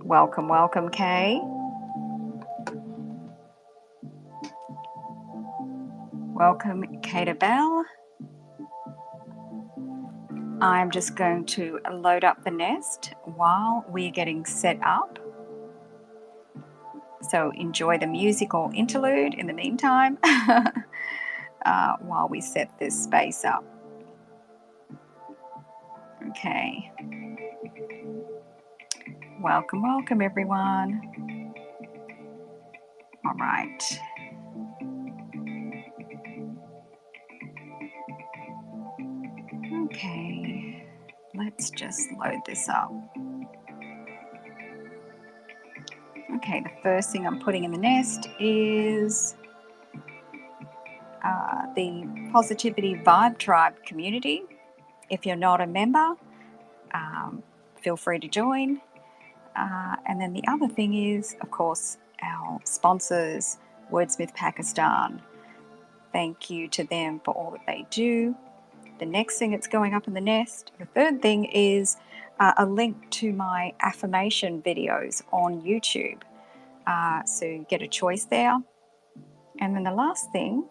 Welcome, welcome, Kay. Welcome, Kate Bell. I'm just going to load up the nest while we're getting set up. So enjoy the musical interlude in the meantime while we set this space up. Okay. Welcome, welcome, everyone. All right. Okay. Let's just load this up. Okay, the first thing I'm putting in the nest is the Positivity Vibe Tribe community. If you're not a member, feel free to join. And then the other thing is, of course, our sponsors, Wordsmith Pakistan. Thank you to them for all that they do. The next thing that's going up in the nest, the third thing is a link to my affirmation videos on YouTube. So you get a choice there. And then the last thing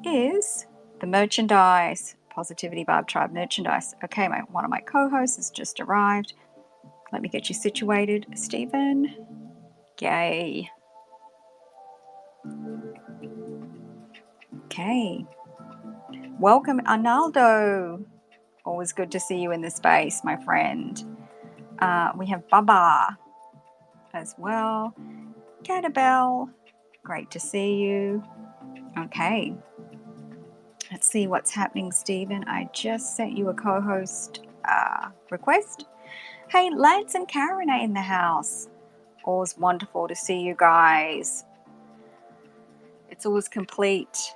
is the merchandise, Positivity Vibe Tribe merchandise. Okay, one of my co-hosts has just arrived. Let me get you situated, Stephen. Yay. Okay. Welcome, Arnaldo. Always good to see you in the space, my friend. We have Baba as well. Catabel, great to see you. Okay. Let's see what's happening, Stephen. I just sent you a co-host request. Hey, Lance and Karen are in the house. Always wonderful to see you guys. It's always complete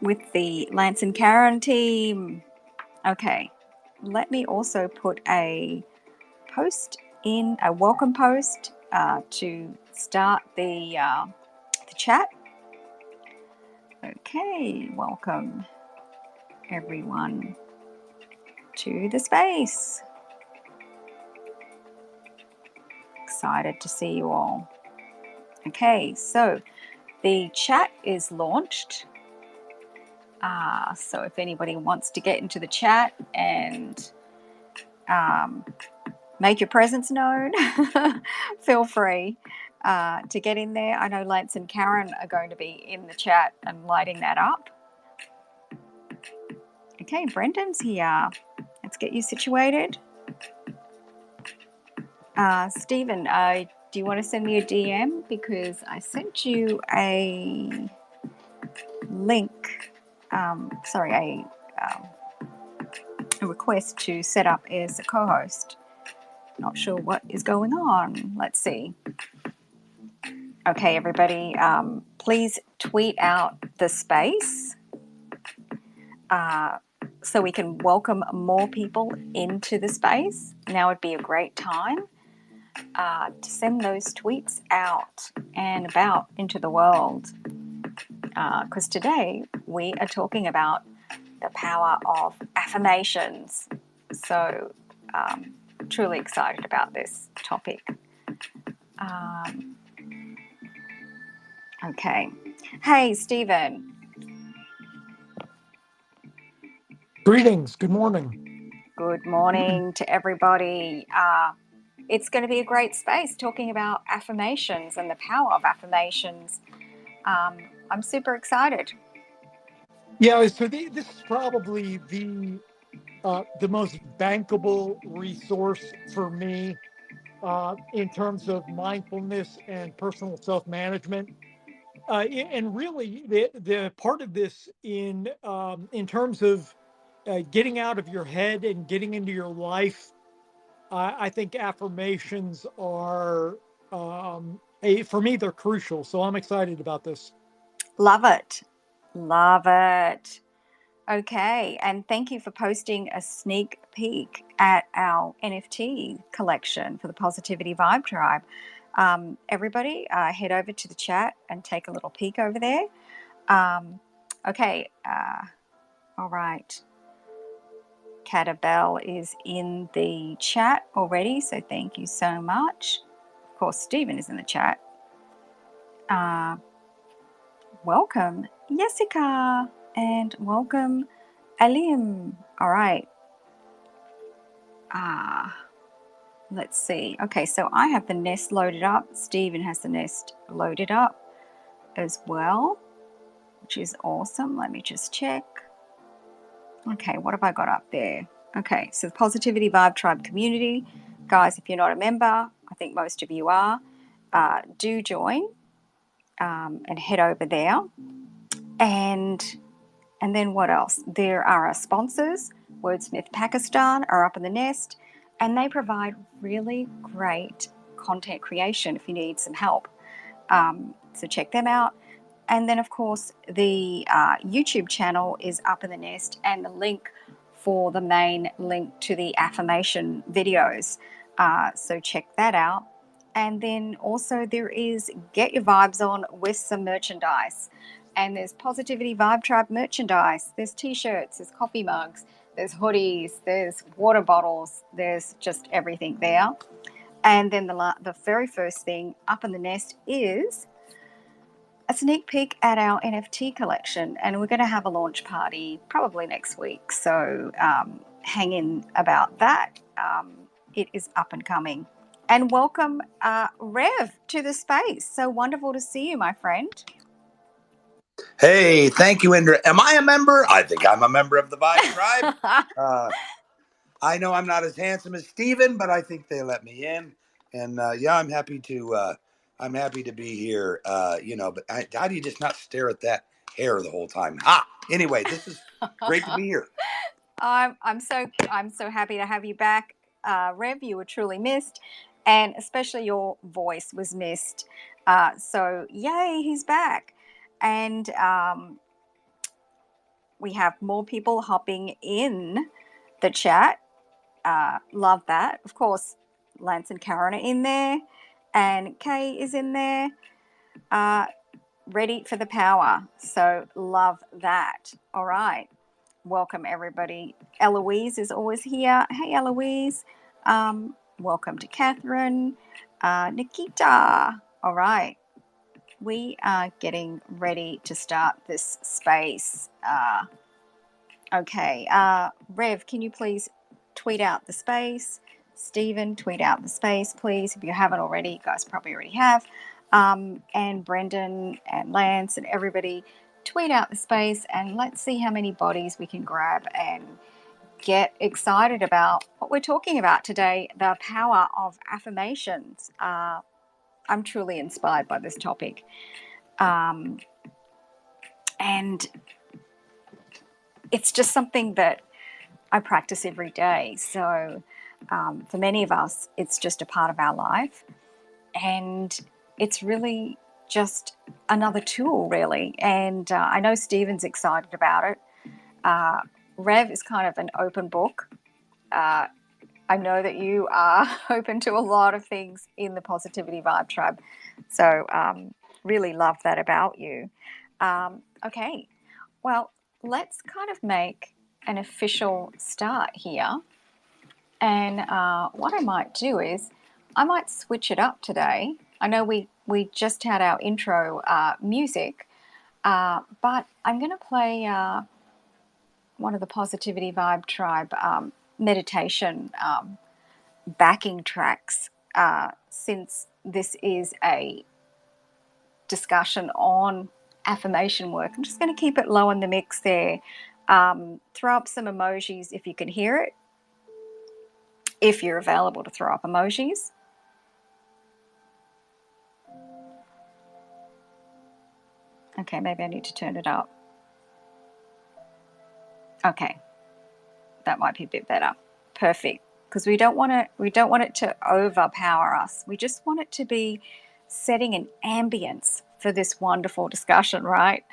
with the Lance and Karen team. Okay, let me also put a post in, a welcome post to start the chat. Okay, welcome everyone to the space. Excited to see you all. Okay, so the chat is launched. So if anybody wants to get into the chat and make your presence known, feel free to get in there. I know Lance and Karen are going to be in the chat and lighting that up. Okay, Brendan's here. Let's get you situated. Stephen, do you want to send me a DM? Because I sent you a link, a request to set up as a co-host. Not sure what is going on. Let's see. Okay, everybody, please tweet out the space so we can welcome more people into the space. Now would be a great time to send those tweets out and about into the world, because today we are talking about the power of affirmations. So truly excited about this topic. Okay. Hey, Stephen. Greetings. Good morning. Good morning to everybody. It's going to be a great space talking about affirmations and the power of affirmations. I'm super excited. Yeah, so this is probably the most bankable resource for me in terms of mindfulness and personal self-management. And really, the part of this in terms of getting out of your head and getting into your life, I think affirmations are, for me, they're crucial. So I'm excited about this. Love it. Love it. Okay, and thank you for posting a sneak peek at our NFT collection for the Positivity Vibe Tribe. Everybody, head over to the chat and take a little peek over there. Okay, all right. Catabel is in the chat already, so thank you so much. Of course, Stephen is in the chat. Welcome, Jessica, and welcome, Alim. All right. Let's see. Okay, so I have the nest loaded up. Stephen has the nest loaded up as well, which is awesome. Let me just check. Okay, what have I got up there? Okay, so the Positivity Vibe Tribe community. Guys, if you're not a member, I think most of you are, do join and head over there. And then what else? There are our sponsors. Wordsmith Pakistan are up in the nest, and they provide really great content creation if you need some help. So check them out. And then, of course, the YouTube channel is up in the nest, and the link for the main link to the affirmation videos. So check that out. And then also there is Get Your Vibes On with some merchandise. And there's Positivity Vibe Tribe merchandise. There's t-shirts, there's coffee mugs, there's hoodies, there's water bottles, there's just everything there. And then the very first thing up in the nest is a sneak peek at our NFT collection. And we're going to have a launch party probably next week. So hang in about that. It is up and coming. And welcome, Rev, to the space. So wonderful to see you, my friend. Hey, thank you, Indra. Am I a member? I think I'm a member of the Vibe Tribe. I know I'm not as handsome as Steven, but I think they let me in. And yeah, I'm happy to be here. But how do you just not stare at that hair the whole time? Anyway, this is great to be here. I'm so happy to have you back, Rev. You were truly missed, and especially your voice was missed. So yay, he's back, and we have more people hopping in the chat. Love that. Of course, Lance and Karen are in there, and Kay is in there. Ready for the power. So love that. All right. Welcome, everybody. Eloise is always here. Hey, Eloise. Welcome to Catherine. Nikita. All right. We are getting ready to start this space. Okay. Rev, can you please tweet out the space? Stephen, tweet out the space, please. If you haven't already, you guys probably already have. And Brendan and Lance and everybody, tweet out the space, and let's see how many bodies we can grab and get excited about what we're talking about today, the power of affirmations. I'm truly inspired by this topic. And it's just something that I practice every day. So for many of us, it's just a part of our life. And it's really just another tool, really. And I know Stephen's excited about it. Rev is kind of an open book. I know that you are open to a lot of things in the Positivity Vibe Tribe. So really love that about you. Okay, well, let's kind of make an official start here. And what I might do is I might switch it up today. I know we just had our intro music, but I'm going to play one of the Positivity Vibe Tribe meditation backing tracks, since this is a discussion on affirmation work. I'm just going to keep it low in the mix there. Throw up some emojis if you can hear it, if you're available to throw up emojis. Okay, maybe I need to turn it up. Okay, that might be a bit better. Perfect, because we don't want it to overpower us. We just want it to be setting an ambience for this wonderful discussion, right?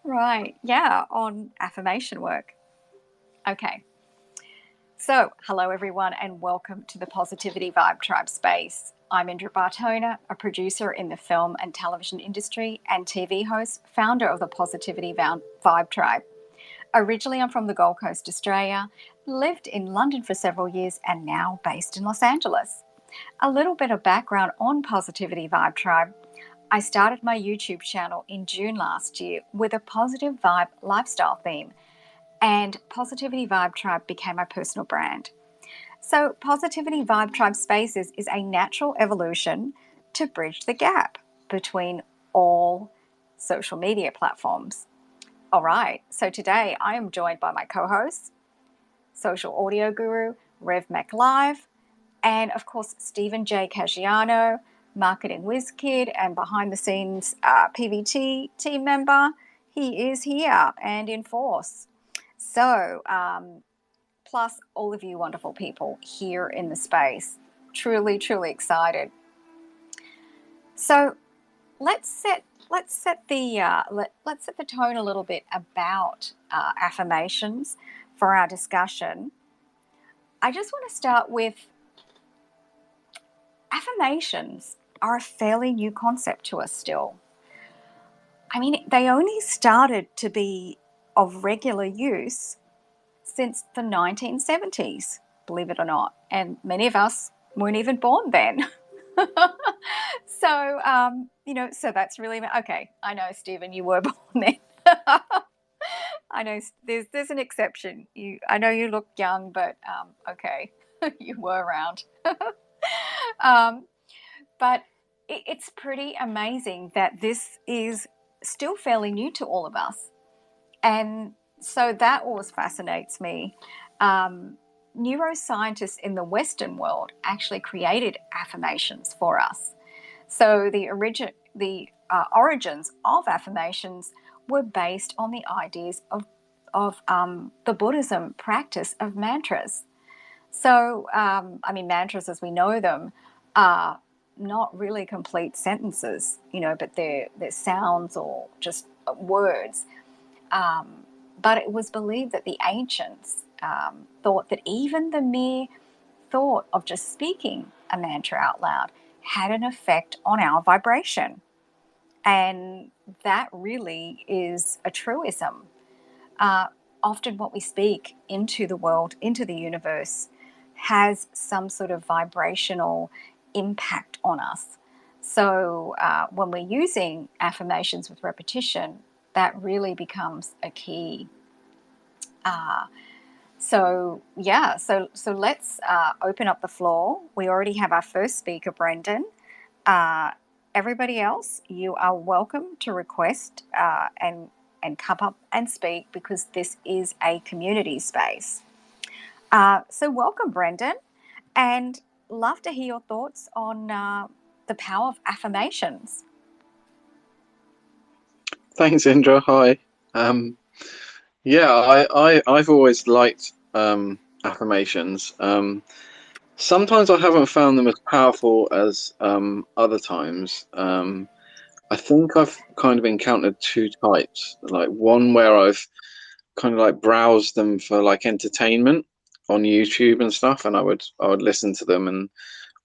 Right, yeah, on affirmation work. Okay. So, hello everyone, and welcome to the Positivity Vibe Tribe space. I'm Indra Bartona, a producer in the film and television industry and TV host, founder of the Positivity Vibe Tribe. Originally, I'm from the Gold Coast, Australia, lived in London for several years, and now based in Los Angeles. A little bit of background on Positivity Vibe Tribe. I started my YouTube channel in June last year with a positive vibe lifestyle theme, and Positivity Vibe Tribe became my personal brand. So, Positivity Vibe Tribe Spaces is a natural evolution to bridge the gap between all social media platforms. All right, so today I am joined by my co hosts, social audio guru Rev Mac Live, and of course, Stephen J. Caggiano, marketing whiz kid and behind the scenes PVT team member. He is here and in force. So, plus all of you wonderful people here in the space. Truly, truly excited. So let's set the tone a little bit about affirmations for our discussion. I just want to start with affirmations are a fairly new concept to us still. I mean, they only started to be of regular use since the 1970s, believe it or not. And many of us weren't even born then. So, so that's really, okay. I know, Stephen, you were born then. I know there's an exception. I know you look young, but okay, you were around. But it's pretty amazing that this is still fairly new to all of us. And so that always fascinates me. Neuroscientists in the Western world actually created affirmations for us. So the origins of affirmations were based on the ideas of the Buddhism practice of mantras. So, mantras as we know them are not really complete sentences, but they're sounds or just words. But it was believed that the ancients thought that even the mere thought of just speaking a mantra out loud had an effect on our vibration. And that really is a truism. Often what we speak into the world, into the universe, has some sort of vibrational impact on us. So when we're using affirmations with repetition, that really becomes a key. So let's open up the floor. We already have our first speaker, Brendan. Everybody else, you are welcome to request and come up and speak, because this is a community space. So welcome, Brendan, and love to hear your thoughts on the power of affirmations. Thanks, Indra. Hi. I've always liked affirmations. Sometimes I haven't found them as powerful as other times. I think I've kind of encountered two types. Like one where I've kind of like browsed them for like entertainment on YouTube and stuff, and I would listen to them, and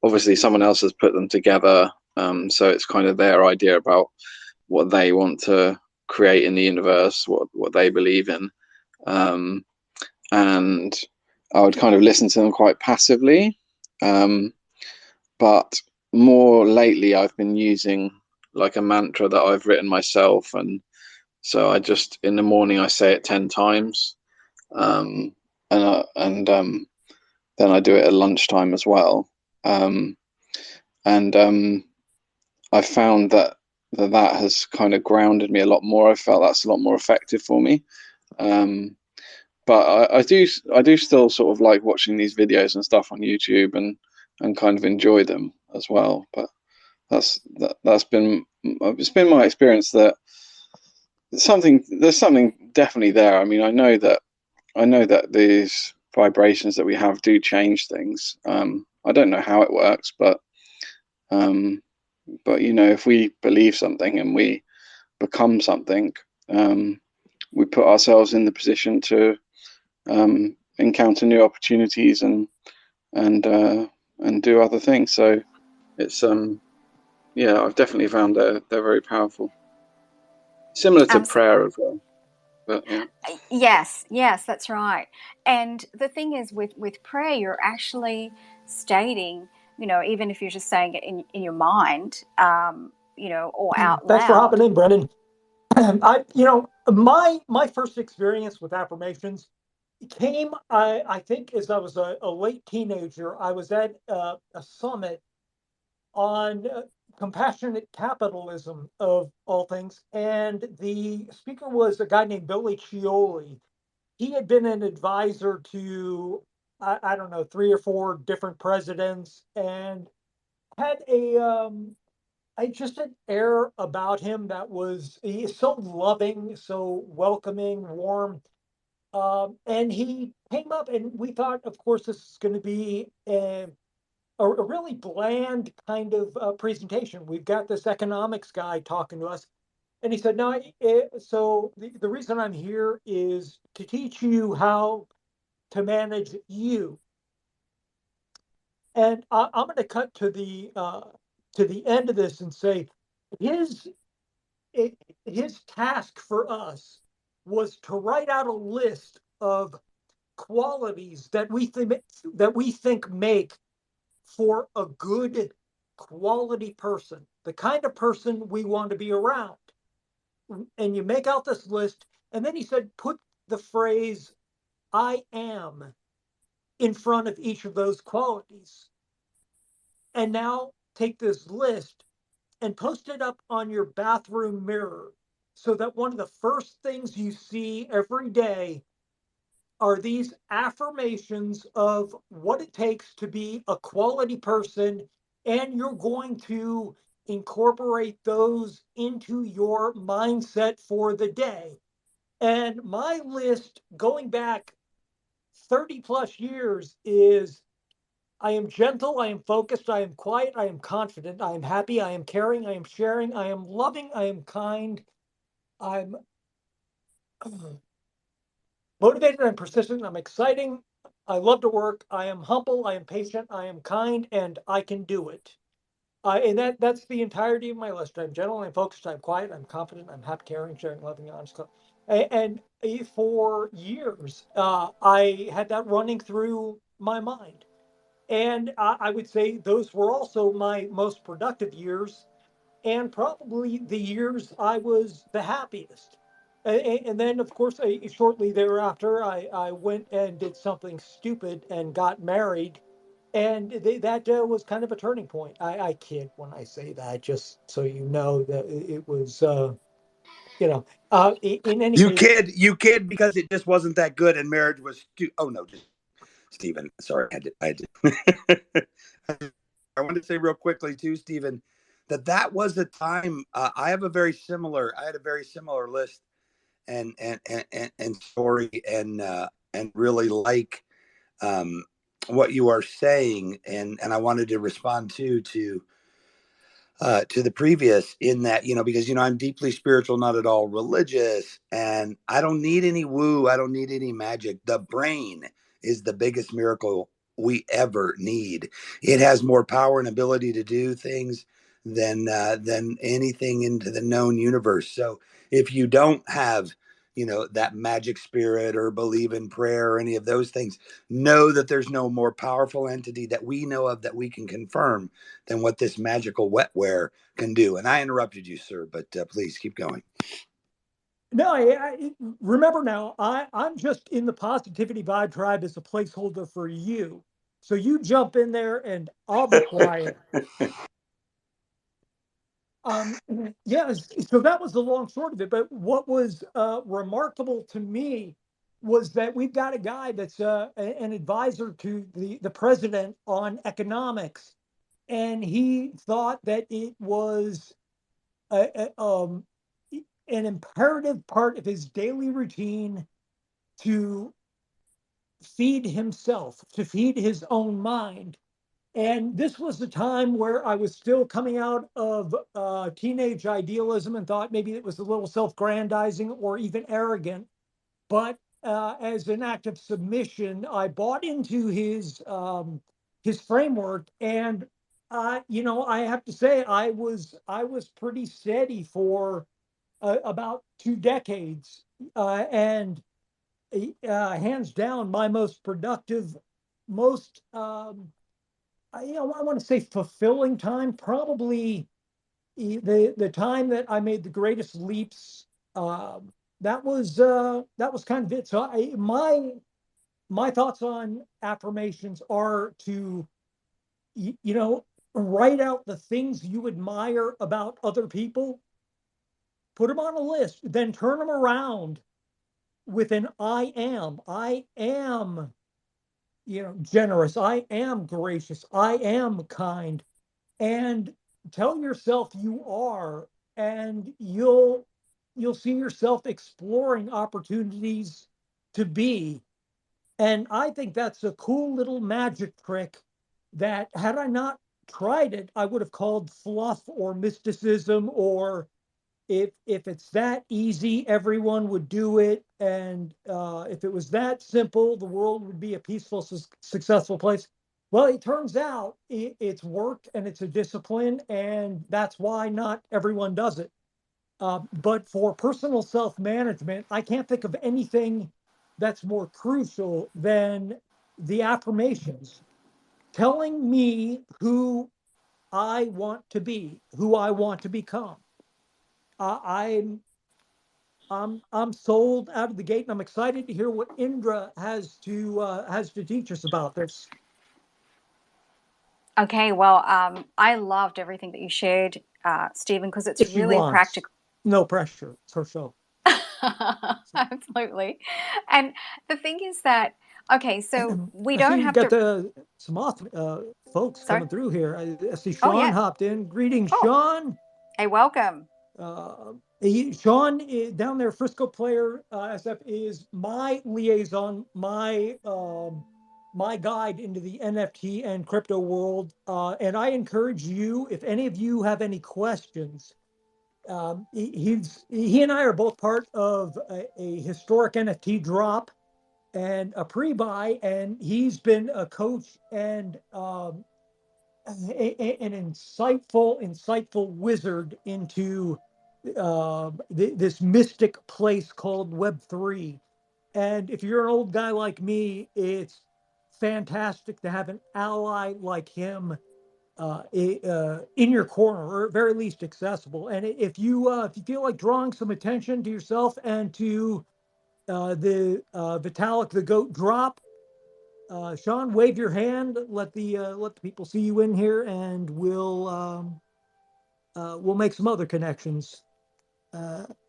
obviously someone else has put them together, so it's kind of their idea about what they want to create in the universe, what they believe in, and I would kind of listen to them quite passively, but more lately I've been using like a mantra that I've written myself, and so I just in the morning I say it 10 times, and then I do it at lunchtime as well, and I found that has kind of grounded me a lot more. I felt that's a lot more effective for me. But I do still sort of like watching these videos and stuff on YouTube and kind of enjoy them as well. But it's been my experience that there's something definitely there. I mean, I know that these vibrations that we have do change things. I don't know how it works, but if we believe something and we become something, we put ourselves in the position to encounter new opportunities and do other things. So it's I've definitely found they're very powerful. Similar to prayer as well. But yeah. Yes, yes, that's right. And the thing is, with prayer, you're actually stating, even if you're just saying it in your mind, or out Thanks for loud. hopping in, Brendan. My first experience with affirmations came, I think, as I was a late teenager. I was at a summit on compassionate capitalism, of all things, and the speaker was a guy named Billy Cioli. He had been an advisor to, I don't know, 3 or 4 different presidents, and had just an air about him that was, he is so loving, so welcoming, warm. And he came up, and we thought, of course, this is going to be a really bland kind of presentation. We've got this economics guy talking to us. And he said, no, so the reason I'm here is to teach you how to manage you. And I'm going to cut to the end of this and say his his task for us was to write out a list of qualities that we think make for a good quality person, the kind of person we want to be around. And you make out this list, and then he said, put the phrase "I am" in front of each of those qualities. And now take this list and post it up on your bathroom mirror, so that one of the first things you see every day are these affirmations of what it takes to be a quality person. And you're going to incorporate those into your mindset for the day. And my list going back 30 plus years is: I am gentle, I am focused, I am quiet, I am confident, I am happy, I am caring, I am sharing, I am loving, I am kind, I'm motivated, I'm persistent, I'm exciting, I love to work, I am humble, I am patient, I am kind, and I can do it. And that's the entirety of my list. I'm gentle, I'm focused, I'm quiet, I'm confident, I'm happy, caring, sharing, loving, honest. And for years, I had that running through my mind. And I would say those were also my most productive years, and probably the years I was the happiest. And then, of course, shortly thereafter, I went and did something stupid and got married. And that was kind of a turning point. I kid when I say that, just so you know that it was, in any case. You kid, because it just wasn't that good, and marriage was. Oh no, just Stephen. Sorry, I wanted to say real quickly too, Stephen, that was a time. I have a very similar. I had a very similar list and story, and really like um, what you are saying, and I wanted to respond to the previous, in that, because I'm deeply spiritual, not at all religious, and I don't need any woo, I don't need any magic. The brain is the biggest miracle we ever need. It has more power and ability to do things than anything into the known universe. So if you don't have that magic spirit, or believe in prayer, or any of those things, know that there's no more powerful entity that we know of that we can confirm than what this magical wetware can do. And I interrupted you, sir, but please keep going. No, remember now, I'm just in the Positivity Vibe Tribe as a placeholder for you. So you jump in there and I'll be quiet. Um, yeah, so that was the long short of it. But what was remarkable to me was that we've got a guy that's an advisor to the president on economics. And he thought that it was a, an imperative part of his daily routine to feed himself, to feed his own mind. And this was the time where I was still coming out of teenage idealism and thought maybe it was a little self-grandizing or even arrogant. But as an act of submission, I bought into his framework, and I have to say I was pretty steady for about 2 decades, and hands down, my most productive, most I want to say fulfilling time, probably the time that I made the greatest leaps. That was kind of it. So my thoughts on affirmations are to write out the things you admire about other people, put them on a list, then turn them around with an I am generous, I am gracious, I am kind, and tell yourself you are, and you'll see yourself exploring opportunities to be. And I think that's a cool little magic trick that, had I not tried it, I would have called fluff or mysticism, or if it's that easy, everyone would do it. And if it was that simple, the world would be a peaceful, successful place. Well, it turns out it's work and it's a discipline, and that's why not everyone does it. But for personal self-management, I can't think of anything that's more crucial than the affirmations, telling me who I want to be, who I want to become. I'm sold out of the gate, and I'm excited to hear what Indra has to teach us about this. Okay, well, I loved everything that you shared, Stephen, because it's really practical. No pressure. It's her show. Absolutely. And the thing is that, okay, so we don't have to. Some folks coming through here. I see Sean hopped in. Greetings, Sean. Hey, welcome. Sean, down there, Frisco Player SF, is my liaison, my guide into the NFT and crypto world. And I encourage you, if any of you have any questions, he and I are both part of a historic NFT drop and a pre-buy, and he's been a coach and an insightful wizard into this mystic place called Web3. And if you're an old guy like me, it's fantastic to have an ally like him in your corner, or at very least accessible. And if you feel like drawing some attention to yourself and to the Vitalik the Goat drop, Sean, wave your hand, let the people see you in here, and we'll make some other connections.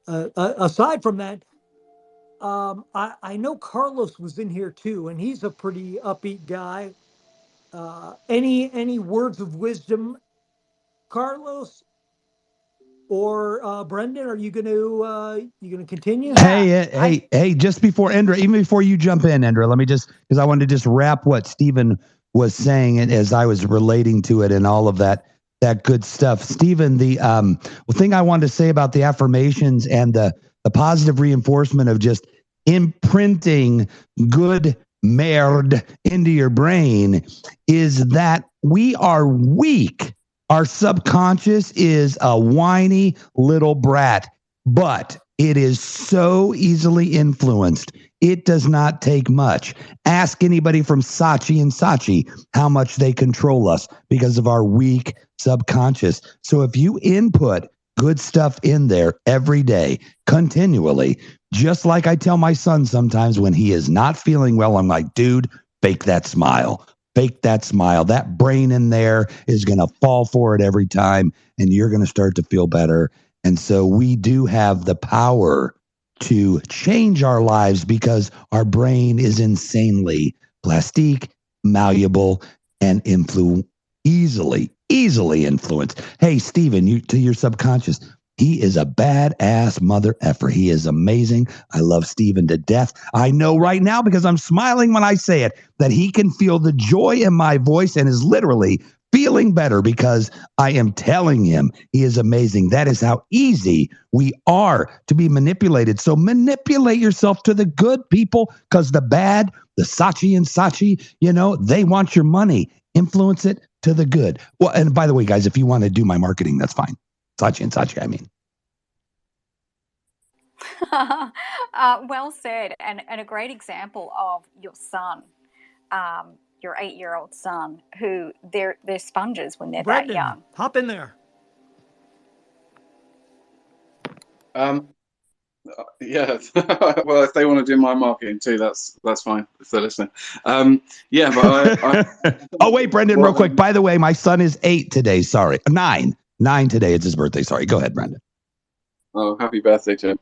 Aside from that, I know Carlos was in here too, and he's a pretty upbeat guy. Any words of wisdom, Carlos or Brendan? Are you going to continue? Yeah. Hey! Just before Indra, even before you jump in, Indra, let me because I wanted to just wrap what Stephen was saying, and as I was relating to it and all of that good stuff. Stephen, the thing I wanted to say about the affirmations and the positive reinforcement of just imprinting good merde into your brain is that we are weak. Our subconscious is a whiny little brat, but it is so easily influenced. It does not take much. Ask anybody from Saatchi and Saatchi how much they control us because of our weak subconscious. So if you input good stuff in there every day, continually, just like I tell my son sometimes when he is not feeling well, I'm like, dude, fake that smile. Fake that smile. That brain in there is going to fall for it every time, and you're going to start to feel better. And so we do have the power to change our lives because our brain is insanely plastic, malleable, and easily influenced. Hey, Stephen, to your subconscious, he is a badass mother effer. He is amazing. I love Stephen to death. I know right now, because I'm smiling when I say it, that he can feel the joy in my voice and is literally feeling better because I am telling him he is amazing. That is how easy we are to be manipulated. So manipulate yourself to the good, people, because the bad, the Saatchi and Saatchi, they want your money. Influence it to the good. Well, and by the way, guys, if you want to do my marketing, that's fine. Saatchi and Saatchi, I mean. Well said, and a great example of your son, your 8-year-old son, who they're sponges when they're that Brendan, young. hop in there. Um, yeah. Well, if they want to do my marketing too, that's fine if they're listening. Yeah, but Oh, wait, Brendan, real well, quick. By the way, my son is 8 today. Sorry. 9. 9 today. It's his birthday. Sorry. Go ahead, Brendan. oh, happy birthday to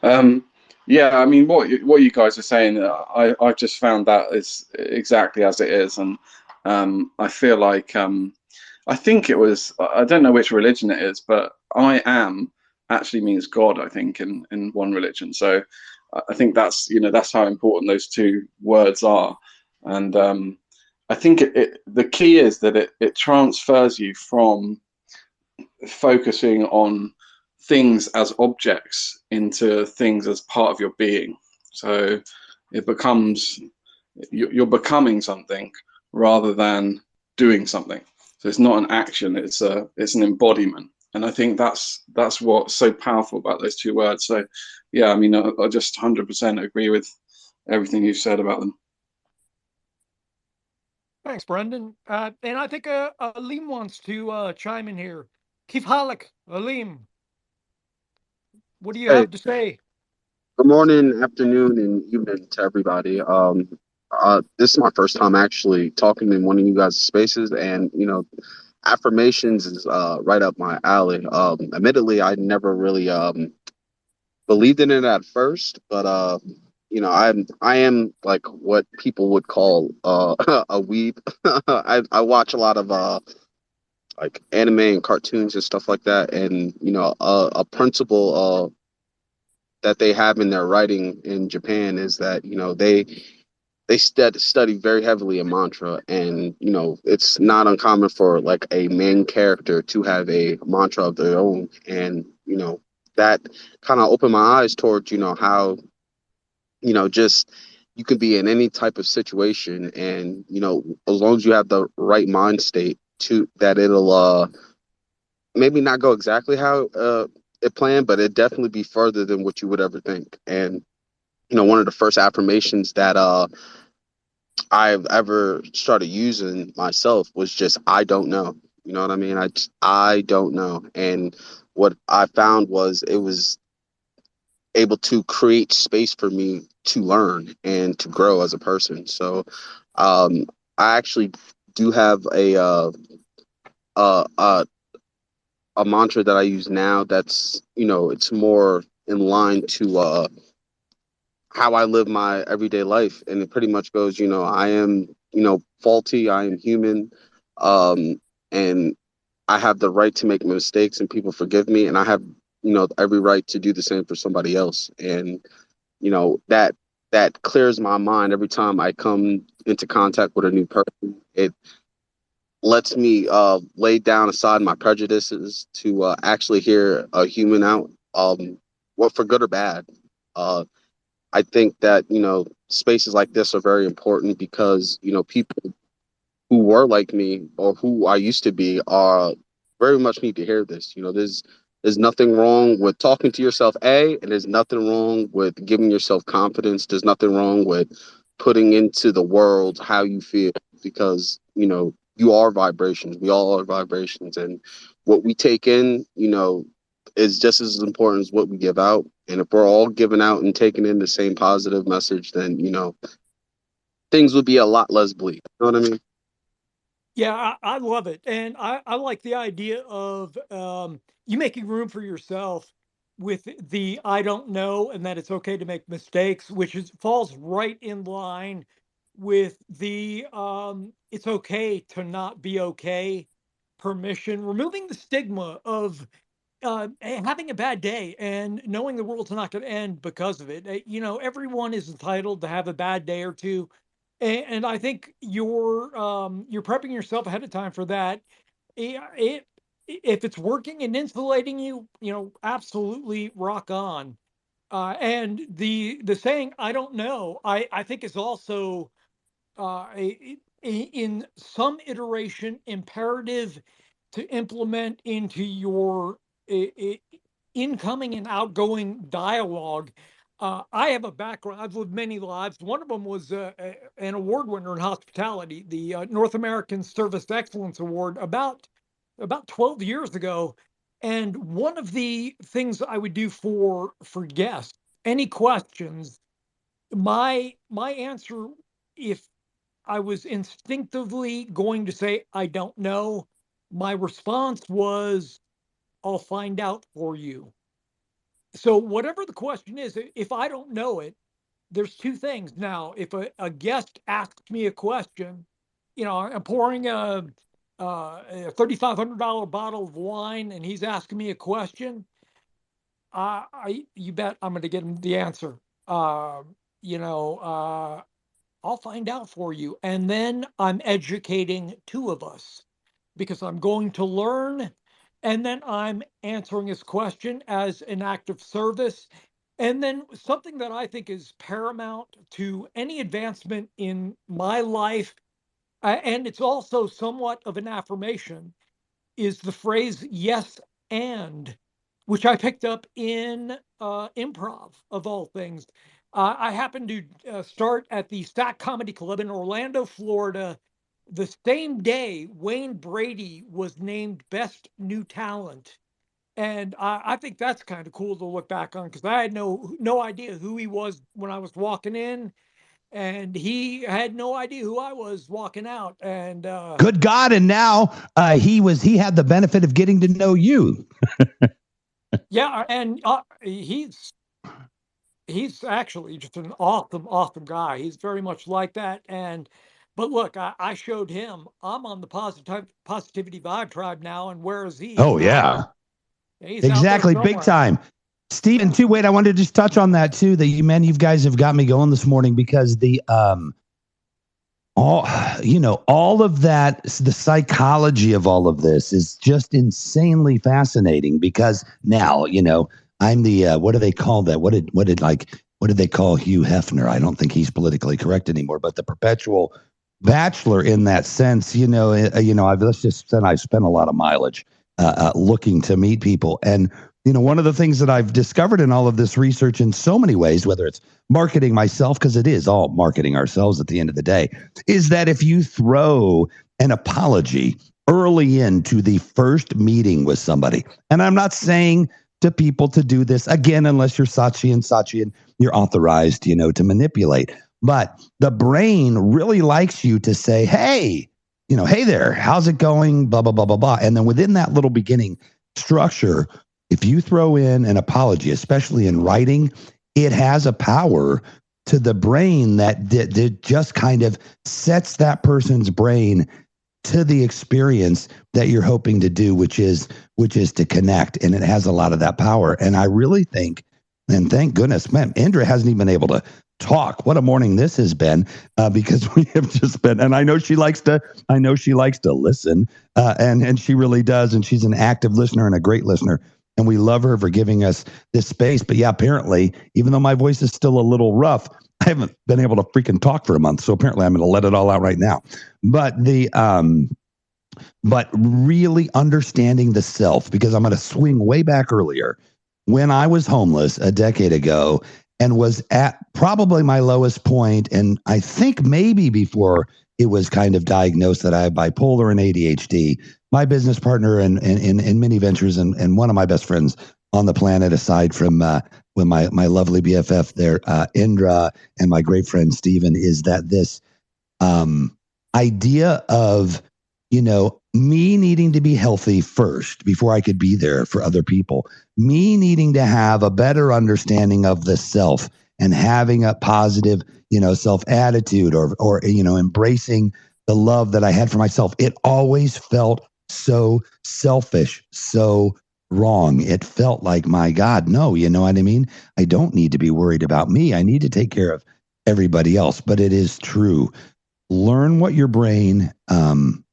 him. Yeah, I mean, what you guys are saying, I've just found that is exactly as it is, and I feel like I think it was, I don't know which religion it is, but I am actually means God, I think, in one religion. So I think that's, that's how important those two words are. And I think the key is that it transfers you from focusing on things as objects into things as part of your being. So it becomes, you're becoming something rather than doing something. So it's not an action; it's an embodiment. And I think that's what's so powerful about those two words. So, yeah, I mean, I just 100% agree with everything you've said about them. Thanks, Brendan. And I think Alim wants to chime in here. Keith Halleck, Alim, what do you Hey, have to say? good morning, afternoon, and evening to everybody. This is my first time actually talking in one of you guys' spaces, and affirmations is right up my alley. Admittedly, I never really believed in it at first, but I am like what people would call a weeb. I watch a lot of like anime and cartoons and stuff like that, and a principle that they have in their writing in Japan is that they study very heavily in mantra, and it's not uncommon for like a main character to have a mantra of their own, and that kind of opened my eyes towards how just you can be in any type of situation, and as long as you have the right mind state to that, it'll maybe not go exactly how it planned, but it definitely be further than what you would ever think. And one of the first affirmations that I've ever started using myself was just I don't know. You know what I mean? I don't know. And what I found was it was able to create space for me to learn and to grow as a person. So um I actually do have uh, uh, a mantra that I use now that's it's more in line to how I live my everyday life. And it pretty much goes, I am, faulty, I am human, and I have the right to make mistakes and people forgive me, and I have, every right to do the same for somebody else. And, that clears my mind every time I come into contact with a new person. It lets me lay down aside my prejudices to actually hear a human out, what for good or bad. Uh, I think that, spaces like this are very important because, people who were like me or who I used to be are very much need to hear this. There's nothing wrong with talking to yourself, and there's nothing wrong with giving yourself confidence. There's nothing wrong with putting into the world how you feel because, you are vibrations. We all are vibrations. And what we take in, is just as important as what we give out. And if we're all giving out and taking in the same positive message, then, things would be a lot less bleak. You know what I mean? Yeah, I love it. And I like the idea of you making room for yourself with the I don't know and that it's okay to make mistakes, which falls right in line with the it's okay to not be okay permission, removing the stigma of having a bad day and knowing the world's not going to end because of it. Everyone is entitled to have a bad day or two, and I think you're prepping yourself ahead of time for that. It if it's working and insulating you, absolutely rock on. And the saying "I don't know," I think is also in some iteration imperative to implement into your incoming and outgoing dialogue. I have a background. I've lived many lives. One of them was an award winner in hospitality, the North American Service Excellence Award, about 12 years ago. And one of the things I would do for guests, any questions, my answer, if I was instinctively going to say I don't know, my response was, I'll find out for you. So whatever the question is, if I don't know it, there's two things. Now, if a guest asks me a question, I'm pouring a $3,500 bottle of wine, and he's asking me a question, you bet I'm going to get him the answer. You know, I'll find out for you. And then I'm educating two of us because I'm going to learn. And then I'm answering his question as an act of service. And then something that I think is paramount to any advancement in my life, and it's also somewhat of an affirmation, is the phrase yes and, which I picked up in improv, of all things. I happened to start at the Stack Comedy Club in Orlando, Florida, the same day Wayne Brady was named Best New Talent. And I think that's kind of cool to look back on, because I had no idea who he was when I was walking in, and he had no idea who I was walking out. And good God! And now he had the benefit of getting to know you. yeah, and he's actually just an awesome guy. He's very much like that. But look, I showed him I'm on the positivity vibe tribe now, and where is he? Oh yeah, he's exactly, big time. Stephen, too. Wait, I wanted to just touch on that too. That you guys have got me going this morning, because the all of that, the psychology of all of this is just insanely fascinating, because now, I'm the, what do they call that? What did they call Hugh Hefner? I don't think he's politically correct anymore, but the perpetual bachelor in that sense. I've spent a lot of mileage looking to meet people. And, one of the things that I've discovered in all of this research, in so many ways, whether it's marketing myself, because it is all marketing ourselves at the end of the day, is that if you throw an apology early into the first meeting with somebody, and I'm not saying to people to do this again, unless you're Saatchi, you're authorized, to manipulate. But the brain really likes you to say, hey, hey there, how's it going? Blah, blah, blah, blah, blah. And then within that little beginning structure, if you throw in an apology, especially in writing, it has a power to the brain that just kind of sets that person's brain to the experience that you're hoping to do, which is to connect. And it has a lot of that power. And I really think, and thank goodness, man, Indra hasn't even been able to talk. What a morning this has been, because we have just been, and I know she likes to listen, and she really does. And she's an active listener and a great listener. And we love her for giving us this space. But yeah, apparently, even though my voice is still a little rough, I haven't been able to freaking talk for a month. So apparently I'm going to let it all out right now. But but really understanding the self, because I'm going to swing way back earlier when I was homeless a decade ago and was at probably my lowest point. And I think maybe before it was kind of diagnosed that I have bipolar and ADHD, my business partner in many ventures, and one of my best friends on the planet, aside from when my lovely BFF there, Indra, and my great friend Stephen, is that this idea of, me needing to be healthy first before I could be there for other people, me needing to have a better understanding of the self and having a positive, self attitude, or embracing the love that I had for myself. It always felt so selfish, so wrong. It felt like, my God, no, you know what I mean? I don't need to be worried about me. I need to take care of everybody else. But it is true. Learn what your brain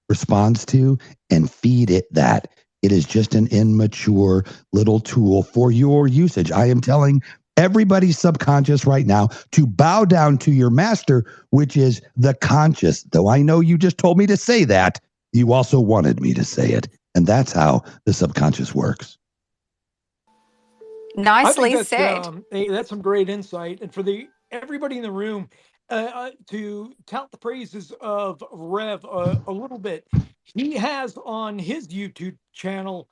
responds to and feed it that. It is just an immature little tool for your usage. I am telling everybody's subconscious right now to bow down to your master, which is the conscious. Though I know you just told me to say that, you also wanted me to say it. And that's how the subconscious works. I think Nicely said. that's some great insight, and for everybody in the room to tout the praises of Rev a little bit. He has on his YouTube channel,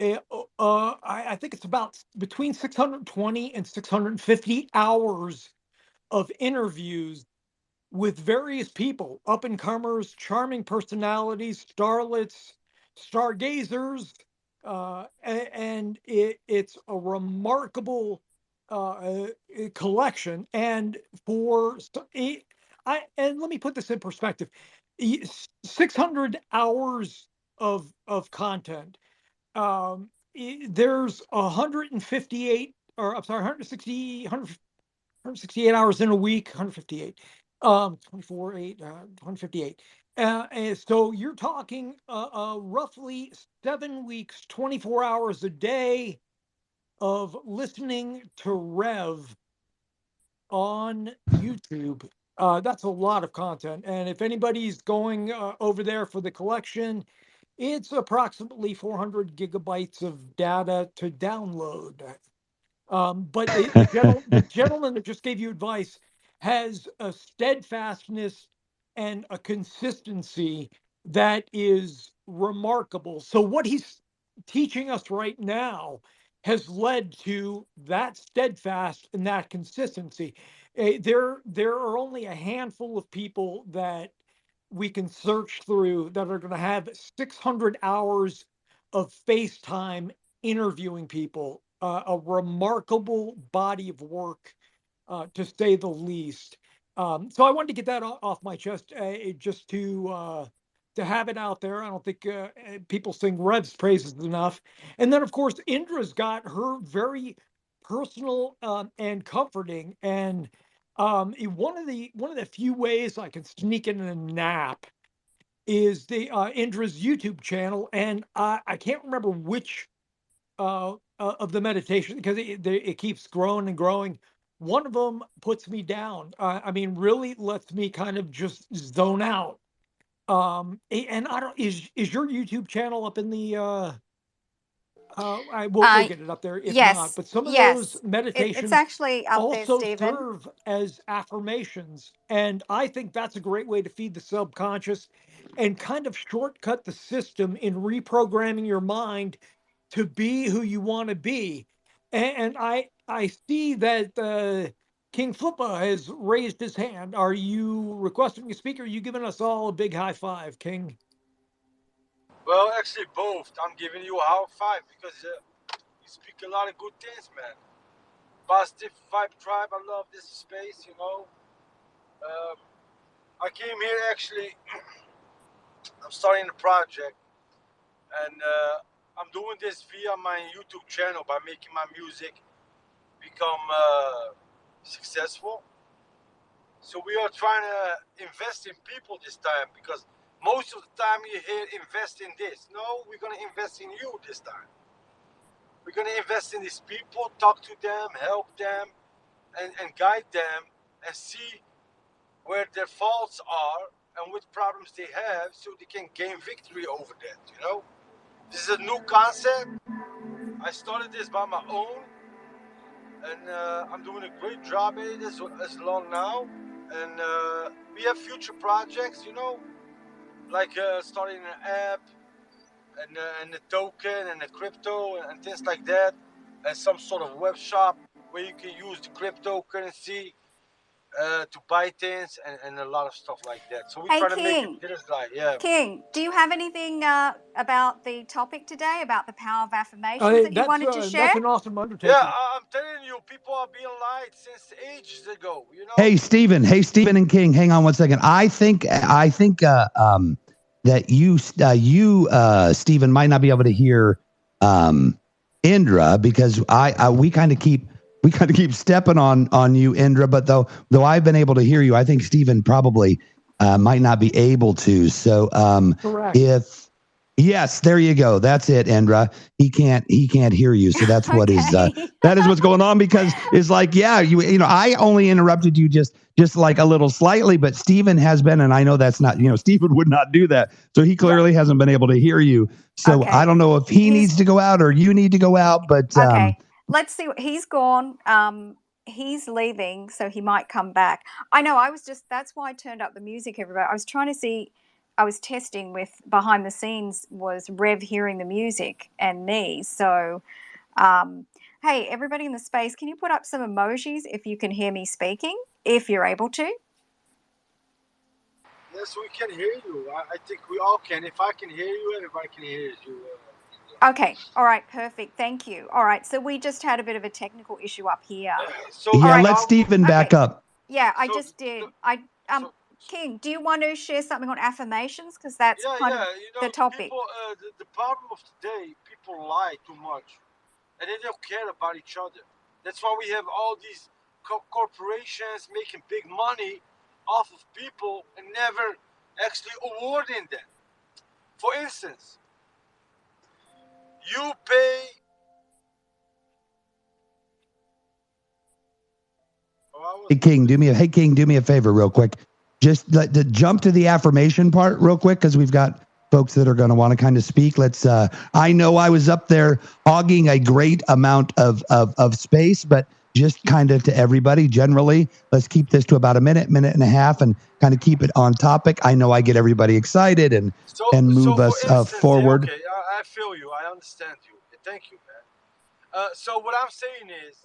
I think it's about between 620 and 650 hours of interviews with various people, up and comers, charming personalities, starlets, stargazers, and it's a remarkable collection. And and let me put this in perspective: 600 hours of content. There's 158, or I'm sorry, 160, 168 hours in a week, 158, 24, 8, 158. And so you're talking roughly 7 weeks, 24 hours a day of listening to Rev on YouTube. That's a lot of content. And if anybody's going over there for the collection, it's approximately 400 gigabytes of data to download. But the gentleman that just gave you advice has a steadfastness and a consistency that is remarkable. So what he's teaching us right now has led to that steadfast and that consistency. There are only a handful of people that we can search through that are going to have 600 hours of FaceTime interviewing people, a remarkable body of work, to say the least. So I wanted to get that off my chest, just to have it out there. I don't think people sing Rev's praises enough. And then, of course, Indra's got her very personal and comforting. And one of the few ways I can sneak in a nap is the Indra's YouTube channel, and I can't remember which of the meditation, because it keeps growing and growing. One of them puts me down. I mean, really lets me kind of just zone out. And I don't is your YouTube channel up in the? We'll get it up there if not. But some of those meditations it's actually up there, also Stephen. serve as affirmations, and I think that's a great way to feed the subconscious and kind of shortcut the system in reprogramming your mind to be who you want to be. And I see that King Flippa has raised his hand. Are you requesting to speak, or are you giving us all a big high five, King? Well, actually both. I'm giving you a high five because you speak a lot of good things, man. Positive Vibe Tribe, I love this space, I came here actually, I'm starting a project, and I'm doing this via my YouTube channel by making my music become successful. So we are trying to invest in people this time, because most of the time you hear invest in this. No, we're going to invest in you this time. We're going to invest in these people, talk to them, help them, and guide them, and see where their faults are and what problems they have, so they can gain victory over that, This is a new concept. I started this by my own, and I'm doing a great job at it as long now. And we have future projects, like starting an app, and a token and a crypto and things like that, and some sort of web shop where you can use the cryptocurrency to buy things and a lot of stuff like that. So we try to make it this guy. Yeah. King, do you have anything about the topic today, about the power of affirmations that you wanted to share? That's an awesome undertaking. Yeah, I'm telling you, people are being lied since ages ago. Hey, Stephen and King, hang on one second. I think that you Stephen might not be able to hear Indra, because we kind of keep stepping on you, Indra. But though I've been able to hear you, I think Stephen probably might not be able to. So correct. Yes, there you go. That's it, Indra. He can't hear you. So that's what is that is what's going on, because it's like, yeah, I only interrupted you just like a little slightly, but Stephen has been, and I know that's not, Stephen would not do that. So he clearly hasn't been able to hear you. So I don't know if he needs to go out or you need to go out, but let's see. He's gone. He's leaving, so he might come back. I know. That's why I turned up the music, everybody. I was trying to see. I was testing with behind the scenes was Rev hearing the music and me. So, hey, everybody in the space, can you put up some emojis if you can hear me speaking, if you're able to? Yes, we can hear you. I think we all can. If I can hear you, everybody can hear you. Okay. All right. Perfect. Thank you. All right. So we just had a bit of a technical issue up here. So Yeah, right. let Stephen back up. Yeah, I So- just did. so- King, do you want to share something on affirmations? Because that's kind of the topic. People, the problem of today, people lie too much, and they don't care about each other. That's why we have all these corporations making big money off of people and never actually awarding them. For instance, you pay. Hey King, do me a favor real quick. Just jump to the affirmation part real quick because we've got folks that are going to want to kind of speak. Let's. I know I was up there hogging a great amount of space, but just kind of to everybody generally, let's keep this to about a minute and a half, and kind of keep it on topic. I know I get everybody excited and move us forward. Yeah, okay, I feel you. I understand you. Thank you, man. So what I'm saying is,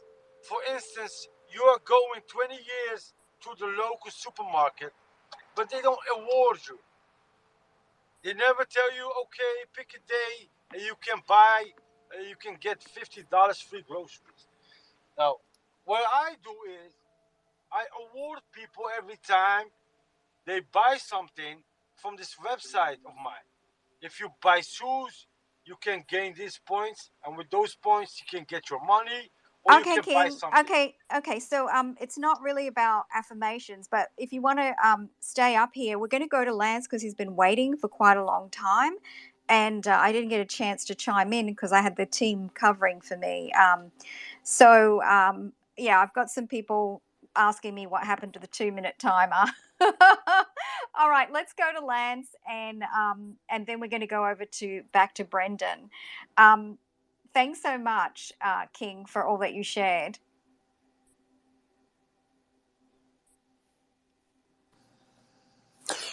for instance, you are going 20 years to the local supermarket, but they don't award you. They never tell you, okay, pick a day and you can buy, you can get $50 free groceries. Now, what I do is I award people every time they buy something from this website of mine. If you buy shoes, you can gain these points, and with those points, you can get your money, or Okay, you can buy King. something. Okay. So it's not really about affirmations, but if you want to stay up here, we're going to go to Lance because he's been waiting for quite a long time, and I didn't get a chance to chime in because I had the team covering for me. Yeah, I've got some people asking me what happened to the 2-minute timer. All right, let's go to Lance, and then we're going to go over back to Brendan. Thanks so much, King, for all that you shared.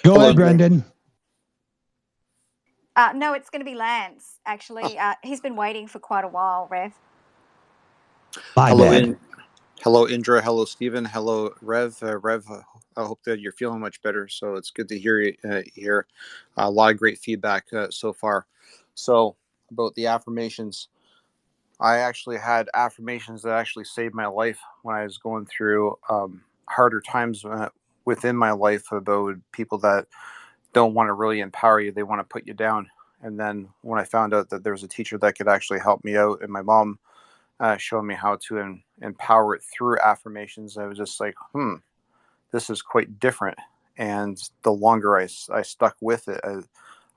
Go ahead, Brendan. No, it's going to be Lance, actually. He's been waiting for quite a while, Rev. Hello, Indra. Hello, Stephen. Hello, Rev. Rev, I hope that you're feeling much better. So it's good to hear you here. A lot of great feedback so far. So about the affirmations, I actually had affirmations that actually saved my life when I was going through harder times within my life, about people that don't want to really empower you. They want to put you down. And then when I found out that there was a teacher that could actually help me out, and my mom showed me how to empower it through affirmations, I was just like, this is quite different. And the longer I stuck with it,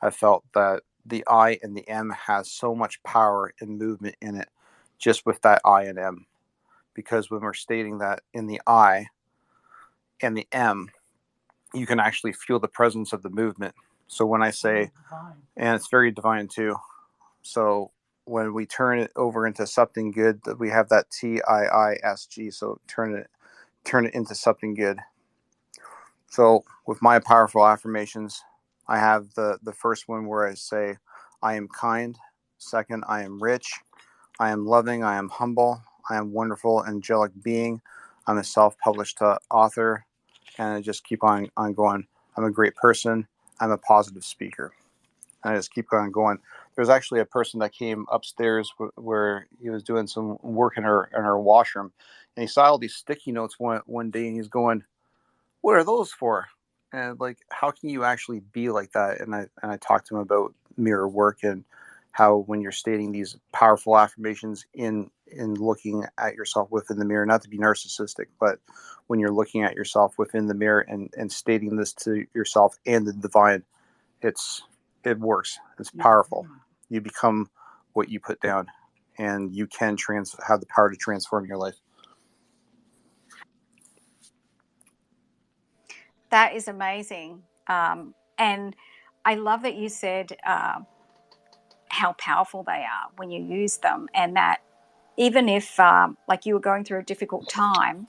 I felt that the I and the M has so much power and movement in it, just with that I and M. Because when we're stating that in the I and the M, you can actually feel the presence of the movement. So when I say, and it's very divine too. So when we turn it over into something good, that we have that TIISG. So turn it into something good. So with my powerful affirmations, I have the first one where I say, I am kind. Second, I am rich. I am loving. I am humble. I am wonderful, angelic being. I'm a self-published author. And I just keep on going. I'm a great person. I'm a positive speaker. And I just keep on going. There's actually a person that came upstairs where he was doing some work in her washroom, and he saw all these sticky notes one day, and he's going, "What are those for?" And like, how can you actually be like that? And I talked to him about mirror work, and how when you're stating these powerful affirmations in looking at yourself within the mirror, not to be narcissistic, but when you're looking at yourself within the mirror and stating this to yourself and the divine, it works. It's powerful. You become what you put down, and you can have the power to transform your life. That is amazing. And I love that you said how powerful they are when you use them, and that even if like you were going through a difficult time,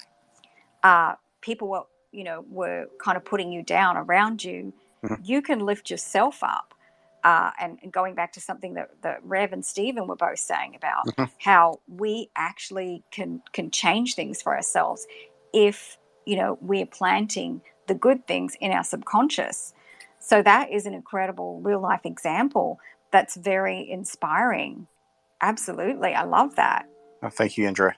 people were kind of putting you down around you, you can lift yourself up. And going back to something that Rev and Stephen were both saying about how we actually can change things for ourselves if we're planting the good things in our subconscious. So that is an incredible real life example that's very inspiring. Absolutely, I love that. Oh, thank you, Indra.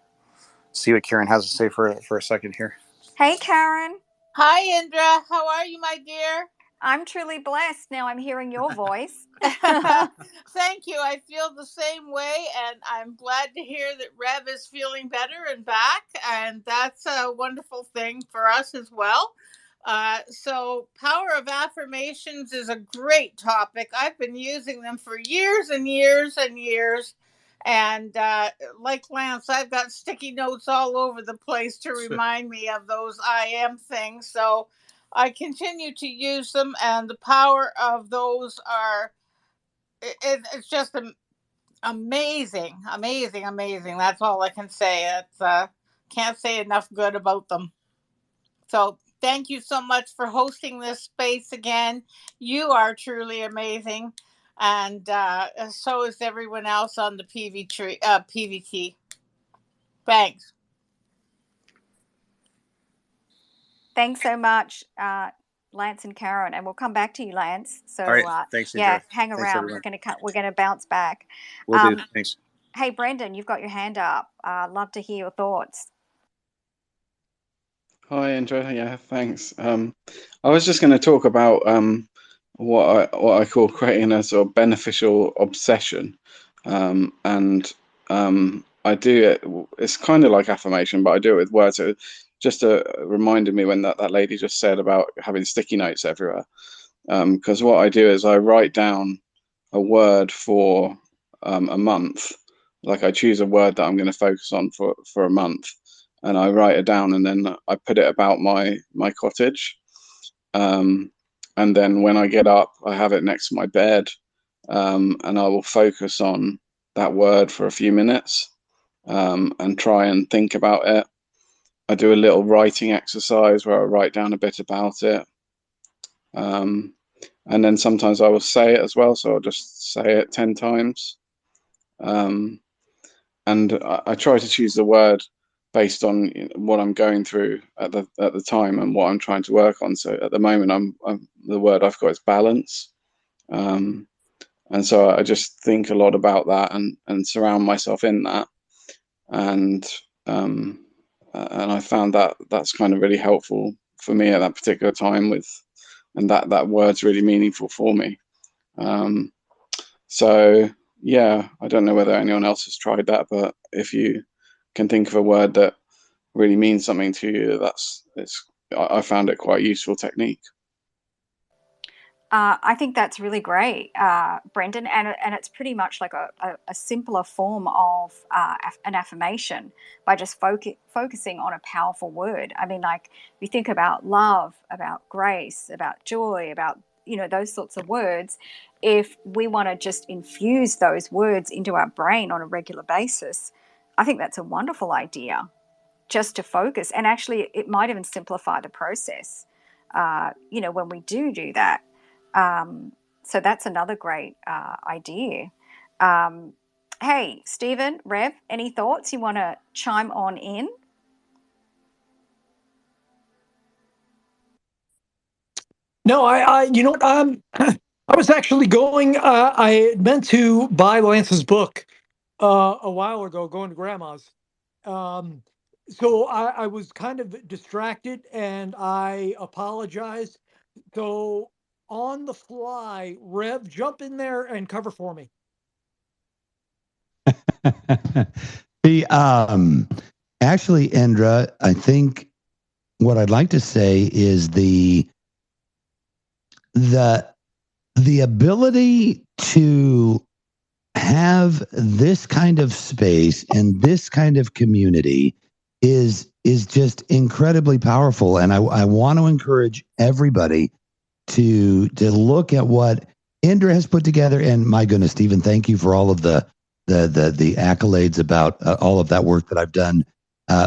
See what Karen has to say for a second here. Hey, Karen. Hi, Indra. How are you, my dear? I'm truly blessed. Now I'm hearing your voice. Thank you. I feel the same way, and I'm glad to hear that Rev is feeling better and back, and that's a wonderful thing for us as well. So Power of Affirmations is a great topic. I've been using them for years and years and years. And like Lance, I've got sticky notes all over the place to remind me of those I am things. So I continue to use them, and the power of those it's just amazing. That's all I can say. It's can't say enough good about them. So thank you so much for hosting this space again. You are truly amazing. And so is everyone else on the PVT. Thanks. Thanks so much, Lance and Karen, and we'll come back to you, Lance. So, all right, thanks, Indra. Hang around. We're gonna bounce back. We'll do. Thanks. Hey, Brendan, you've got your hand up. Love to hear your thoughts. Hi, Indra. Yeah, thanks. I was just going to talk about what I call creating a sort of beneficial obsession, and I do it. It's kind of like affirmation, but I do it with words. So just reminded me when that lady just said about having sticky notes everywhere. Because what I do is I write down a word for a month. Like I choose a word that I'm going to focus on for a month. And I write it down, and then I put it about my cottage. And then when I get up, I have it next to my bed, and I will focus on that word for a few minutes, and try and think about it. I do a little writing exercise where I write down a bit about it. And then sometimes I will say it as well, so I'll just say it 10 times. And I try to choose the word based on what I'm going through at the time and what I'm trying to work on. So at the moment, I'm the word I've got is balance, and so I just think a lot about that and surround myself in that, and I found that that's kind of really helpful for me at that particular time and that word's really meaningful for me. So yeah, I don't know whether anyone else has tried that, but if you can think of a word that really means something to you, I found it quite a useful technique. I think that's really great, Brendan, and it's pretty much like a simpler form of an affirmation by just focusing on a powerful word. I mean, like we think about love, about grace, about joy, about those sorts of words. If we want to just infuse those words into our brain on a regular basis, I think that's a wonderful idea, just to focus. And actually, it might even simplify the process, when we do that. So that's another great idea. Hey, Stephen, Rev, any thoughts you want to chime on in? No, I you know what? I was actually going. I meant to buy Lance's book a while ago, going to Grandma's. So I was kind of distracted, and I apologized. So on the fly, Rev, jump in there and cover for me. Actually, Indra, I think what I'd like to say is the ability to have this kind of space and this kind of community is just incredibly powerful. And I want to encourage everybody to look at what Indra has put together. And my goodness, Stephen, thank you for all of the the accolades about all of that work that I've done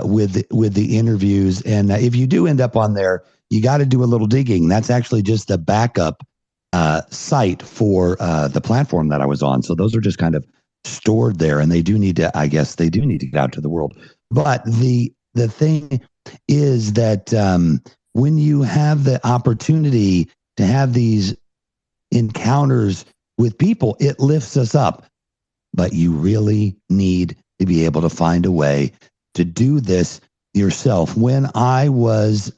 with the interviews. And if you do end up on there, you got to do a little digging. That's actually just the backup site for the platform that I was on. So those are just kind of stored there, and they do need to, I guess, they do need to get out to the world. But the thing is that when you have the opportunity to have these encounters with people, it lifts us up. But you really need to be able to find a way to do this yourself. When I was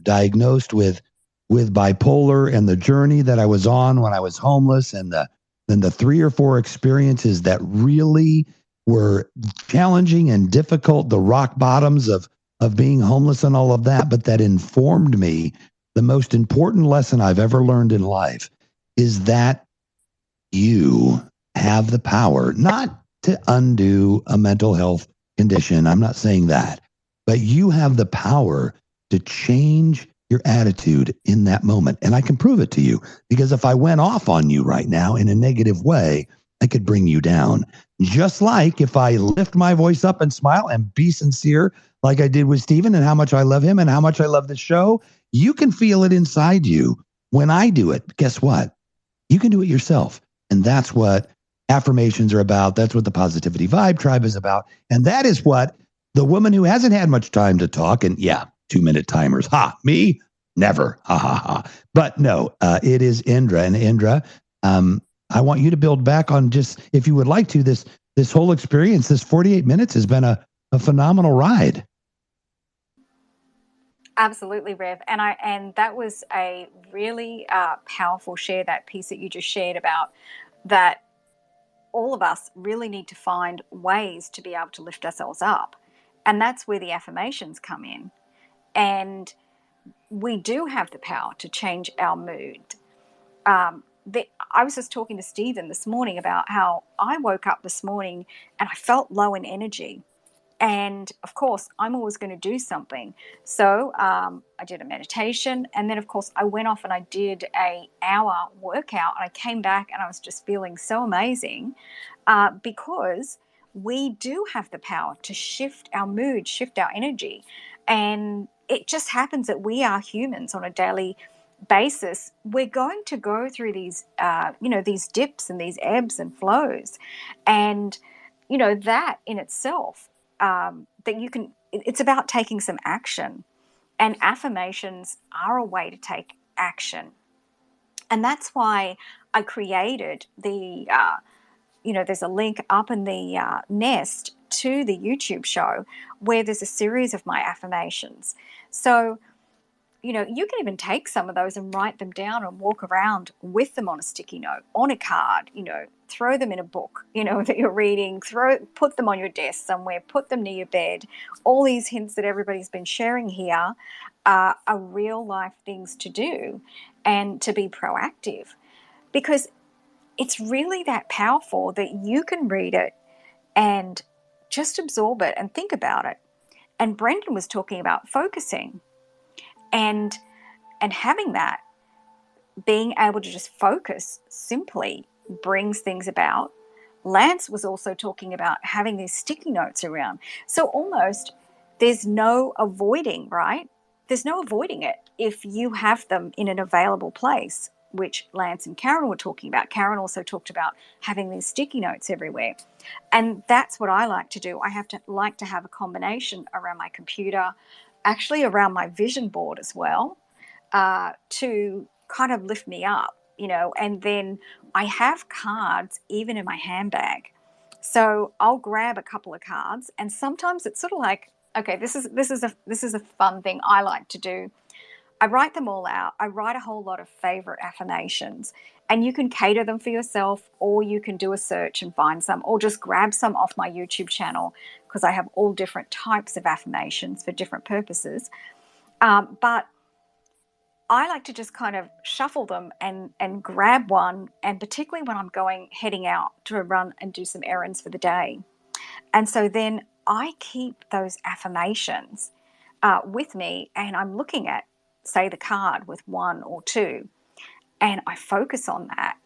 diagnosed with bipolar, and the journey that I was on when I was homeless, and the 3 or 4 experiences that really were challenging and difficult, the rock bottoms of being homeless and all of that, but that informed me. The most important lesson I've ever learned in life is that you have the power not to undo a mental health condition. I'm not saying that, but you have the power to change your attitude in that moment. And I can prove it to you, because if I went off on you right now in a negative way, I could bring you down. Just like if I lift my voice up and smile and be sincere, like I did with Stephen, and how much I love him and how much I love the show, you can feel it inside you. When I do it, guess what? You can do it yourself. And that's what affirmations are about. That's what the Positivity Vibe Tribe is about. And that is what the woman who hasn't had much time to talk, and 2-minute timers. Me? Never. But no, it is Indra. And Indra, I want you to build back on, just, if you would like to, this whole experience. This 48 minutes has been a phenomenal ride. Absolutely, Rev. And that was a really powerful share, that piece that you just shared about that all of us really need to find ways to be able to lift ourselves up. And that's where the affirmations come in. And we do have the power to change our mood. I was just talking to Stephen this morning about how I woke up this morning and I felt low in energy. And of course, I'm always going to do something. So I did a meditation. And then, of course, I went off and I did an hour workout. And I came back and I was just feeling so amazing because we do have the power to shift our mood, shift our energy. And it just happens that we are humans on a daily basis. We're going to go through these, these dips and these ebbs and flows. And, that in itself, that you can, it's about taking some action, and affirmations are a way to take action. And that's why I created the, there's a link up in the nest to the YouTube show where there's a series of my affirmations. So, you can even take some of those and write them down and walk around with them on a sticky note, on a card, throw them in a book, that you're reading, put them on your desk somewhere, put them near your bed. All these hints that everybody's been sharing here are real life things to do and to be proactive, because it's really that powerful that you can read it and just absorb it and think about it. And Brendan was talking about focusing and having that, being able to just focus simply brings things about. Lance was also talking about having these sticky notes around. So almost there's no avoiding, right? There's no avoiding it if you have them in an available place, which Lance and Karen were talking about. Karen also talked about having these sticky notes everywhere. And that's what I like to do. I like to have a combination around my computer, actually around my vision board as well, to kind of lift me up, and then I have cards even in my handbag. So I'll grab a couple of cards, and sometimes it's sort of like, okay, this is a fun thing I like to do. I write them all out. I write a whole lot of favorite affirmations, and you can cater them for yourself, or you can do a search and find some, or just grab some off my YouTube channel, because I have all different types of affirmations for different purposes. But I like to just kind of shuffle them and grab one, and particularly when I'm heading out to run and do some errands for the day. And so then I keep those affirmations with me, and I'm looking at, say, the card with 1 or 2, and I focus on that,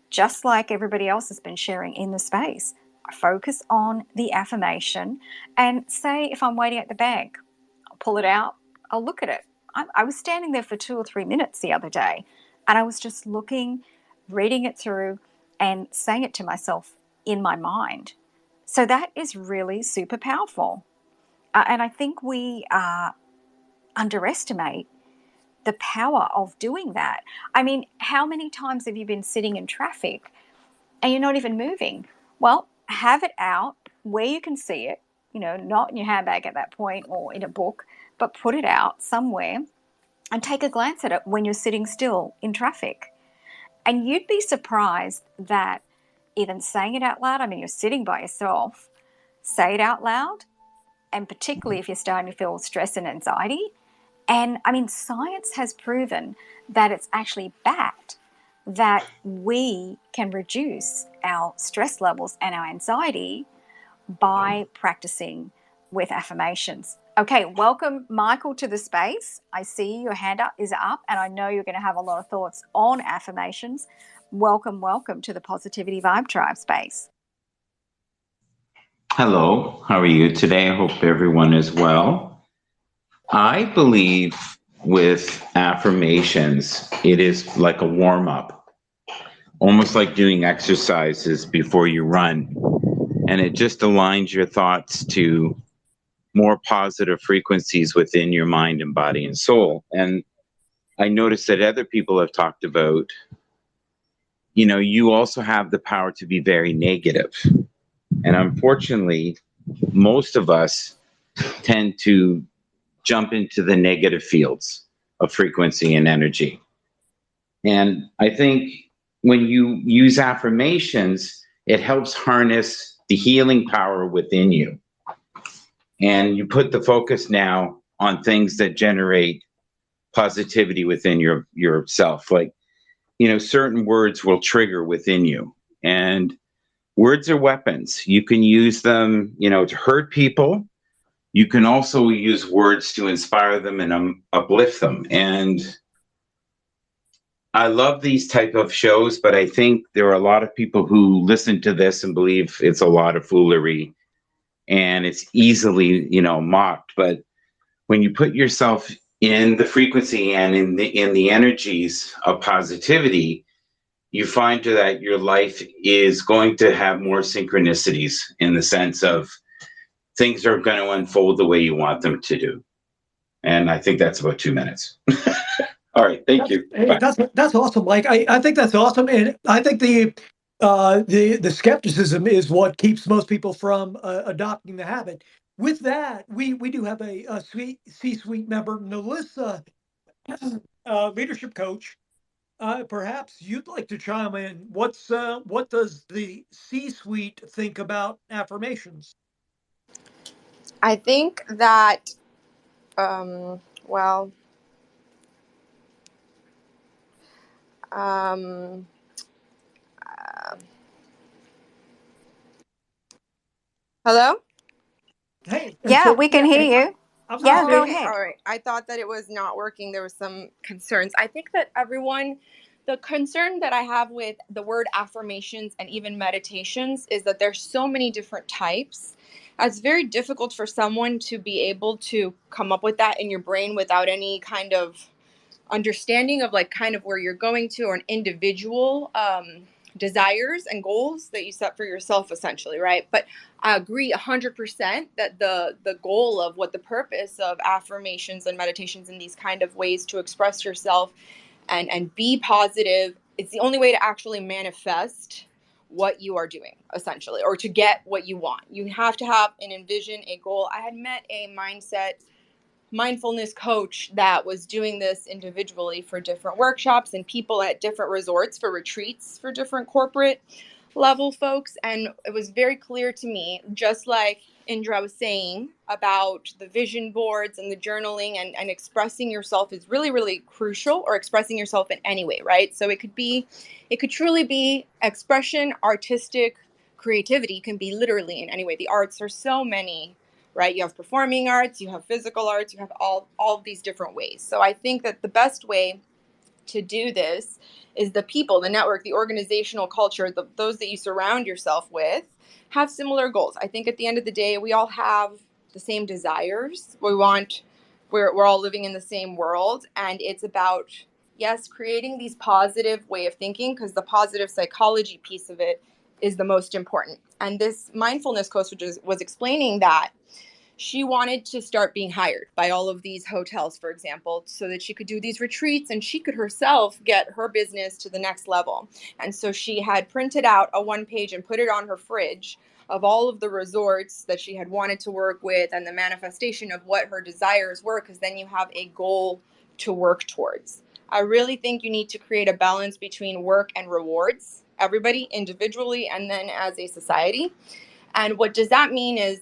just like everybody else has been sharing in the space. focus on the affirmation, and say if I'm waiting at the bank, I'll pull it out, I'll look at it. I was standing there for 2 or 3 minutes the other day, and I was just looking, reading it through, and saying it to myself in my mind. So that is really super powerful. And I think we underestimate the power of doing that. I mean, how many times have you been sitting in traffic and you're not even moving? Well, have it out where you can see it, not in your handbag at that point or in a book, but put it out somewhere and take a glance at it when you're sitting still in traffic. And you'd be surprised that even saying it out loud, I mean, you're sitting by yourself, say it out loud, and particularly if you're starting to feel stress and anxiety. And I mean, science has proven that it's actually backed that we can reduce our stress levels and our anxiety by practicing with affirmations. Okay, welcome, Michael, to the space. I see your hand up is up, and I know you're going to have a lot of thoughts on affirmations. Welcome to the Positivity Vibe Tribe space. Hello, how are you today? I hope everyone is well. I believe with affirmations, it is like a warm-up, almost like doing exercises before you run. And it just aligns your thoughts to more positive frequencies within your mind and body and soul. And I noticed that other people have talked about, you also have the power to be very negative. And unfortunately, most of us tend to jump into the negative fields of frequency and energy. And I think when you use affirmations, it helps harness the healing power within you. And you put the focus now on things that generate positivity within yourself. Like, certain words will trigger within you. And words are weapons. You can use them, to hurt people. You can also use words to inspire them and uplift them. And I love these type of shows, but I think there are a lot of people who listen to this and believe it's a lot of foolery and it's easily, mocked. But when you put yourself in the frequency and in the energies of positivity, you find that your life is going to have more synchronicities in the sense of things are going to unfold the way you want them to do. And I think that's about 2 minutes. All right, thank you. Hey, that's awesome, Mike. I think that's awesome, and I think the skepticism is what keeps most people from adopting the habit. With that, we do have a C-suite member, Melissa, leadership coach. Perhaps you'd like to chime in. What does the C-suite think about affirmations? I think that, well, Hey, hello? Yeah, we can hear you. Yeah, go Okay, ahead. all right. I thought that it was not working. There was some concerns. I think that the concern that I have with the word affirmations and even meditations is that there's so many different types. It's very difficult for someone to be able to come up with that in your brain without any kind of understanding of like kind of where you're going to, or an individual desires and goals that you set for yourself, essentially, right? But I agree 100% that the goal of what the purpose of affirmations and meditations and these kind of ways to express yourself and be positive, it's the only way to actually manifest what you are doing, essentially, or to get what you want. You have to have and envision a goal. I had met a mindfulness coach that was doing this individually for different workshops and people at different resorts for retreats for different corporate level folks. And it was very clear to me, just like Indra was saying about the vision boards and the journaling and expressing yourself is really, really crucial, or expressing yourself in any way, right? So it could truly be expression, artistic, creativity can be literally in any way. The arts are so many, right? You have performing arts, you have physical arts, you have all of these different ways. So I think that the best way to do this is the people, the network, the organizational culture, those that you surround yourself with have similar goals. I think at the end of the day, we all have the same desires. We're all living in the same world, and it's about, yes, creating these positive way of thinking, because the positive psychology piece of it is the most important. And this mindfulness coach was explaining that she wanted to start being hired by all of these hotels, for example, so that she could do these retreats and she could herself get her business to the next level. And so she had printed out a 1-page and put it on her fridge of all of the resorts that she had wanted to work with and the manifestation of what her desires were, because then you have a goal to work towards. I really think you need to create a balance between work and rewards, everybody individually and then as a society. And what does that mean is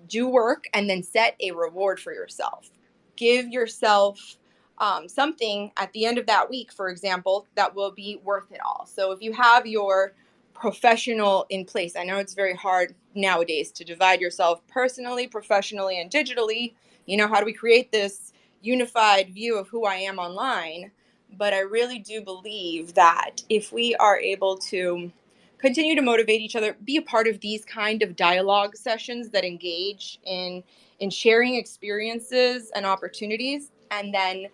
do work and then set a reward for yourself. Give yourself something at the end of that week, for example, that will be worth it all. So if you have your professional in place, I know it's very hard nowadays to divide yourself personally, professionally, and digitally. You know, how do we create this unified view of who I am online? But I really do believe that if we are able to continue to motivate each other, be a part of these kind of dialogue sessions that engage in sharing experiences and opportunities, and then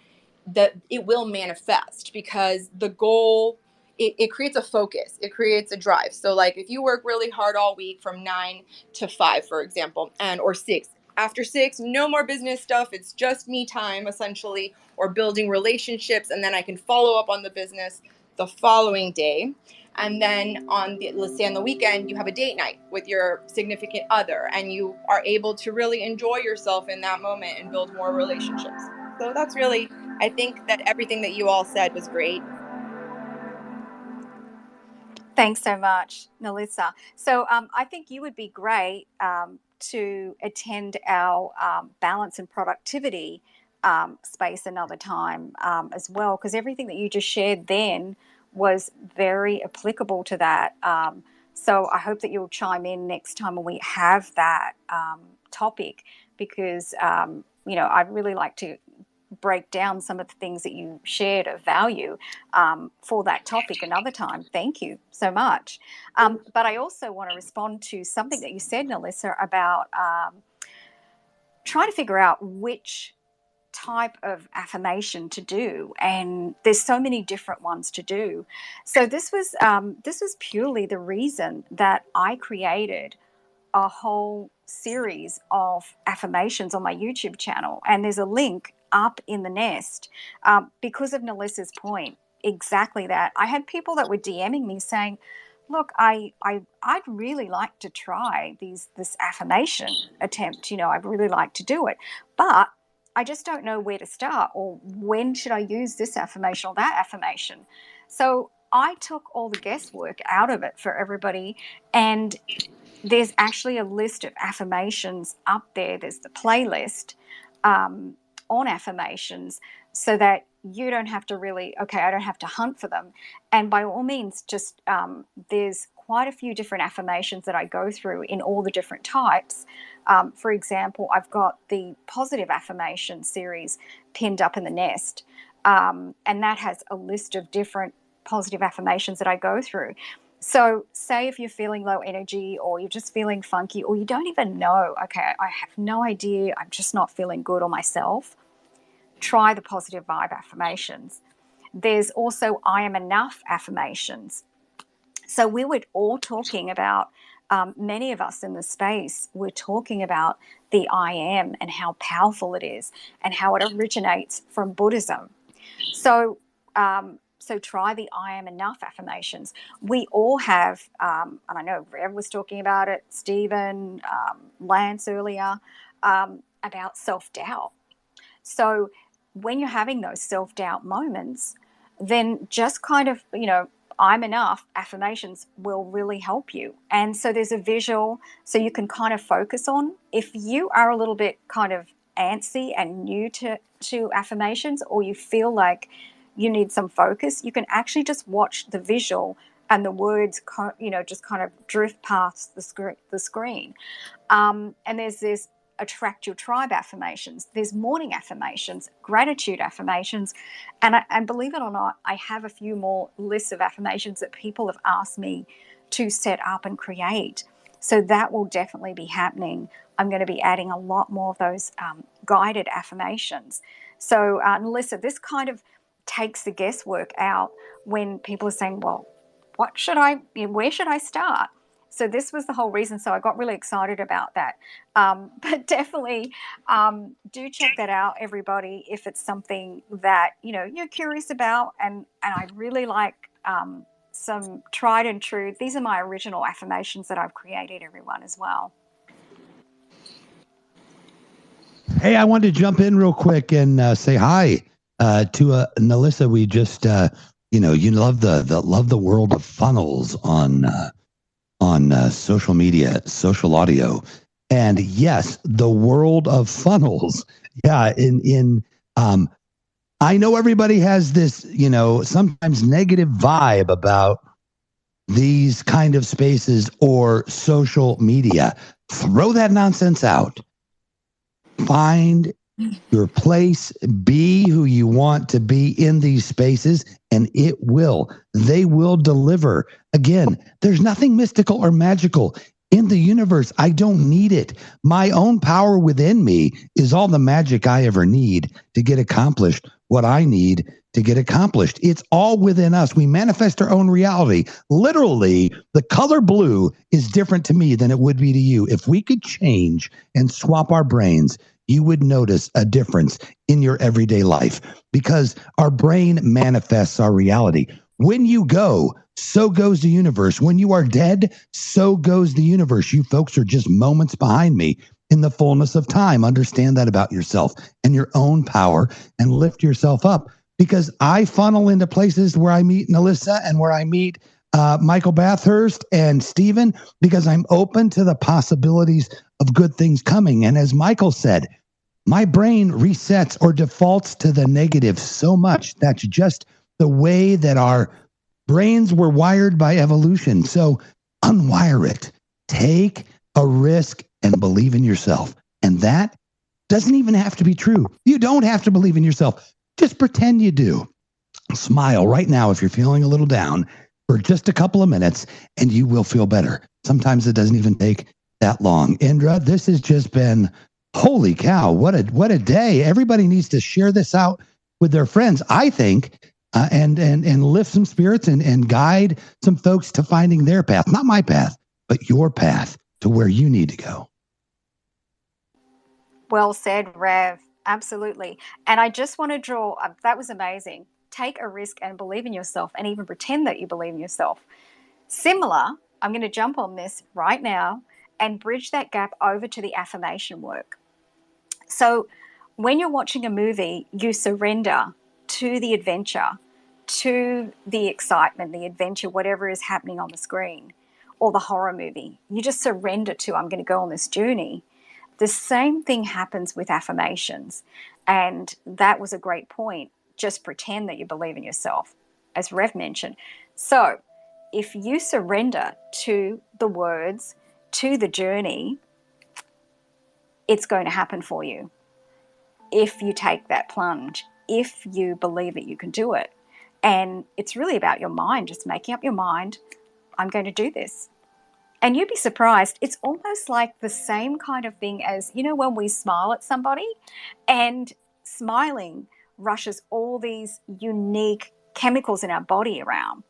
that it will manifest, because the goal, it creates a focus, it creates a drive. So like if you work really hard all week from 9 to 5, for example, or 6, after 6, no more business stuff, it's just me time essentially, or building relationships, and then I can follow up on the business the following day. And then let's say on the weekend, you have a date night with your significant other, and you are able to really enjoy yourself in that moment and build more relationships. So that's really, I think that everything that you all said was great. Thanks so much, Melissa. So I think you would be great to attend our balance and productivity space another time as well, because everything that you just shared then was very applicable to that. So I hope that you'll chime in next time when we have that topic, because I'd really like to break down some of the things that you shared of value for that topic another time. Thank you so much. But I also want to respond to something that you said, Melissa, about trying to figure out which type of affirmation to do, and there's so many different ones to do. So this was purely the reason that I created a whole series of affirmations on my YouTube channel, and there's a link up in the nest because of Melissa's point. Exactly that. I had people that were DMing me saying, "Look, I'd really like to try this affirmation attempt. I'd really like to do it, but I just don't know where to start, or when should I use this affirmation or that affirmation." So I took all the guesswork out of it for everybody, and there's actually a list of affirmations up there. There's the playlist on affirmations, so that you don't have to I don't have to hunt for them. And by all means, just there's quite a few different affirmations that I go through in all the different types. For example, I've got the positive affirmation series pinned up in the nest, and that has a list of different positive affirmations that I go through. So say if you're feeling low energy, or you're just feeling funky, or you don't even know, okay, I have no idea, I'm just not feeling good on myself, try the positive vibe affirmations. There's also I am enough affirmations. So we were all talking about, many of us in the space were talking about the I am and how powerful it is and how it originates from Buddhism. So try the I am enough affirmations. We all have, and I know Rev was talking about it, Stephen, Lance earlier, about self-doubt. So when you're having those self-doubt moments, then just kind of, I'm enough affirmations will really help you. And so there's a visual, so you can kind of focus on, if you are a little bit kind of antsy and new to affirmations, or you feel like you need some focus, you can actually just watch the visual and the words, just kind of drift past the screen. And there's this attract your tribe affirmations. There's morning affirmations, gratitude affirmations, and believe it or not, I have a few more lists of affirmations that people have asked me to set up and create. So that will definitely be happening. I'm going to be adding a lot more of those guided affirmations. So, Melissa, this kind of takes the guesswork out when people are saying, well, where should I start? So this was the whole reason. So I got really excited about that. But definitely do check that out, everybody, if it's something that, you're curious about. And I really like some tried and true. These are my original affirmations that I've created, everyone, as well. Hey, I wanted to jump in real quick and say hi to Melissa. We just, you love the world of funnels on social media, social audio, and yes, the world of funnels. Yeah, I know everybody has this, sometimes negative vibe about these kind of spaces or social media. Throw that nonsense out. Find your place, be who you want to be in these spaces, and they will deliver. Again, there's nothing mystical or magical in the universe. I don't need it. My own power within me is all the magic I ever need to get accomplished what I need to get accomplished. It's all within us. We manifest our own reality. Literally, the color blue is different to me than it would be to you. If we could change and swap our brains, you would notice a difference in your everyday life because our brain manifests our reality. When you go, so goes the universe. When you are dead, so goes the universe. You folks are just moments behind me in the fullness of time. Understand that about yourself and your own power and lift yourself up, because I funnel into places where I meet Melissa and where I meet Michael Bathurst and Stephen, because I'm open to the possibilities of good things coming. And as Michael said, my brain resets or defaults to the negative so much. That's just the way that our brains were wired by evolution. So unwire it. Take a risk and believe in yourself. And that doesn't even have to be true. You don't have to believe in yourself. Just pretend you do. Smile right now if you're feeling a little down for just a couple of minutes, and you will feel better. Sometimes it doesn't even take that long. Indra, this has just been, holy cow, what a day. Everybody needs to share this out with their friends, I think, and lift some spirits and guide some folks to finding their path. Not my path, but your path to where you need to go. Well said, Rev. Absolutely. And I just want to draw, that was amazing. Take a risk and believe in yourself, and even pretend that you believe in yourself. Similar, I'm going to jump on this right now and bridge that gap over to the affirmation work. So when you're watching a movie, you surrender to the adventure, to the excitement, the adventure, whatever is happening on the screen, or the horror movie. You just surrender to, I'm going to go on this journey. The same thing happens with affirmations. And that was a great point. Just pretend that you believe in yourself, as Rev mentioned. So if you surrender to the words, to the journey, it's going to happen for you. If you take that plunge, if you believe that you can do it. And it's really about your mind, just making up your mind, I'm going to do this. And you'd be surprised, it's almost like the same kind of thing as, when we smile at somebody, and smiling rushes all these unique chemicals in our body around.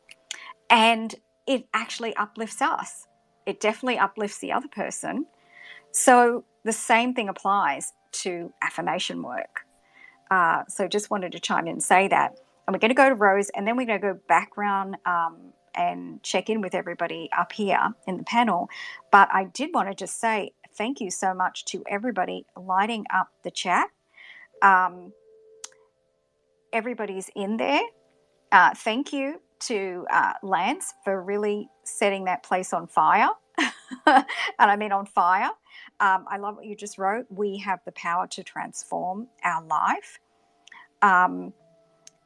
And it actually uplifts us. It definitely uplifts the other person. So the same thing applies to affirmation work. So just wanted to chime in and say that. And we're going to go to Rose, and then we're going to go back around and check in with everybody up here in the panel. But I did want to just say thank you so much to everybody lighting up the chat. Everybody's in there. Thank you to Lance for really setting that place on fire. And I mean on fire. I love what you just wrote. We have the power to transform our life.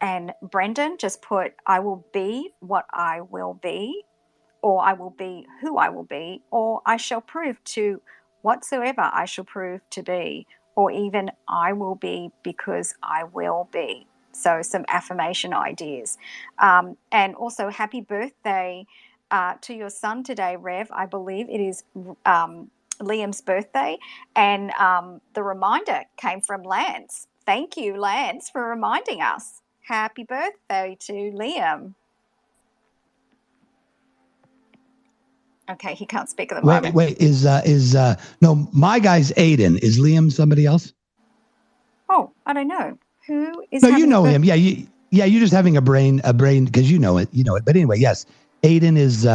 And Brendan just put, I will be what I will be, or I will be who I will be, or I shall prove to whatsoever I shall prove to be, or even I will be because I will be. So some affirmation ideas. And also happy birthday to your son today, Rev. I believe it is Liam's birthday. And the reminder came from Lance. Thank you, Lance, for reminding us. Happy birthday to Liam. Okay, he can't speak at the moment. Wait, no, my guy's Aiden. Is Liam somebody else? Oh, I don't know. Who is No, you know him. Yeah, you're just having a brain because you know it. But anyway, yes. Aiden is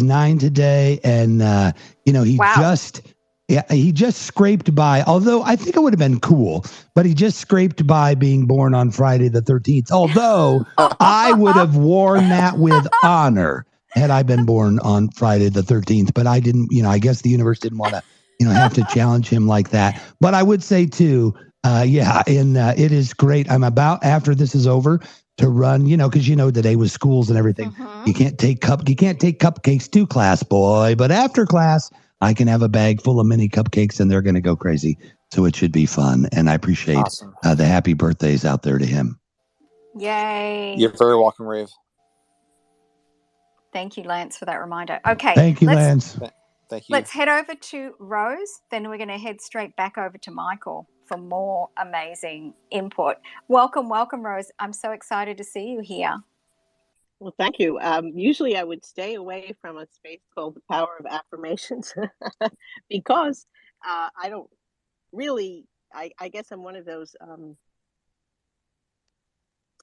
9 today, and he just scraped by. Although I think it would have been cool, but he just scraped by being born on Friday the 13th. Although I would have worn that with honor had I been born on Friday the 13th, but I didn't. I guess the universe didn't want to have to challenge him like that. But I would say too. It is great. I'm about, after this is over, to run, because today with schools and everything, you can't take cupcakes to class, boy. But after class, I can have a bag full of mini cupcakes, and they're going to go crazy. So it should be fun, and I appreciate the happy birthdays out there to him. Yay! You're very welcome, Rave. Thank you, Lance, for that reminder. Okay, thank you, Lance. Thank you. Let's head over to Rose. Then we're going to head straight back over to Michael for more amazing input. Welcome, Rose. I'm so excited to see you here. Well, thank you. Usually I would stay away from a space called the Power of Affirmations because I don't really, I guess I'm one of those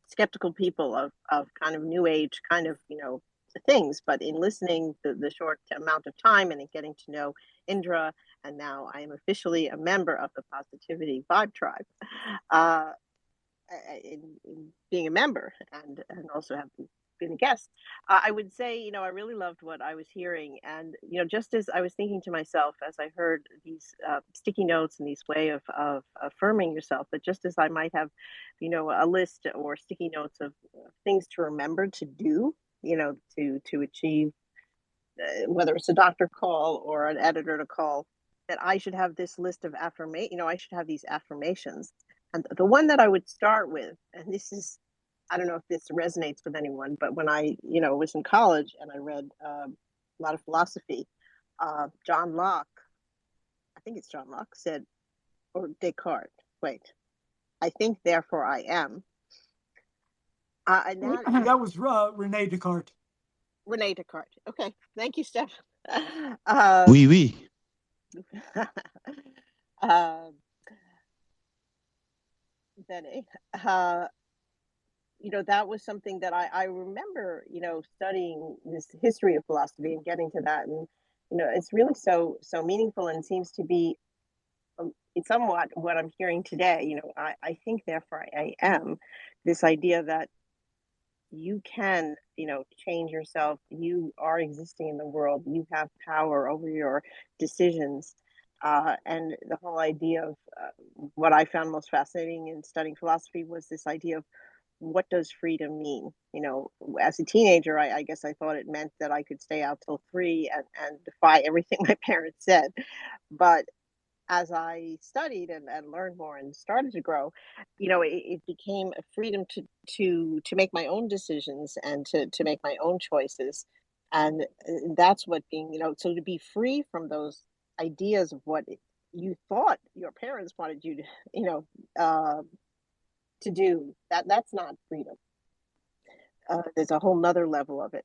skeptical people of kind of new age kind of, things. But in listening the short amount of time and in getting to know Indra, and now I am officially a member of the Positivity Vibe Tribe, in being a member and also have been a guest, I would say, I really loved what I was hearing. And, just as I was thinking to myself, as I heard these sticky notes and these way of affirming yourself, that just as I might have, a list or sticky notes of things to remember to do, to achieve, whether it's a doctor call or an editor to call, that I should have this list of I should have these affirmations. And the one that I would start with, and this is, I don't know if this resonates with anyone, but when I, was in college and I read a lot of philosophy, John Locke, I think it's John Locke, said, or Descartes, wait, I think, therefore I am. And that was Rene Descartes. Rene Descartes. Okay, thank you, Steph. Oui. Benny, that was something that I remember, studying this history of philosophy and getting to that. And, it's really so meaningful and seems to be it's somewhat what I'm hearing today. I think, therefore I am. This idea that you can, change yourself. You are existing in the world. You have power over your decisions. And the whole idea of what I found most fascinating in studying philosophy was this idea of what does freedom mean? As a teenager, I guess I thought it meant that I could stay out till 3 and defy everything my parents said. But as I studied and learned more and started to grow, it became a freedom to make my own decisions and to make my own choices. And that's what being, so to be free from those ideas of what you thought your parents wanted you to do, that's not freedom. There's a whole nother level of it.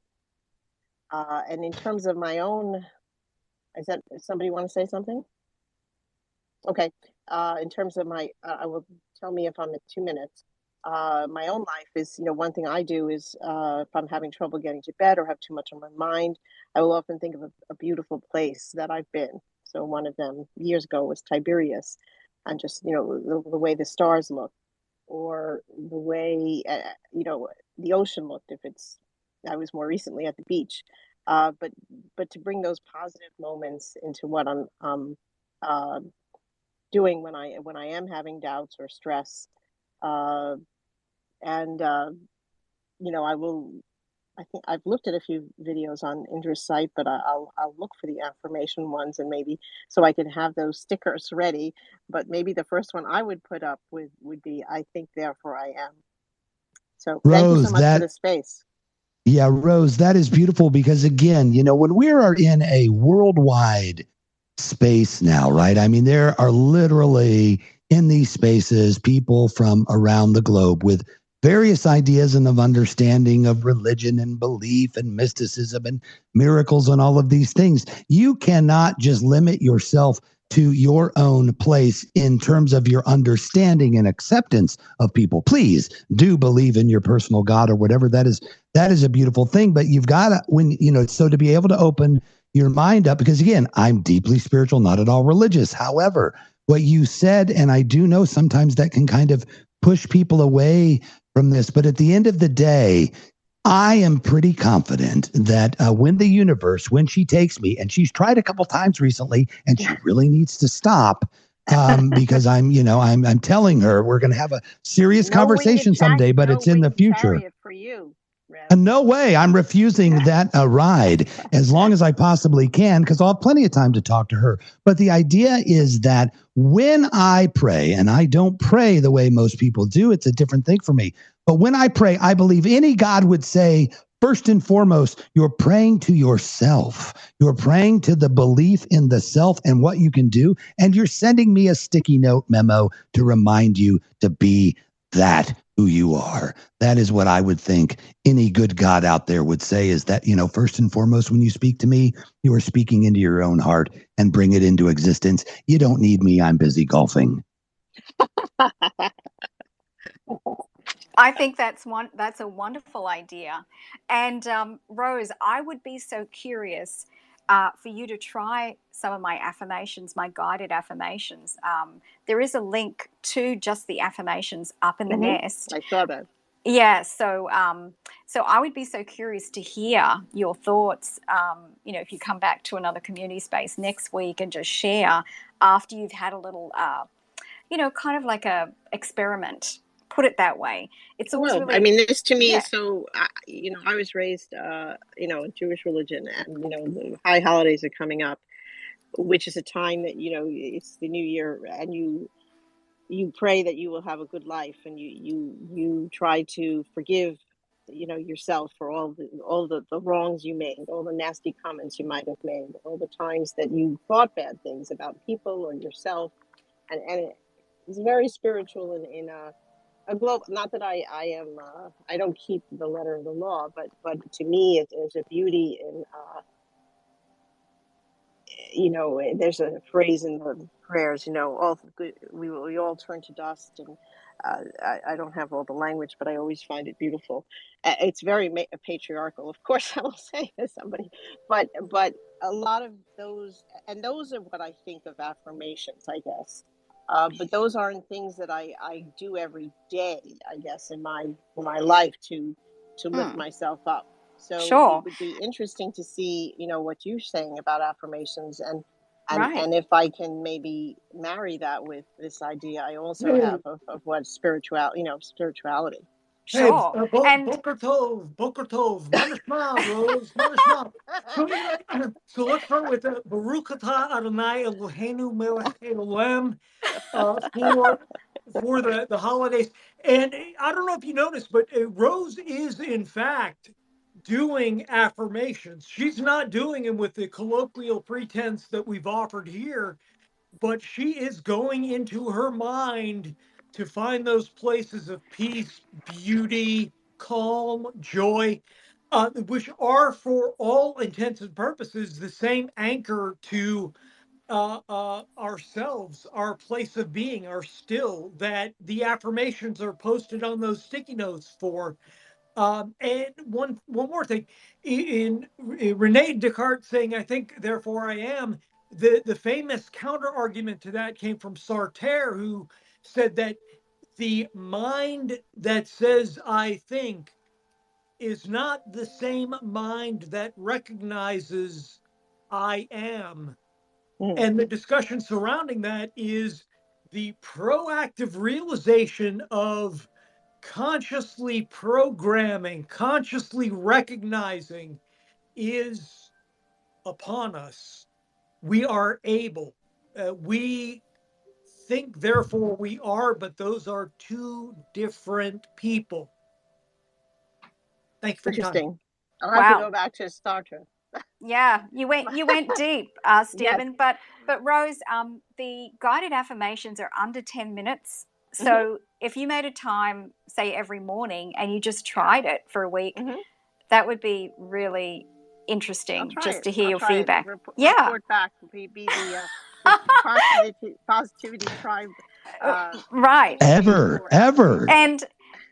And in terms of my own, is that somebody want to say something? Okay. In terms of my, I will tell me if I'm at 2 minutes. My own life is, one thing I do is if I'm having trouble getting to bed or have too much on my mind, I will often think of a beautiful place that I've been. So one of them years ago was Tiberias, and just, the way the stars look, or the way, the ocean looked, if I was more recently at the beach. But to bring those positive moments into what I'm doing when I am having doubts or stress, I will I think I've looked at a few videos on Indra's site, but I'll look for the affirmation ones, and maybe so I can have those stickers ready. But maybe the first one I would put up with would be "I think, therefore I am." So thank you so Rose, much for that the space. Yeah, Rose, that is beautiful because again, when we are in a worldwide space now, right? I mean, there are literally in these spaces people from around the globe with various ideas and of understanding of religion and belief and mysticism and miracles and all of these things. You cannot just limit yourself to your own place in terms of your understanding and acceptance of people. Please do believe in your personal God or whatever that is a beautiful thing, but you've got to, so to be able to open your mind up, because again, I'm deeply spiritual, not at all religious. However, what you said, and I do know sometimes that can kind of push people away from this, but at the end of the day, I am pretty confident that when the universe, when she takes me, and she's tried a couple times recently, and she really needs to stop because I'm telling her we're going to have a serious conversation someday, but it's in the future. For you, Rev. No way. I'm refusing that ride as long as I possibly can because I'll have plenty of time to talk to her. But the idea is that when I pray, and I don't pray the way most people do, it's a different thing for me. But when I pray, I believe any God would say, first and foremost, you're praying to yourself. You're praying to the belief in the self and what you can do. And you're sending me a sticky note memo to remind you to be that who you are. That is what I would think any good God out there would say is that, first and foremost, when you speak to me, you are speaking into your own heart and bring it into existence. You don't need me. I'm busy golfing. I think that's a wonderful idea. And Rose, I would be so curious for you to try some of my affirmations, my guided affirmations. There is a link to just the affirmations up in the nest. I saw that. Yeah, so I would be so curious to hear your thoughts. If you come back to another community space next week and just share after you've had a little, kind of like a experiment. Put it that way. It's always really. I mean, this to me Yeah. is so. I was raised, in Jewish religion, and the high holidays are coming up, which is a time that it's the new year, and you pray that you will have a good life, and you try to forgive yourself for all the wrongs you made, all the nasty comments you might have made, all the times that you thought bad things about people or yourself, and it's very spiritual in a global. Not that I am I don't keep the letter of the law, but to me there's a beauty in there's a phrase in the prayers, all good, we all turn to dust, and I don't have all the language, but I always find it beautiful. It's very patriarchal, of course, I will say as somebody, but a lot of those, and those are what I think of affirmations, I guess. But those aren't things that I do every day, I guess, in my life to lift myself up. So Sure. It would be interesting to see, what you're saying about affirmations, and Right. and if I can maybe marry that with this idea I also have of what spirituality. Sure. And Boker Tov, Manishma, Rose, Manishma. So let's start with Baruch atah Adonai Eloheinu melech haolam for the holidays. And I don't know if you noticed, but Rose is in fact doing affirmations. She's not doing them with the colloquial pretense that we've offered here, but she is going into her mind to find those places of peace, beauty, calm, joy, which are, for all intents and purposes, the same anchor to ourselves, our place of being, our still, that the affirmations are posted on those sticky notes for. And one more thing, in Rene Descartes saying, "I think, therefore I am," the famous counter argument to that came from Sartre, who said that the mind that says "I think" is not the same mind that recognizes "I am." And the discussion surrounding that is the proactive realization of consciously programming, consciously recognizing is upon us, we are able. We think, therefore we are, but those are two different people. Thank you for your time. Interesting. I'll have to go back to Star Trek. Yeah, you went deep, Stephen. Yes. But Rose, the guided affirmations are under 10 minutes. So if you made a time, say every morning, and you just tried it for a week, that would be really interesting just to hear your feedback. Report back. Be the positivity tribe. Right. Ever. And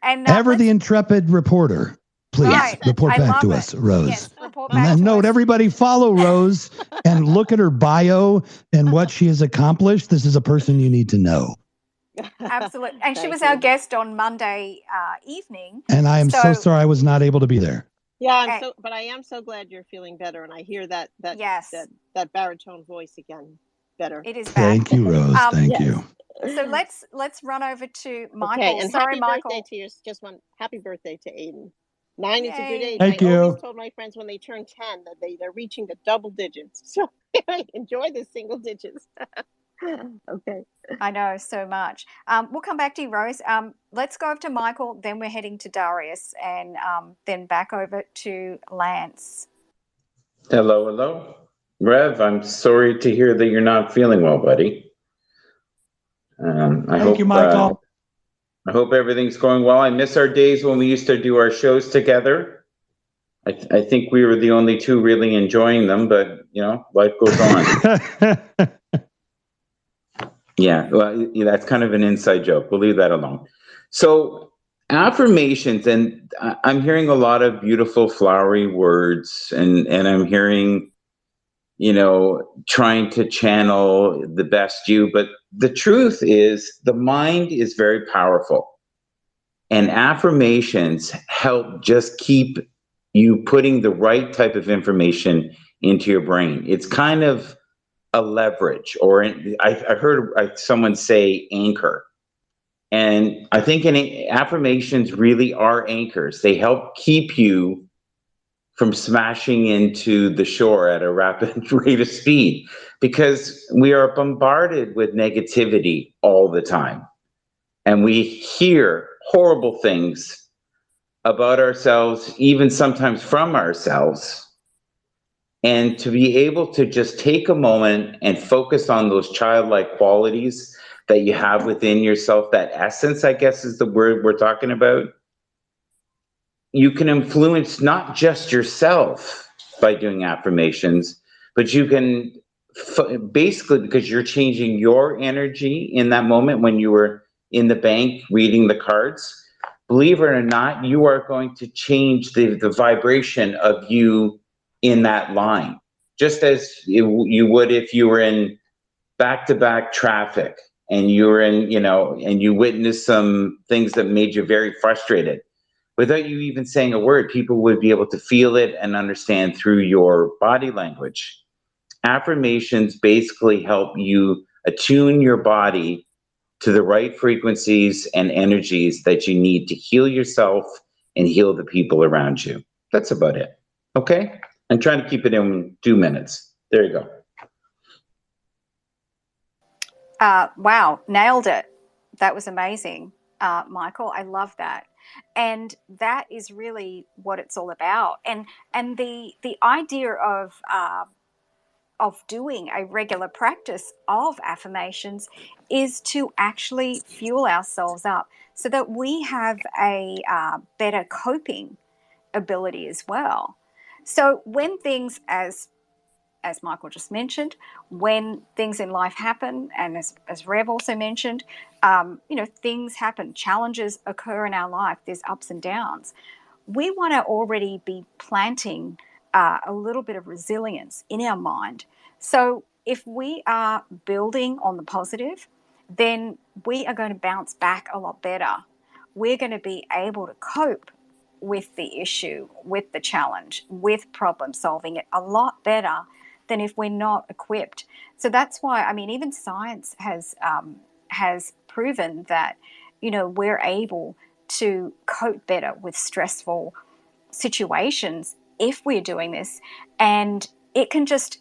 ever the intrepid reporter. Please report back to us, Rose. Yes, report back to Note, us. everybody follow Rose and look at her bio and what she has accomplished. This is a person you need to know. Absolutely. And she was our guest on Monday evening. And I am so sorry I was not able to be there. Yeah, but I am so glad you're feeling better, and I hear that baritone voice again better. It is back. Thank you, Rose. Thank you. So let's run over to Michael. Okay, and sorry, happy Michael. birthday to you. Just one happy birthday to Aiden. 9 is a good age. Thank I you. always told my friends when they turn 10 that they're reaching the double digits. So enjoy the single digits. Okay. I know so much. We'll come back to you, Rose. Let's go over to Michael, then we're heading to Darius, and then back over to Lance. Hello. Rev, I'm sorry to hear that you're not feeling well, buddy. Thank you, Michael. I hope everything's going well. I miss our days when we used to do our shows together. I think we were the only two really enjoying them, but, life goes on. Yeah, well, that's kind of an inside joke. We'll leave that alone. So affirmations, and I'm hearing a lot of beautiful flowery words, and I'm hearing, trying to channel the best you. But the truth is the mind is very powerful. And affirmations help just keep you putting the right type of information into your brain. It's kind of a leverage, or I heard someone say anchor. And I think affirmations really are anchors. They help keep you from smashing into the shore at a rapid rate of speed, because we are bombarded with negativity all the time. And we hear horrible things about ourselves, even sometimes from ourselves. And to be able to just take a moment and focus on those childlike qualities that you have within yourself, that essence, I guess is the word we're talking about, you can influence not just yourself by doing affirmations, but you can basically, because you're changing your energy in that moment when you were in the bank reading the cards, believe it or not, you are going to change the vibration of you in that line, just as you would if you were in back-to-back traffic and you were in, and you witnessed some things that made you very frustrated. Without you even saying a word, people would be able to feel it and understand through your body language. Affirmations basically help you attune your body to the right frequencies and energies that you need to heal yourself and heal the people around you. That's about it. Okay? I'm trying to keep it in 2 minutes. There you go. Wow, nailed it. That was amazing, Michael. I love that. And that is really what it's all about. And the idea of doing a regular practice of affirmations is to actually fuel ourselves up so that we have a better coping ability as well. So when things, as Michael just mentioned, when things in life happen, and as Rev also mentioned, things happen, challenges occur in our life, there's ups and downs. We want to already be planting a little bit of resilience in our mind. So if we are building on the positive, then we are going to bounce back a lot better. We're going to be able to cope with the issue, with the challenge, with problem solving it a lot better than if we're not equipped. So that's why, even science has proven that, we're able to cope better with stressful situations if we're doing this, and it can just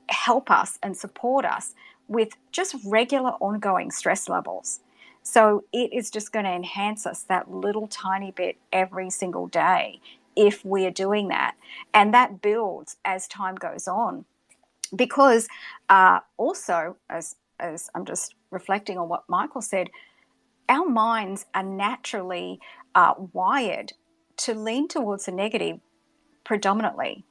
help us and support us with just regular ongoing stress levels. So it is just going to enhance us that little tiny bit every single day if we're doing that. And that builds as time goes on. Because also, as I'm just reflecting on what Michael said, our minds are naturally wired to lean towards the negative predominantly.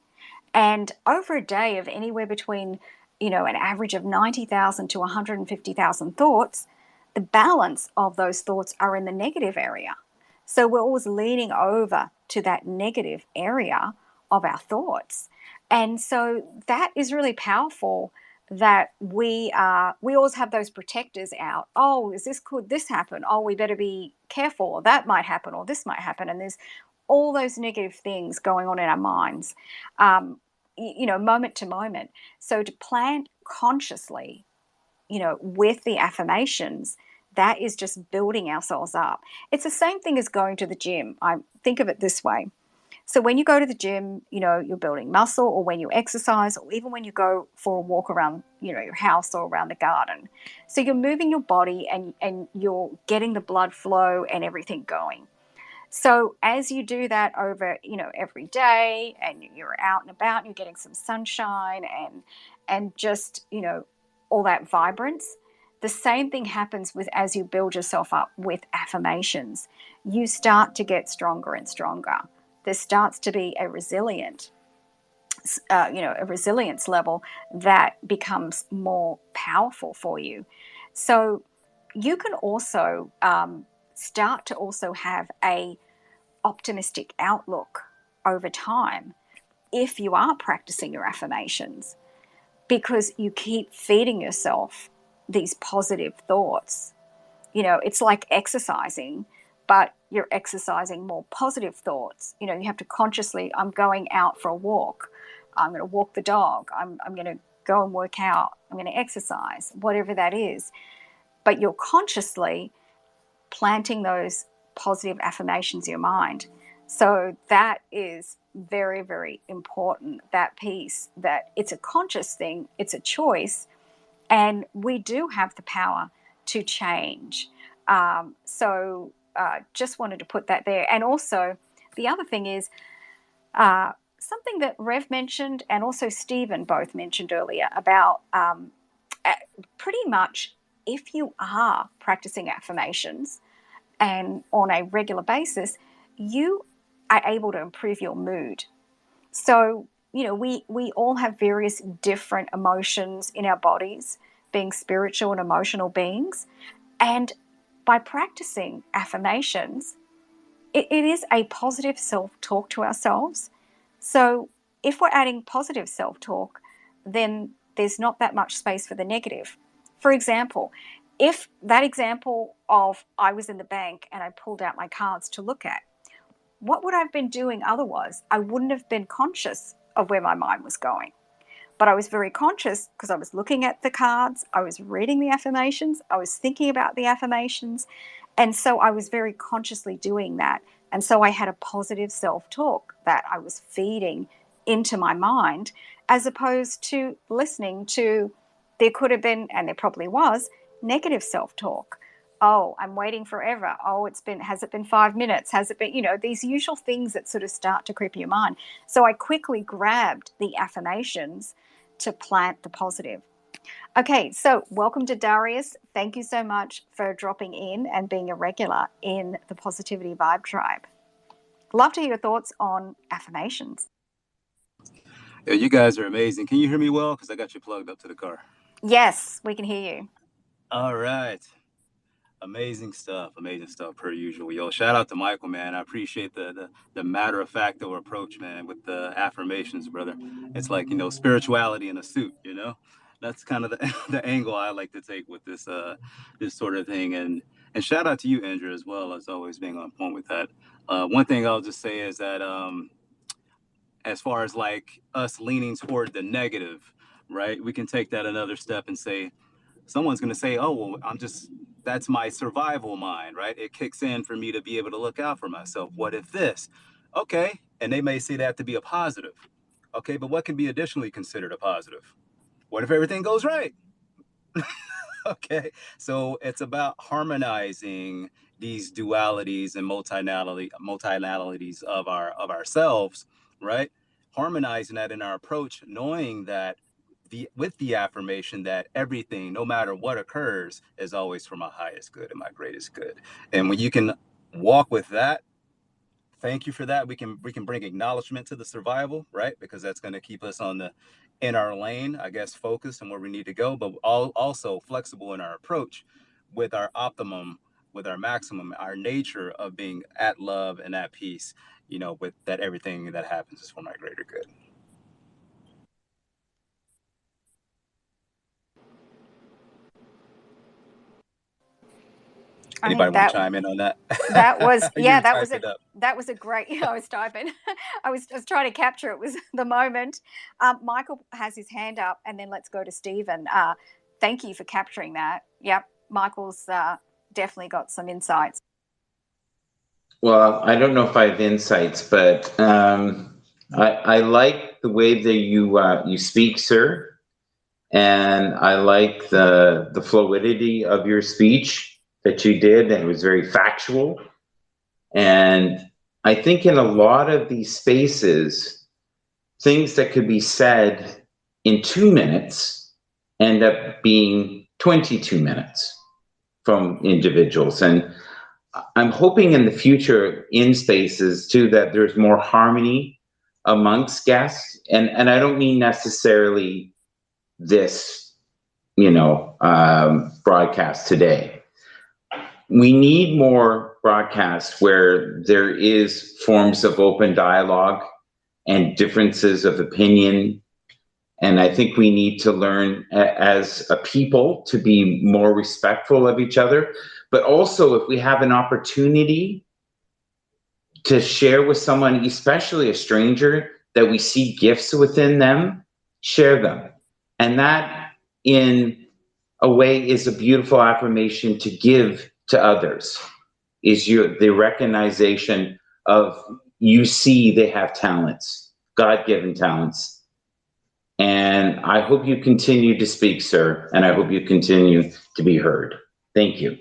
And over a day of anywhere between, an average of 90,000 to 150,000 thoughts, the balance of those thoughts are in the negative area. So we're always leaning over to that negative area of our thoughts. And so that is really powerful, that we always have those protectors out. Oh, could this happen? Oh, we better be careful, or that might happen, or this might happen. And there's all those negative things going on in our minds, moment to moment. So to plan consciously, with the affirmations, that is just building ourselves up. It's the same thing as going to the gym. I think of it this way. So when you go to the gym, you're building muscle, or when you exercise, or even when you go for a walk around, your house or around the garden. So you're moving your body and you're getting the blood flow and everything going. So as you do that over, every day, and you're out and about and you're getting some sunshine and just, all that vibrance, the same thing happens as you build yourself up with affirmations. You start to get stronger and stronger. There starts to be a resilience level that becomes more powerful for you. So you can also start to also have a optimistic outlook over time if you are practicing your affirmations, because you keep feeding yourself these positive thoughts. It's like exercising, but you're exercising more positive thoughts. You have to consciously, I'm going out for a walk, I'm going to walk the dog, I'm going to go and work out, I'm going to exercise, whatever that is. But you're consciously planting those positive affirmations in your mind. So that is very, very important, that piece, that it's a conscious thing, it's a choice, and we do have the power to change. Just wanted to put that there. And also, the other thing is something that Rev mentioned and also Stephen both mentioned earlier about pretty much if you are practicing affirmations and on a regular basis, you are able to improve your mood. So, we all have various different emotions in our bodies, being spiritual and emotional beings. And by practicing affirmations, it is a positive self-talk to ourselves. So if we're adding positive self-talk, then there's not that much space for the negative. For example, if that example of I was in the bank and I pulled out my cards to look at, what would I have been doing otherwise? I wouldn't have been conscious of where my mind was going. But I was very conscious because I was looking at the cards, I was reading the affirmations, I was thinking about the affirmations. And so I was very consciously doing that. And so I had a positive self-talk that I was feeding into my mind, as opposed to listening to, there could have been, and there probably was, negative self-talk. Oh, I'm waiting forever. Oh, has it been 5 minutes? Has it been, these usual things that sort of start to creep in your mind. So I quickly grabbed the affirmations to plant the positive. Okay, so welcome to Darius. Thank you so much for dropping in and being a regular in the Positivity Vibe Tribe. Love to hear your thoughts on affirmations. Yeah, you guys are amazing. Can you hear me well? Because I got you plugged up to the car. Yes, we can hear you. All right. Amazing stuff per usual. Yo, shout out to Michael, man. I appreciate the matter-of-fact approach, man, with the affirmations, brother. It's like, spirituality in a suit, That's kind of the angle I like to take with this this sort of thing. And shout out to you, Indra, as well, as always being on point with that. One thing I'll just say is that as far as like us leaning toward the negative, right? We can take that another step and say, someone's going to say, oh, well, that's my survival mind, right? It kicks in for me to be able to look out for myself. What if this? Okay. And they may see that to be a positive. Okay. But what can be additionally considered a positive? What if everything goes right? Okay. So it's about harmonizing these dualities and multinalities of ourselves, right? Harmonizing that in our approach, knowing that with the affirmation that everything, no matter what occurs, is always for my highest good and my greatest good. And when you can walk with that, thank you for that. We can bring acknowledgement to the survival, right? Because that's going to keep us in our lane, I guess, focused on where we need to go, but also flexible in our approach with our optimum, with our maximum, our nature of being at love and at peace, with that everything that happens is for my greater good. Anybody want to chime in on that? That was that was a great. I was typing. I was trying to capture it. Was the moment. Michael has his hand up, and then let's go to Stephen. Thank you for capturing that. Yep, Michael's definitely got some insights. Well, I don't know if I have insights, but I like the way that you speak, sir, and I like the fluidity of your speech that you did, and it was very factual. And I think in a lot of these spaces, things that could be said in 2 minutes end up being 22 minutes from individuals. And I'm hoping in the future in spaces too that there's more harmony amongst guests. And I don't mean necessarily this, broadcast today. We need more broadcasts where there is forms of open dialogue and differences of opinion. And I think we need to learn as a people to be more respectful of each other. But also, if we have an opportunity to share with someone, especially a stranger, that we see gifts within them, share them. And that, in a way, is a beautiful affirmation to give to others, is the recognition of you see they have talents, God-given talents. And I hope you continue to speak, sir, and I hope you continue to be heard. Thank you.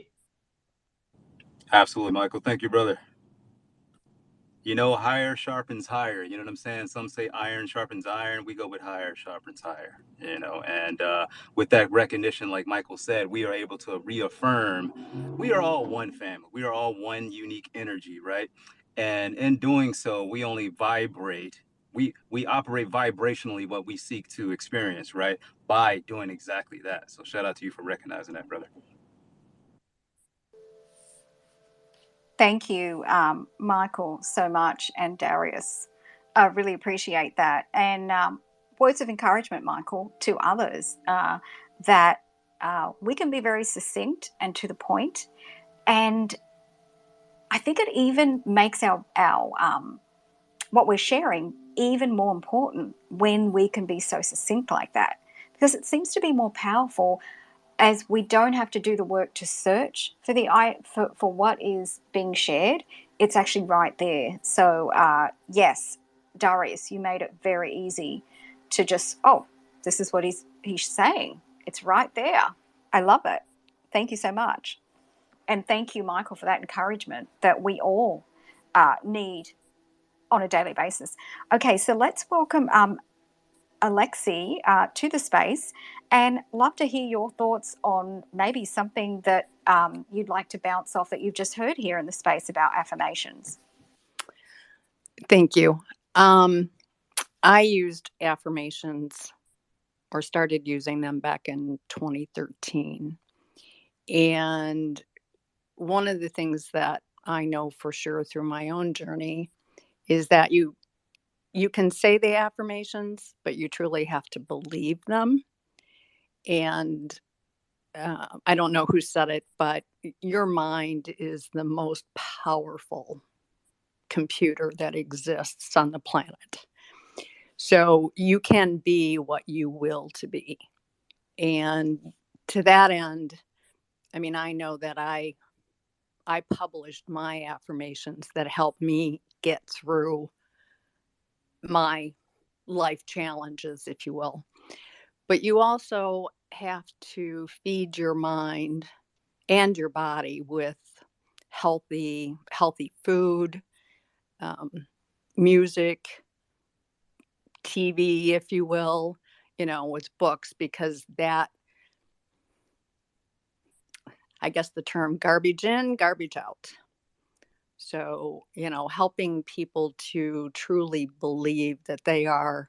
Absolutely, Michael. Thank you, brother. Higher sharpens higher. You know what I'm saying? Some say iron sharpens iron. We go with higher sharpens higher, and with that recognition, like Michael said, we are able to reaffirm we are all one family. We are all one unique energy, right? And in doing so, we only vibrate. We operate vibrationally what we seek to experience, right? By doing exactly that. So shout out to you for recognizing that, brother. Thank you, Michael, so much, and Darius. I really appreciate that. And words of encouragement, Michael, to others that we can be very succinct and to the point. And I think it even makes our what we're sharing even more important when we can be so succinct like that, because it seems to be more powerful as we don't have to do the work to search for what is being shared. It's actually right there. So yes, Darius, you made it very easy to just, this is what he's saying. It's right there. I love it. Thank you so much. And thank you, Michael, for that encouragement that we all need on a daily basis. Okay, so let's welcome Alexi to the space, and love to hear your thoughts on maybe something that you'd like to bounce off that you've just heard here in the space about affirmations. Thank you. I used affirmations, or started using them, back in 2013. And one of the things that I know for sure through my own journey is that you can say the affirmations, but you truly have to believe them. And I don't know who said it, but your mind is the most powerful computer that exists on the planet. So you can be what you will to be. And to that end, I mean, I know that I published my affirmations that helped me get through my life challenges, if you will. But you also have to feed your mind and your body with healthy food, music, TV, if you will, with books, because that, I guess the term garbage in, garbage out. So, helping people to truly believe that they are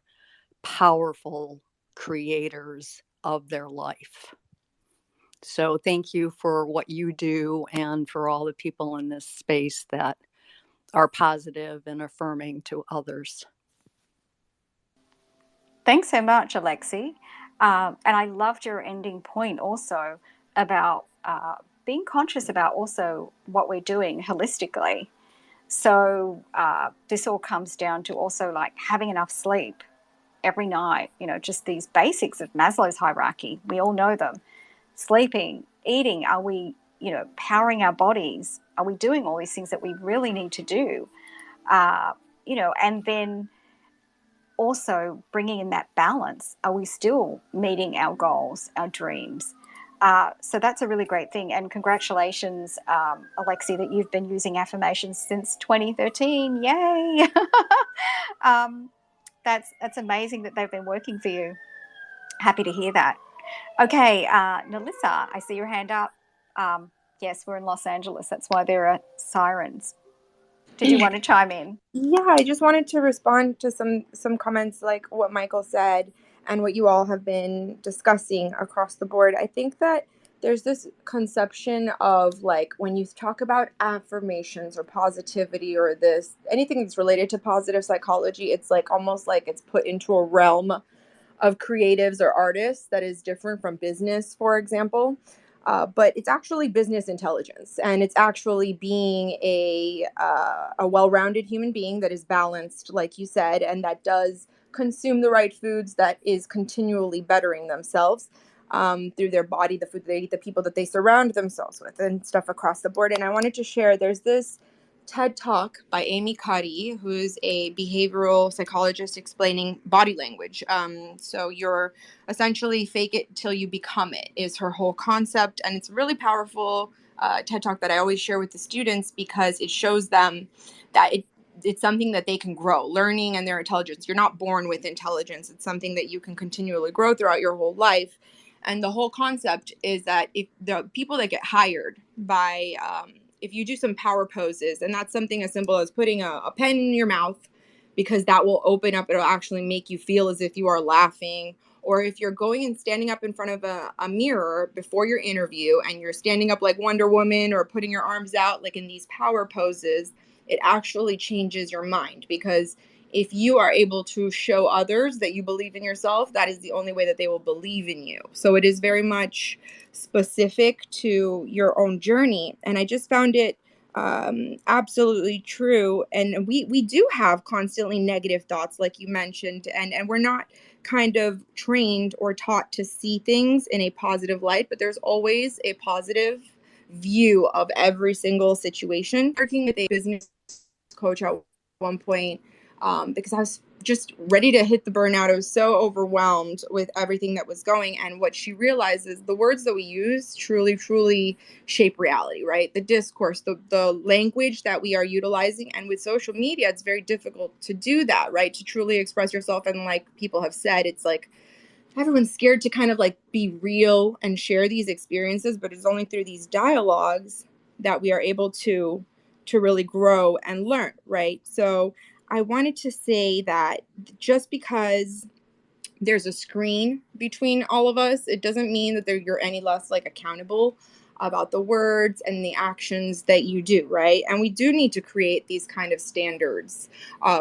powerful creators of their life. So thank you for what you do and for all the people in this space that are positive and affirming to others. Thanks so much, Alexi. And I loved your ending point also about being conscious about also what we're doing holistically. So this all comes down to also like having enough sleep every night, just these basics of Maslow's hierarchy. We all know them. Sleeping, eating, are we, powering our bodies? Are we doing all these things that we really need to do? And then also bringing in that balance. Are we still meeting our goals, our dreams? So that's a really great thing. And congratulations, Alexi, that you've been using affirmations since 2013. Yay! That's amazing that they've been working for you. Happy to hear that. Okay, Nalissa, I see your hand up. Yes, we're in Los Angeles. That's why there are sirens. Did you want to chime in? Yeah, I just wanted to respond to some comments like what Michael said and what you all have been discussing across the board. I think that there's this conception of like when you talk about affirmations or positivity or this anything that's related to positive psychology, it's like almost like it's put into a realm of creatives or artists that is different from business, for example. But it's actually business intelligence, and it's actually being a well-rounded human being that is balanced, like you said, and that does consume the right foods, that is continually bettering themselves through their body, the food they eat, the people that they surround themselves with, and stuff across the board. And I wanted to share, there's this TED Talk by Amy Cuddy, who's a behavioral psychologist explaining body language. So you're essentially fake it till you become it is her whole concept. And it's a really powerful TED Talk that I always share with the students because it shows them that it's something that they can grow, learning and their intelligence. You're not born with intelligence. It's something that you can continually grow throughout your whole life. And the whole concept is that if the people that get hired by if you do some power poses, and that's something as simple as putting a pen in your mouth, because that will open up, it'll actually make you feel as if you are laughing. Or if you're going and standing up in front of a mirror before your interview and you're standing up like Wonder Woman or putting your arms out like in these power poses, it actually changes your mind, because if you are able to show others that you believe in yourself, that is the only way that they will believe in you. So it is very much specific to your own journey. And I just found it absolutely true. And we do have constantly negative thoughts, like you mentioned, and we're not kind of trained or taught to see things in a positive light, but there's always a positive view of every single situation. Working with a business coach at one point, because I was just ready to hit the burnout. I was so overwhelmed with everything that was going. And what she realized is the words that we use truly, truly shape reality, right? The discourse, the language that we are utilizing. And with social media, it's very difficult to do that, right? To truly express yourself. And like people have said, it's like everyone's scared to kind of like be real and share these experiences, but it's only through these dialogues that we are able to really grow and learn, right? So I wanted to say that just because there's a screen between all of us, it doesn't mean that you're any less like accountable about the words and the actions that you do, right? And we do need to create these kind of standards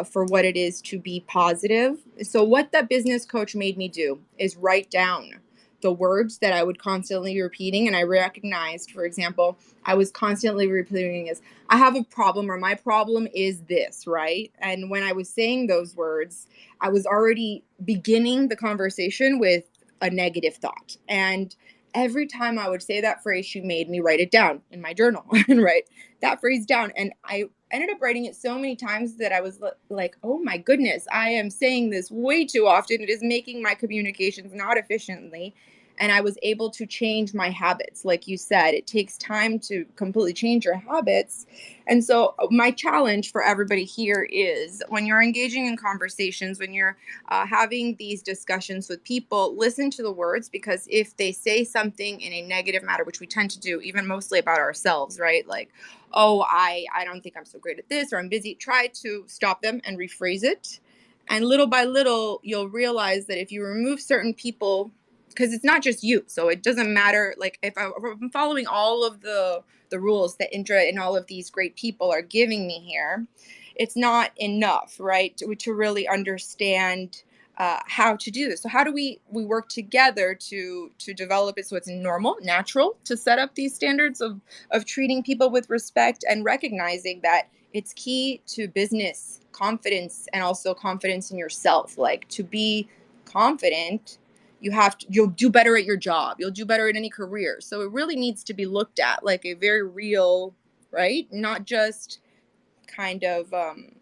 for what it is to be positive. So what that business coach made me do is write down the words that I would constantly be repeating. And I recognized, for example, I was constantly repeating is, I have a problem, or my problem is this, right? And when I was saying those words, I was already beginning the conversation with a negative thought. And every time I would say that phrase, she made me write it down in my journal and write that phrase down. And I ended up writing it so many times that I was like, oh my goodness, I am saying this way too often. It is making my communications not efficiently. And I was able to change my habits. Like you said, it takes time to completely change your habits. And so my challenge for everybody here is when you're engaging in conversations, when you're having these discussions with people, listen to the words, because if they say something in a negative matter, which we tend to do, even mostly about ourselves, right? Like, oh, I don't think I'm so great at this, or I'm busy. Try to stop them and rephrase it. And little by little, you'll realize that if you remove certain people, because it's not just you, so it doesn't matter. Like if I'm following all of the rules that Indra and all of these great people are giving me here, it's not enough, right? To really understand how to do this. So how do we work together to develop it so it's normal, natural to set up these standards of treating people with respect, and recognizing that it's key to business confidence and also confidence in yourself. Like to be confident, you'll do better at your job. You'll do better at any career. So it really needs to be looked at like a very real, right? Not just kind of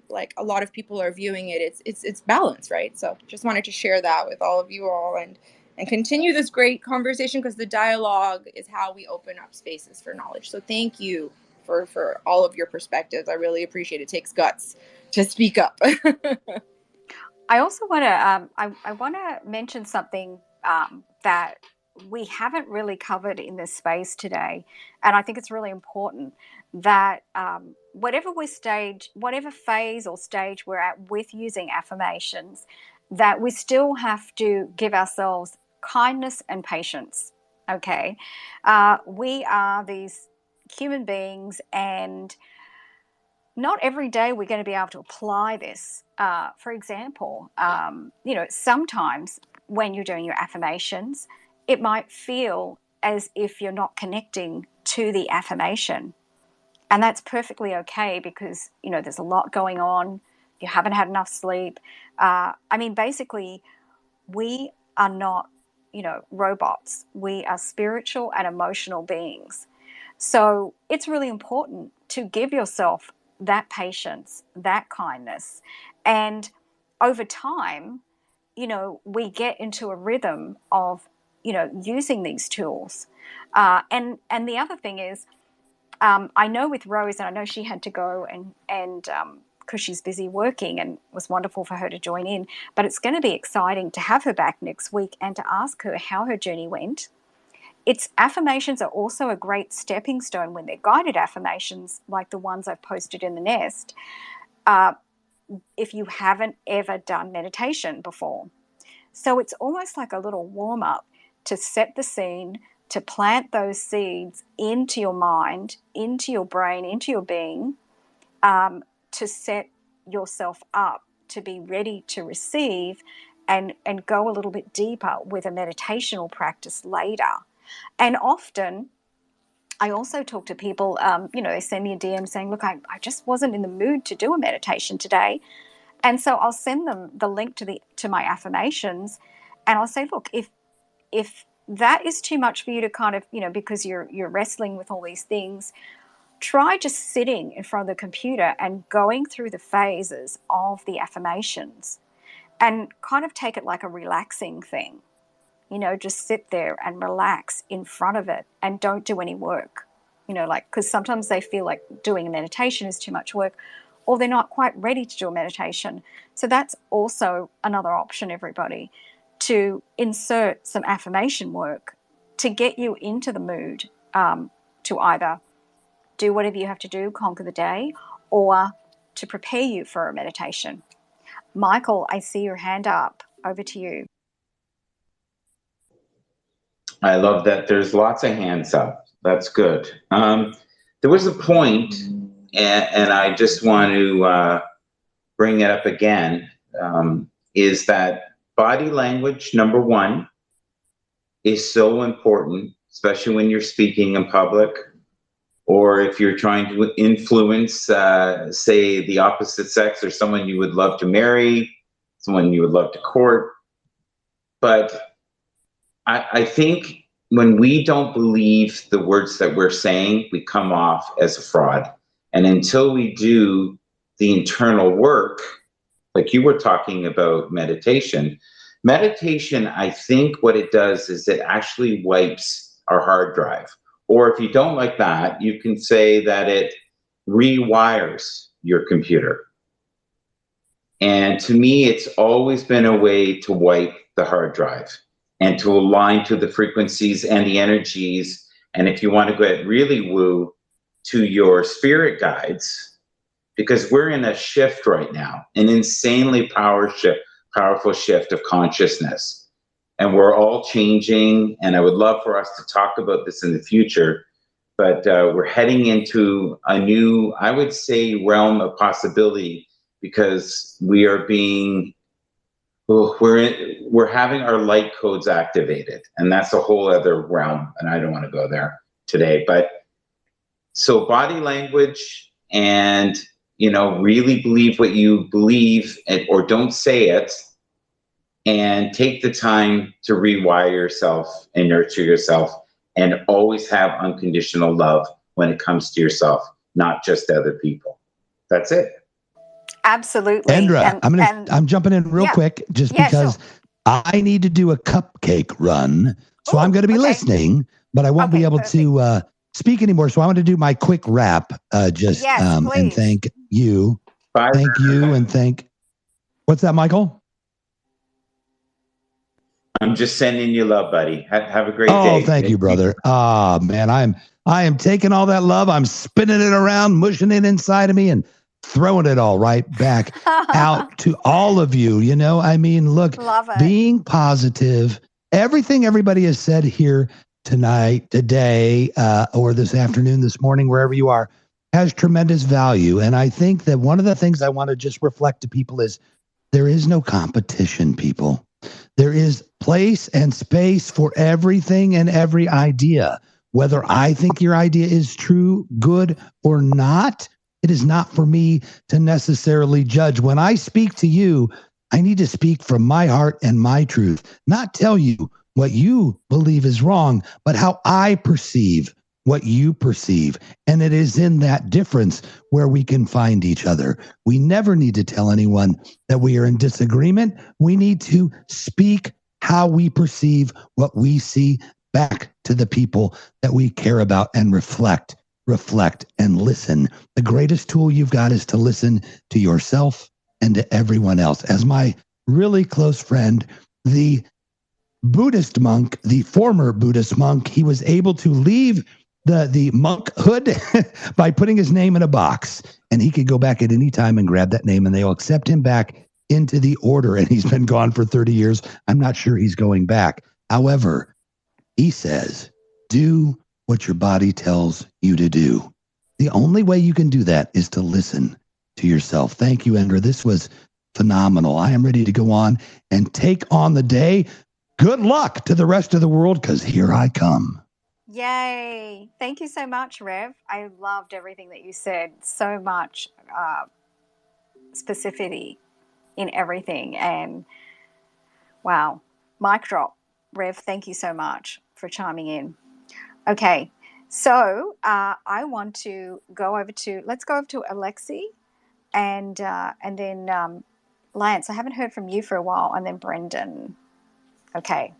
like a lot of people are viewing it. It's balance, right? So just wanted to share that with all of you all and continue this great conversation, because the dialogue is how we open up spaces for knowledge. So thank you for all of your perspectives. I really appreciate it. It takes guts to speak up. I also want to I want to mention something that we haven't really covered in this space today, and I think it's really important that whatever phase or stage we're at with using affirmations, that we still have to give ourselves kindness and patience. Okay, we are these human beings, and not every day we're going to be able to apply this. For example, sometimes when you're doing your affirmations, it might feel as if you're not connecting to the affirmation. And that's perfectly okay, because, there's a lot going on. You haven't had enough sleep. Basically, we are not, robots. We are spiritual and emotional beings. So it's really important to give yourself that patience, that kindness. And over time, we get into a rhythm of, using these tools. And the other thing is, I know with Rose, and I know she had to go and because she's busy working, and it was wonderful for her to join in, but it's going to be exciting to have her back next week and to ask her how her journey went. Its affirmations are also a great stepping stone when they're guided affirmations, like the ones I've posted in the nest, if you haven't ever done meditation before. So it's almost like a little warm-up to set the scene, to plant those seeds into your mind, into your brain, into your being, to set yourself up to be ready to receive and go a little bit deeper with a meditational practice later. And often, I also talk to people, they send me a DM saying, look, I just wasn't in the mood to do a meditation today. And so I'll send them the link to my affirmations, and I'll say, look, if that is too much for you to kind of, because you're wrestling with all these things, try just sitting in front of the computer and going through the phases of the affirmations and kind of take it like a relaxing thing. Just sit there and relax in front of it and don't do any work. Because sometimes they feel like doing a meditation is too much work, or they're not quite ready to do a meditation. So that's also another option, everybody, to insert some affirmation work to get you into the mood to either do whatever you have to do, conquer the day, or to prepare you for a meditation. Michael, I see your hand up. Over to you. I love that there's lots of hands up. That's good. There was a point, and I just want to bring it up again, is that body language, number one, is so important, especially when you're speaking in public, or if you're trying to influence, say, the opposite sex or someone you would love to marry, someone you would love to court. But I think when we don't believe the words that we're saying, we come off as a fraud. And until we do the internal work, like you were talking about meditation, I think what it does is it actually wipes our hard drive. Or if you don't like that, you can say that it rewires your computer. And to me, it's always been a way to wipe the hard drive and to align to the frequencies and the energies. And if you want to get really woo, to your spirit guides, because we're in a shift right now, an insanely powerful shift of consciousness. And we're all changing. And I would love for us to talk about this in the future. But we're heading into a new, I would say, realm of possibility, because we are being, we're having our light codes activated, and that's a whole other realm, and I don't want to go there today. But so body language, and really believe what you believe, or don't say it, and take the time to rewire yourself and nurture yourself, and always have unconditional love when it comes to yourself, not just other people. That's it. Absolutely. Indra, I'm jumping in real quick just because sure. I need to do a cupcake run. So I'm going to be listening, but I won't be able to speak anymore. So I want to do my quick wrap and thank you. Bye. Thank you and thank. What's that, Michael? I'm just sending you love, buddy. Have a great day. Oh, thank you, brother. Ah, man, I am taking all that love. I'm spinning it around, mushing it inside of me, and throwing it all right back out to all of you. Look, being positive, everything everybody has said here tonight, today, or this afternoon, this morning, wherever you are, has tremendous value. And I think that one of the things I want to just reflect to people is there is no competition, people. There is place and space for everything and every idea. Whether I think your idea is true, good, or not, it is not for me to necessarily judge. When I speak to you, I need to speak from my heart and my truth, not tell you what you believe is wrong, but how I perceive what you perceive. And it is in that difference where we can find each other. We never need to tell anyone that we are in disagreement. We need to speak how we perceive what we see back to the people that we care about, and reflect and listen. The greatest tool you've got is to listen to yourself and to everyone else. As my really close friend, the Buddhist monk, the former Buddhist monk, he was able to leave the monkhood by putting his name in a box, and he could go back at any time and grab that name, and they'll accept him back into the order. And he's been gone for 30 years. I'm not sure he's going back. However, he says, do what your body tells you to do. The only way you can do that is to listen to yourself. Thank you, Indra. This was phenomenal. I am ready to go on and take on the day. Good luck to the rest of the world, because here I come. Yay. Thank you so much, Rev. I loved everything that you said. So much specificity in everything. And wow, mic drop. Rev, thank you so much for chiming in. Okay, so I want to let's go over to Alexi and then Lance. I haven't heard from you for a while, and then Brendan. Okay.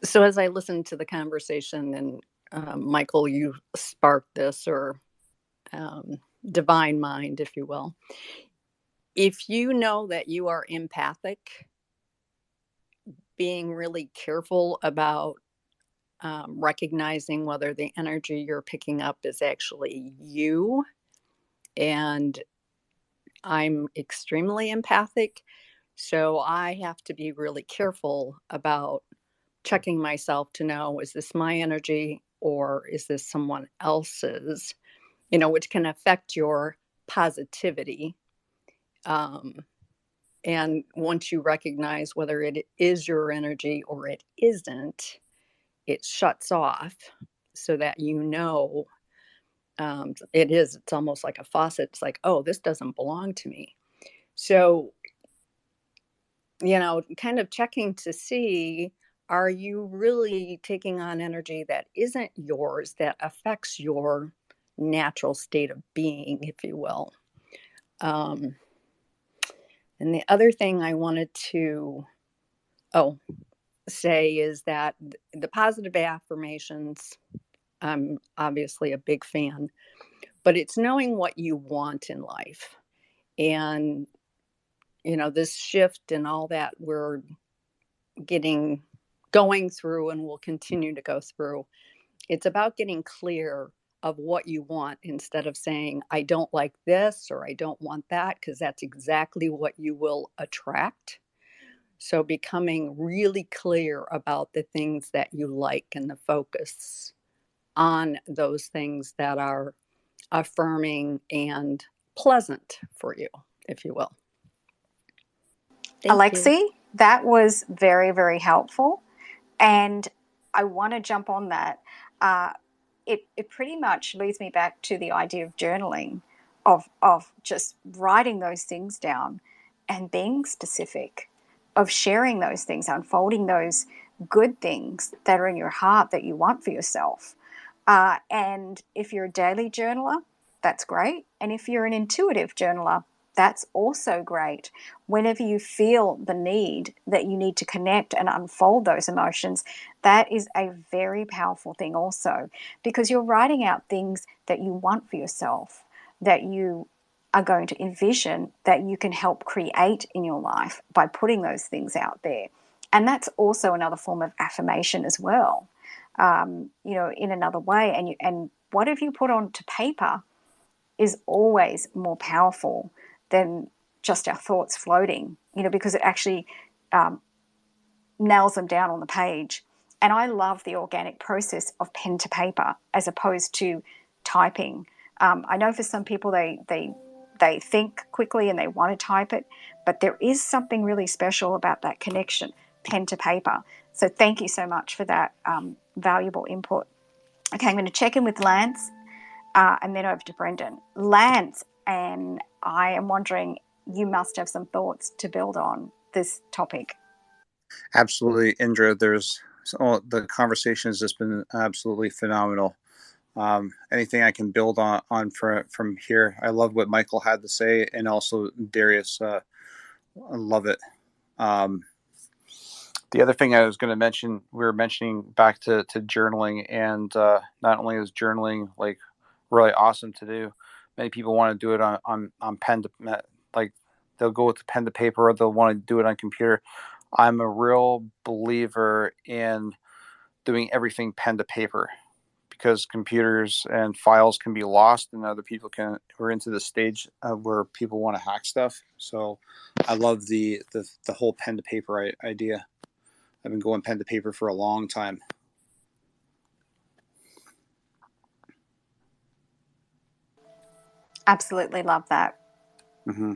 So as I listened to the conversation, and Michael, you sparked this, or divine mind, if you will. If you know that you are empathic, being really careful about recognizing whether the energy you're picking up is actually you. And I'm extremely empathic, so I have to be really careful about checking myself to know, is this my energy or is this someone else's, which can affect your positivity. And once you recognize whether it is your energy or it isn't, it shuts off so that it's almost like a faucet. It's like, oh, this doesn't belong to me. So, kind of checking to see, are you really taking on energy that isn't yours, that affects your natural state of being, if you will? And the other thing I wanted to say is that the positive affirmations, I'm obviously a big fan, but it's knowing what you want in life. And, this shift and all that we're going through and will continue to go through, it's about getting clear of what you want instead of saying, I don't like this or I don't want that, because that's exactly what you will attract. So becoming really clear about the things that you like and the focus on those things that are affirming and pleasant for you, if you will. Thank you. Alexi, that was very, very helpful. And I want to jump on that. It pretty much leads me back to the idea of journaling, of just writing those things down and being specific, of sharing those things, unfolding those good things that are in your heart that you want for yourself. And if you're a daily journaler, that's great. And if you're an intuitive journaler, that's also great. Whenever you feel the need that you need to connect and unfold those emotions, that is a very powerful thing also, because you're writing out things that you want for yourself, that you are going to envision, that you can help create in your life by putting those things out there. And that's also another form of affirmation as well, in another way. And whatever you put onto paper is always more powerful than just our thoughts floating, because it actually nails them down on the page. And I love the organic process of pen to paper as opposed to typing. I know for some people they think quickly and they want to type it, but there is something really special about that connection, pen to paper. So thank you so much for that valuable input. Okay, I'm going to check in with Lance and then over to Brendan. Lance, and I am wondering, you must have some thoughts to build on this topic. Absolutely, Indra. The conversation has just been absolutely phenomenal. Anything I can build on from here. I love what Michael had to say, and also Darius. I love it. The other thing I was going to mention, we were mentioning back to journaling, and not only is journaling like really awesome to do, many people want to do it on pen to, like they'll go with the pen to paper, or they'll want to do it on computer. I'm a real believer in doing everything pen to paper, because computers and files can be lost, and other people we're into the stage where people want to hack stuff. So I love the whole pen to paper idea. I've been going pen to paper for a long time. Absolutely love that. Mm-hmm.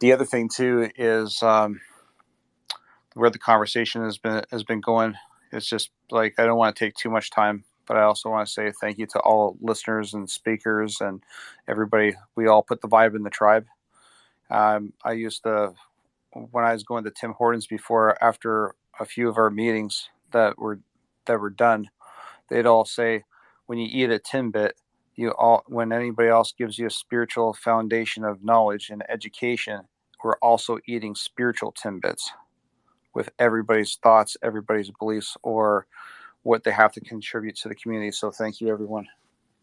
The other thing too is where the conversation has been going. It's just like, I don't want to take too much time, but I also want to say thank you to all listeners and speakers and everybody. We all put the vibe in the tribe. I used to, when I was going to Tim Hortons before, after a few of our meetings that were done, they'd all say, when you eat a Timbit, when anybody else gives you a spiritual foundation of knowledge and education, we're also eating spiritual Timbits with everybody's thoughts, everybody's beliefs, or what they have to contribute to the community. So thank you, everyone.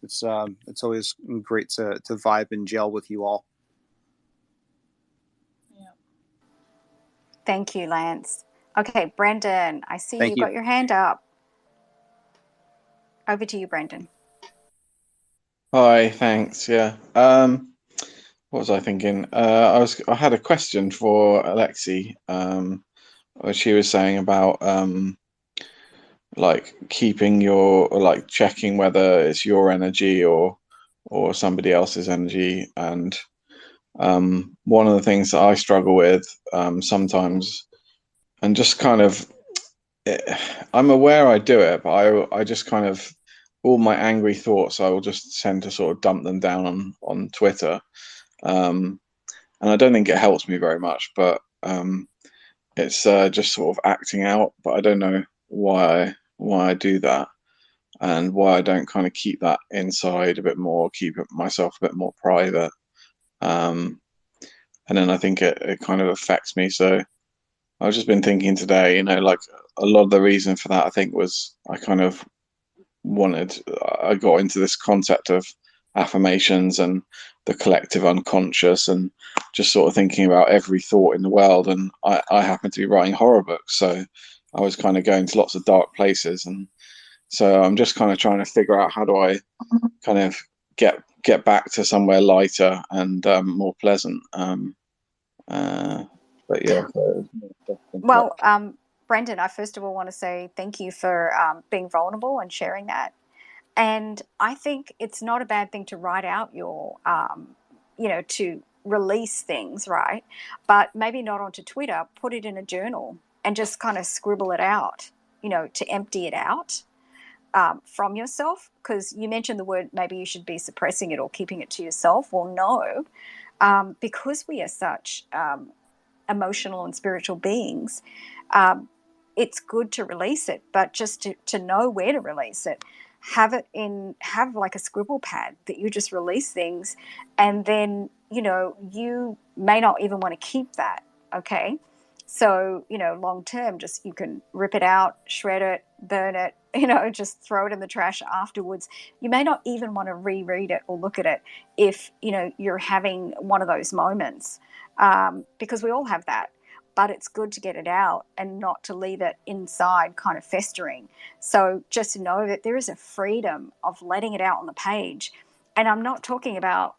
It's always great to vibe and gel with you all. Thank you, Lance. Okay, Brendan, I see you got your hand up. Over to you, Brendan. Hi, thanks. Yeah. What was I thinking? I had a question for Alexi. What she was saying about like keeping like checking whether it's your energy or somebody else's energy. And one of the things that I struggle with sometimes, and just kind of, I'm aware I do it, but I just kind of, all my angry thoughts, I will just tend to sort of dump them down on Twitter. And I don't think it helps me very much, but it's just sort of acting out, but I don't know why I do that, and why I don't kind of keep that inside a bit more, keep it myself a bit more private. And then I think it kind of affects me. So I've just been thinking today, you know, like a lot of the reason for that, I think, was I kind of I got into this concept of affirmations and the collective unconscious, and just sort of thinking about every thought in the world. And I happen to be writing horror books, so I was kind of going to lots of dark places. And so I'm just kind of trying to figure out how do I kind of get back to somewhere lighter and more pleasant. But yeah. Well, Brendan, I first of all want to say thank you for being vulnerable and sharing that. And I think it's not a bad thing to write out your, to release things, right? But maybe not onto Twitter, put it in a journal and just kind of scribble it out, to empty it out from yourself. Because you mentioned the word, maybe you should be suppressing it or keeping it to yourself. Well, no, because we are such emotional and spiritual beings, it's good to release it, but just to know where to release it. Have like a scribble pad that you just release things, and then you may not even want to keep that. Okay, so long term, just you can rip it out, shred it, burn it, just throw it in the trash afterwards. You may not even want to reread it or look at it if you're having one of those moments, because we all have that. But it's good to get it out and not to leave it inside kind of festering. So just to know that there is a freedom of letting it out on the page. And I'm not talking about,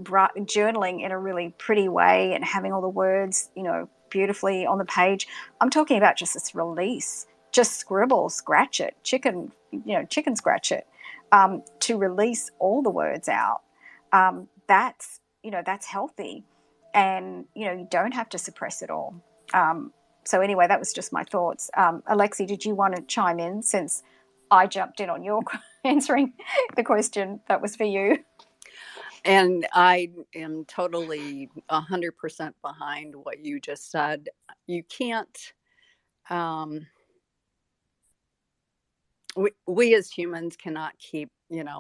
journaling in a really pretty way and having all the words, beautifully on the page. I'm talking about just this release, just scribble, scratch it, chicken scratch it, to release all the words out. That's healthy. And you don't have to suppress it all. So anyway, that was just my thoughts. Alexi, did you want to chime in, since I jumped in on your answering the question that was for you? And I am totally 100% behind what you just said. You can't, we as humans cannot keep,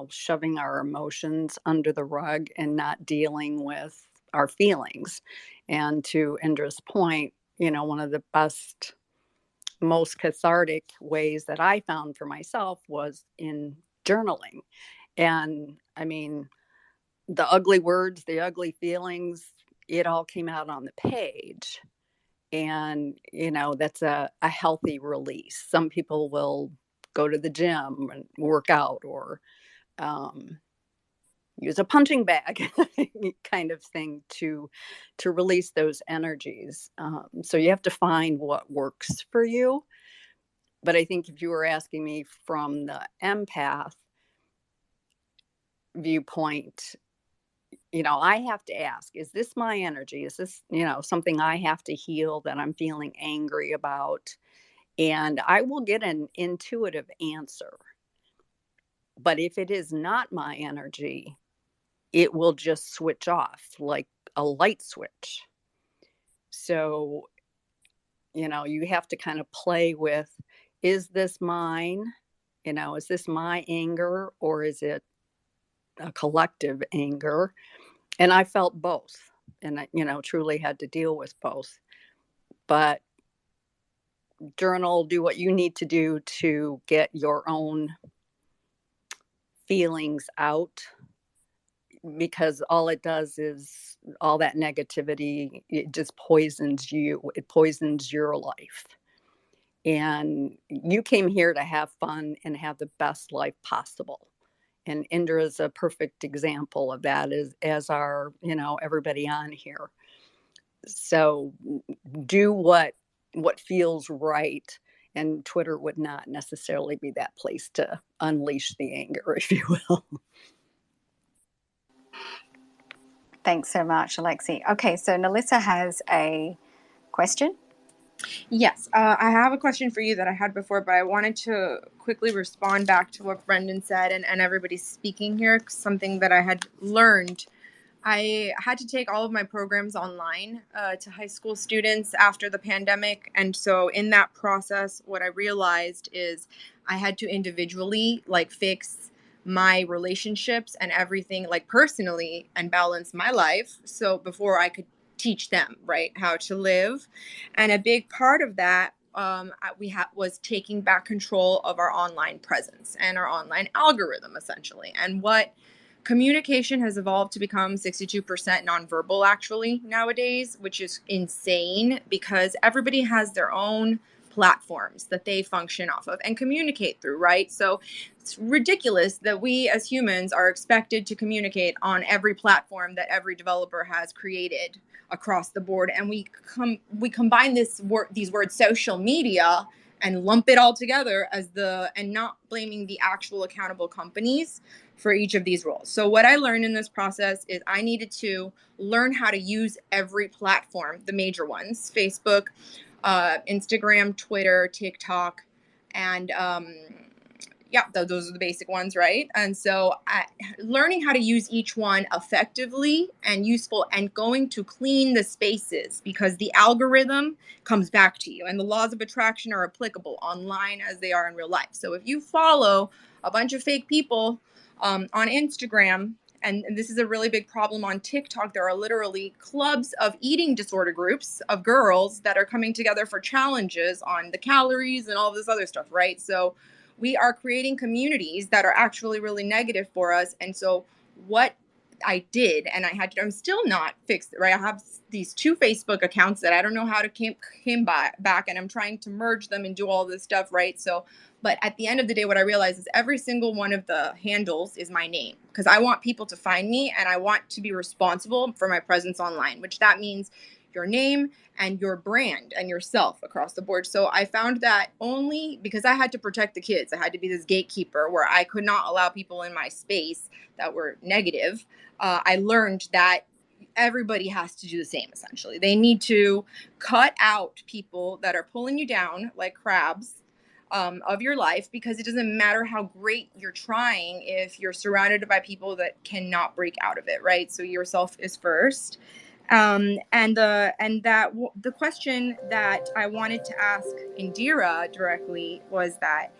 shoving our emotions under the rug and not dealing with our feelings. And to Indra's point, one of the best, most cathartic ways that I found for myself was in journaling. And I mean, the ugly words, the ugly feelings, it all came out on the page. And, that's a healthy release. Some people will go to the gym and work out, or use a punching bag kind of thing to release those energies. So you have to find what works for you. But I think if you were asking me from the empath viewpoint, I have to ask, is this my energy? Is this, something I have to heal, that I'm feeling angry about? And I will get an intuitive answer. But if it is not my energy, it will just switch off like a light switch. So, you have to kind of play with, is this mine? Is this my anger, or is it a collective anger? And I felt both, and I, truly had to deal with both. But journal, do what you need to do to get your own feelings out, because all it does is, all that negativity, it just poisons you. It poisons your life. And you came here to have fun and have the best life possible. And Indra is a perfect example of that, as are, everybody on here. So do what feels right. And Twitter would not necessarily be that place to unleash the anger, if you will. Thanks so much, Alexi. Okay, so Nalissa has a question. Yes, I have a question for you that I had before, but I wanted to quickly respond back to what Brendan said and everybody's speaking here. Something that I had learned I had to take all of my programs online to high school students after the pandemic. And so in that process, what I realized is I had to individually like fix my relationships and everything like personally and balance my life. So before I could teach them, right, how to live. And a big part of that was taking back control of our online presence and our online algorithm, essentially. And what communication has evolved to become 62% nonverbal actually nowadays, which is insane because everybody has their own platforms that they function off of and communicate through, right? So it's ridiculous that we as humans are expected to communicate on every platform that every developer has created across the board, and we combine these words social media and lump it all together and not blaming the actual accountable companies for each of these roles. So what I learned in this process is I needed to learn how to use every platform, the major ones, Facebook, Instagram, Twitter, TikTok, and yeah, those are the basic ones, right? And so learning how to use each one effectively and useful and going to clean the spaces because the algorithm comes back to you and the laws of attraction are applicable online as they are in real life. So if you follow a bunch of fake people on Instagram, and this is a really big problem on TikTok, there are literally clubs of eating disorder groups of girls that are coming together for challenges on the calories and all this other stuff, right? So we are creating communities that are actually really negative for us. And so what I did, and I'm still not fixed, right? I have these 2 Facebook accounts that I don't know how to came back, and I'm trying to merge them and do all this stuff, right? So, but at the end of the day, what I realized is every single one of the handles is my name because I want people to find me and I want to be responsible for my presence online, which that means your name and your brand and yourself across the board. So I found that only because I had to protect the kids, I had to be this gatekeeper where I could not allow people in my space that were negative. I learned that everybody has to do the same, essentially. They need to cut out people that are pulling you down like crabs of your life because it doesn't matter how great you're trying if you're surrounded by people that cannot break out of it, right? So yourself is first. The question that I wanted to ask Indira directly was that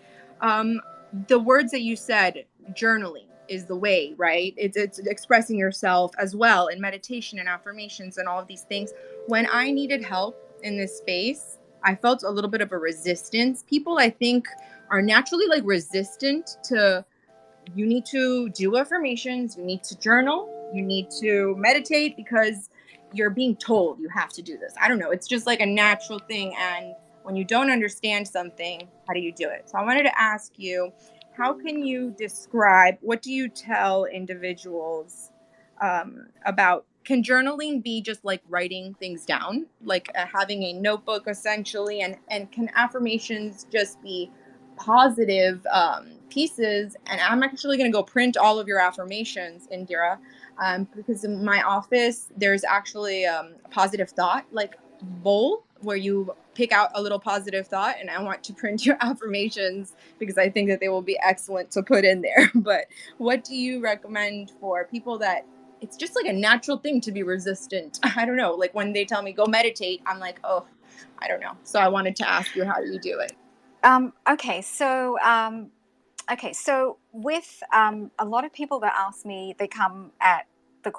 the words that you said, journaling is the way, right? It's expressing yourself as well in meditation and affirmations and all of these things. When I needed help in this space, I felt a little bit of a resistance. People, I think, are naturally like resistant to you need to do affirmations, you need to journal, you need to meditate because you're being told you have to do this. I don't know. It's just like a natural thing. And when you don't understand something, how do you do it? So I wanted to ask you, how can you describe, what do you tell individuals about, can journaling be just like writing things down, like having a notebook essentially, and can affirmations just be positive pieces? And I'm actually going to go print all of your affirmations, Indira, because in my office there's actually a positive thought like bowl where you pick out a little positive thought, and I want to print your affirmations because I think that they will be excellent to put in there. But what do you recommend for people that it's just like a natural thing to be resistant? I don't know, like when they tell me go meditate, I'm like, oh, I don't know. So I wanted to ask you, how do you do it? Okay, so with a lot of people that ask me, they come at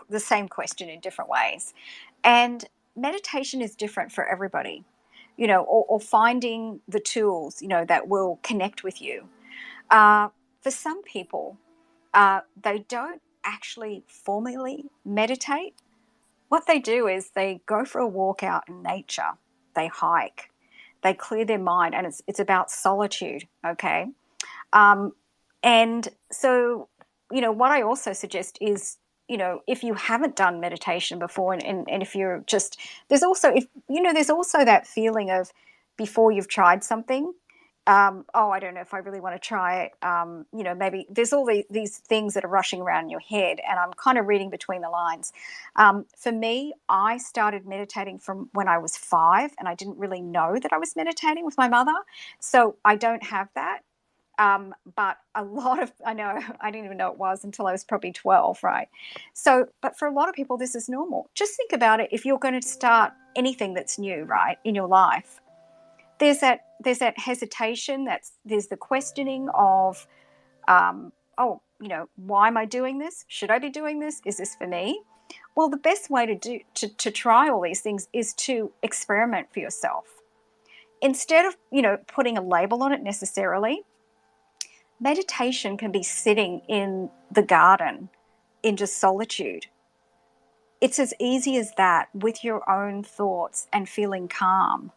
the same question in different ways, and meditation is different for everybody, or finding the tools, that will connect with you. For some people, they don't actually formally meditate. What they do is they go for a walk out in nature, they hike, they clear their mind, and it's about solitude, okay? And so, what I also suggest is, if you haven't done meditation before, and if you're just, there's also, there's also that feeling of before you've tried something, I don't know if I really want to try it. Maybe there's all these things that are rushing around in your head, and I'm kind of reading between the lines. For me, I started meditating from when I was 5, and I didn't really know that I was meditating with my mother. So I don't have that. But a lot of, I know, I didn't even know it was until I was probably 12, right? So, but for a lot of people, this is normal. Just think about it. If you're going to start anything that's new, right, in your life, there's that hesitation. There's the questioning of, oh, why am I doing this? Should I be doing this? Is this for me? Well, the best way to try all these things is to experiment for yourself. Instead of, putting a label on it necessarily, meditation can be sitting in the garden in just solitude. It's as easy as that, with your own thoughts and feeling calm.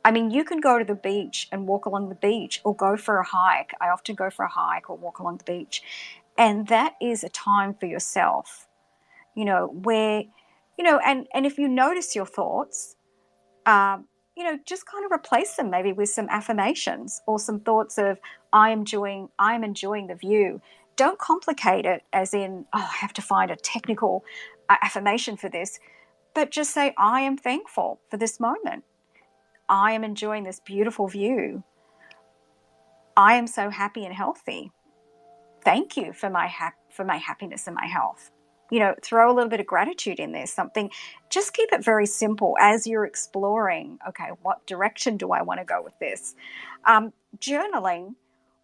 I mean, you can go to the beach and walk along the beach, or go for a hike. I often go for a hike or walk along the beach. And that is a time for yourself, where, and if you notice your thoughts, just kind of replace them maybe with some affirmations or some thoughts of, I'm enjoying the view. Don't complicate it as in, oh, I have to find a technical affirmation for this, but just say, I am thankful for this moment. I am enjoying this beautiful view. I am so happy and healthy. Thank you for my happiness and my health. Throw a little bit of gratitude in there, something. Just keep it very simple as you're exploring, okay, what direction do I want to go with this? Journaling,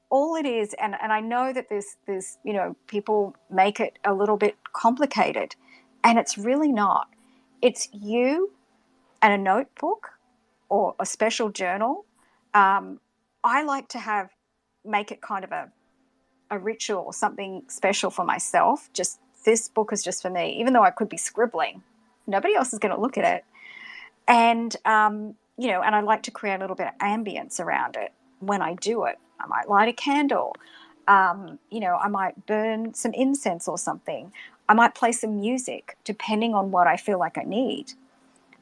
all it is, and I know that there's people make it a little bit complicated, and it's really not. It's you and a notebook or a special journal. I like to make it kind of a ritual or something special for myself. Just, this book is just for me, even though I could be scribbling. Nobody else is going to look at it. And, and I like to create a little bit of ambience around it when I do it. I might light a candle. I might burn some incense or something. I might play some music, depending on what I feel like I need.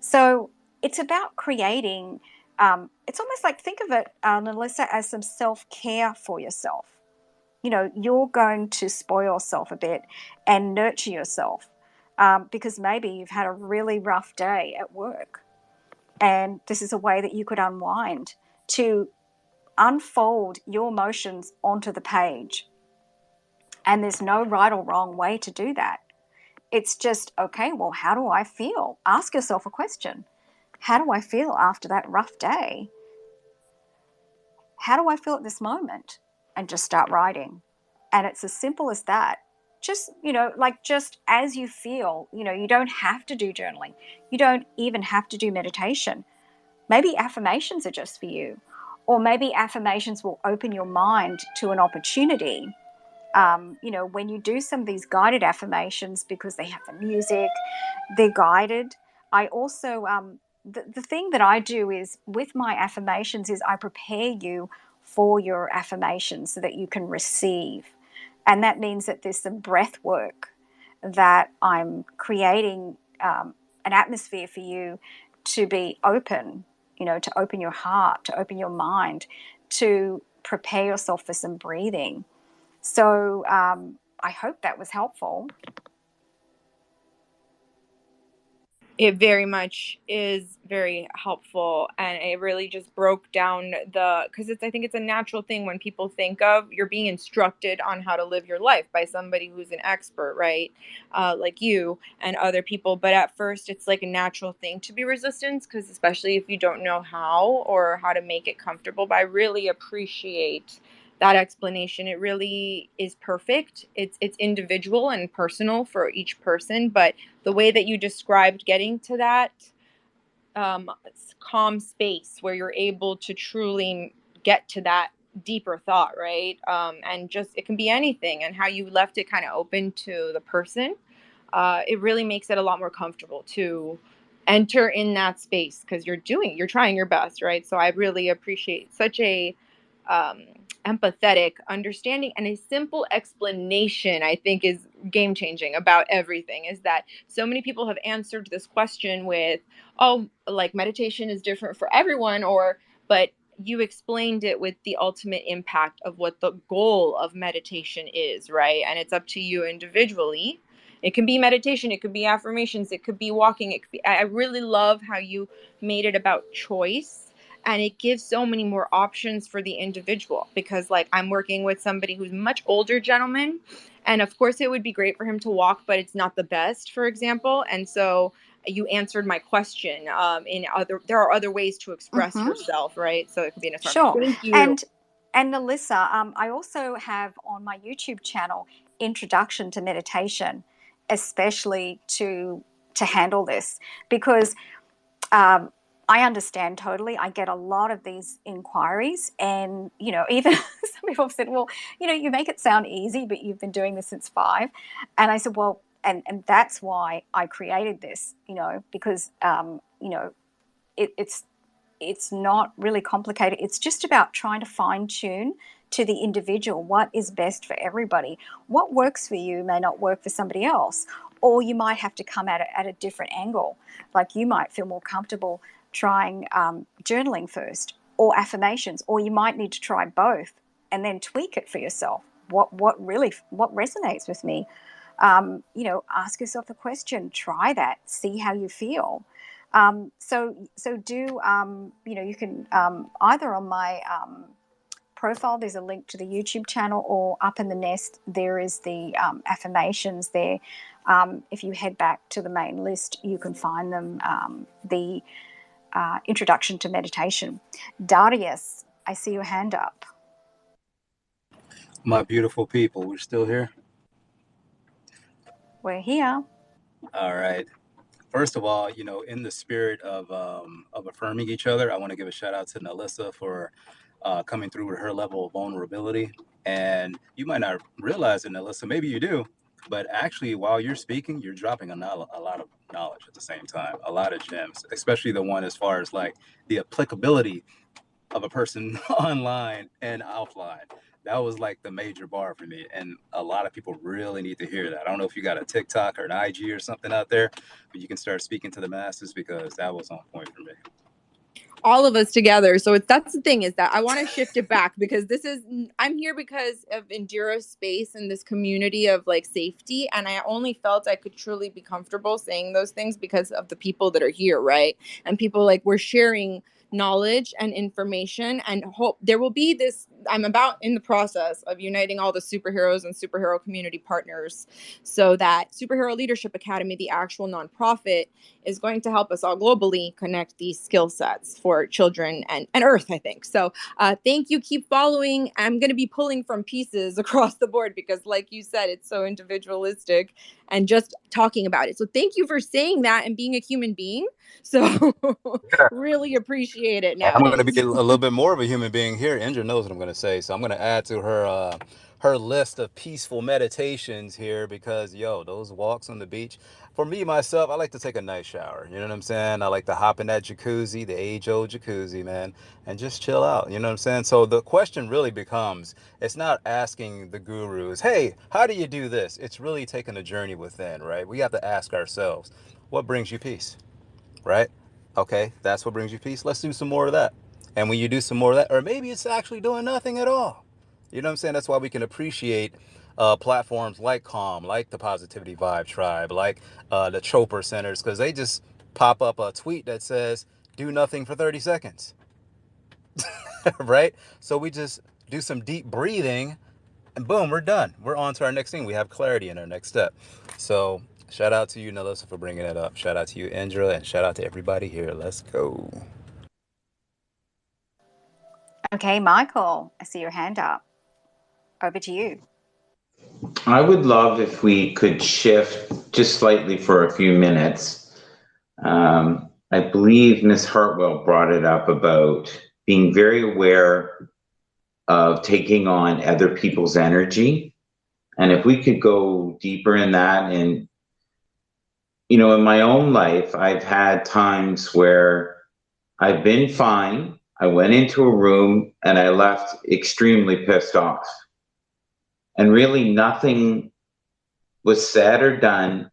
So it's about creating, it's almost like, think of it, Melissa, as some self-care for yourself. You're going to spoil yourself a bit and nurture yourself, because maybe you've had a really rough day at work. And this is a way that you could unwind, to unfold your emotions onto the page. And there's no right or wrong way to do that. It's just, okay, well, how do I feel? Ask yourself a question. How do I feel after that rough day? How do I feel at this moment? And just start writing. And it's as simple as that. Just, just as you feel, you don't have to do journaling. You don't even have to do meditation. Maybe affirmations are just for you. Or maybe affirmations will open your mind to an opportunity. When you do some of these guided affirmations, because they have the music, they're guided. I also, the thing that I do is, with my affirmations, is I prepare you for your affirmations so that you can receive. And that means that there's some breath work, that I'm creating an atmosphere for you to be open, to open your heart, to open your mind, to prepare yourself for some breathing. So I hope that was helpful. It very much is very helpful, and it really just broke down because I think it's a natural thing when people think of, you're being instructed on how to live your life by somebody who's an expert, right? Like you and other people. But at first, it's like a natural thing to be resistant, because especially if you don't know how or how to make it comfortable. But I really appreciate that explanation. It really is perfect. It's individual and personal for each person, but the way that you described getting to that calm space where you're able to truly get to that deeper thought, right? And just, it can be anything, and how you left it kind of open to the person, it really makes it a lot more comfortable to enter in that space, because you're trying your best, right? So I really appreciate such a empathetic understanding, and a simple explanation, I think, is game changing about everything. Is that so many people have answered this question with, oh, like meditation is different for everyone, but you explained it with the ultimate impact of what the goal of meditation is, right? And it's up to you individually. It can be meditation, it could be affirmations, it could be walking, I really love how you made it about choice, And it gives so many more options for the individual, because like I'm working with somebody who's much older gentleman, and of course it would be great for him to walk, but it's not the best, for example. And so you answered my question. There are other ways to express yourself, right? So it could be in a song. Sure. Thank you. And Alyssa, I also have on my YouTube channel introduction to meditation, especially to handle this, because I understand totally. I get a lot of these inquiries, and even some people have said, "Well, you make it sound easy, but you've been doing this since 5." And I said, "Well, and that's why I created this, because it's not really complicated. It's just about trying to fine tune to the individual what is best for everybody. What works for you may not work for somebody else, or you might have to come at it at a different angle. Like you might feel more comfortable trying journaling first, or affirmations, or you might need to try both and then tweak it for yourself. What resonates with me? Ask yourself the question, try that, see how you feel. So do you can either on my profile, there's a link to the YouTube channel, or up in the nest there is the affirmations there. If you head back to the main list, you can find them. The introduction to meditation. Darius, I see your hand up. My beautiful people, we're still here. We're here. All right. First of all, in the spirit of affirming each other, I want to give a shout out to Nalissa for coming through with her level of vulnerability. And you might not realize it, Nalissa, maybe you do, but actually while you're speaking, you're dropping a lot of knowledge at the same time, a lot of gems, especially the one as far as like the applicability of a person online and offline. That was like the major bar for me. And a lot of people really need to hear that. I don't know if you got a TikTok or an IG or something out there, but you can start speaking to the masses, because that was on point for me. All of us together. So that's the thing, is that I want to shift it back, because I'm here because of Indira's space and this community of like safety. And I only felt I could truly be comfortable saying those things because of the people that are here. Right. And people like we're sharing knowledge and information, and hope there will be this. I'm about in the process of uniting all the superheroes and superhero community partners, so that Superhero Leadership Academy, the actual nonprofit, is going to help us all globally connect these skill sets for children and Earth, I think. So thank you. Keep following. I'm going to be pulling from pieces across the board, because like you said, it's so individualistic and just talking about it. So thank you for saying that and being a human being. So really appreciate it I'm going to nowadays. be a little bit more of a human being here. Indra knows what I'm going to say. So I'm going to add to her list of peaceful meditations here, because those walks on the beach, for me myself, I like to take a nice shower. You know what I'm saying? I like to hop in that jacuzzi, the age-old jacuzzi, man, and just chill out. You know what I'm saying? So the question really becomes, it's not asking the gurus, hey, how do you do this? It's really taking a journey within, right? We have to ask ourselves, what brings you peace, right? Okay, that's what brings you peace. Let's do some more of that. And when you do some more of that, or maybe it's actually doing nothing at all. You know what I'm saying? That's why we can appreciate platforms like Calm, like the Positivity Vibe Tribe, like the Chopper Centers, because they just pop up a tweet that says, do nothing for 30 seconds. Right? So we just do some deep breathing, and boom, we're done. We're on to our next thing. We have clarity in our next step. So shout out to you, Nalissa, for bringing it up. Shout out to you, Indra, and shout out to everybody here. Let's go. Okay, Michael, I see your hand up. Over to you. I would love if we could shift just slightly for a few minutes. I believe Ms. Hartwell brought it up about being very aware of taking on other people's energy. And if we could go deeper in that, and, in my own life, I've had times where I've been fine. I went into a room and I left extremely pissed off. And really nothing was said or done,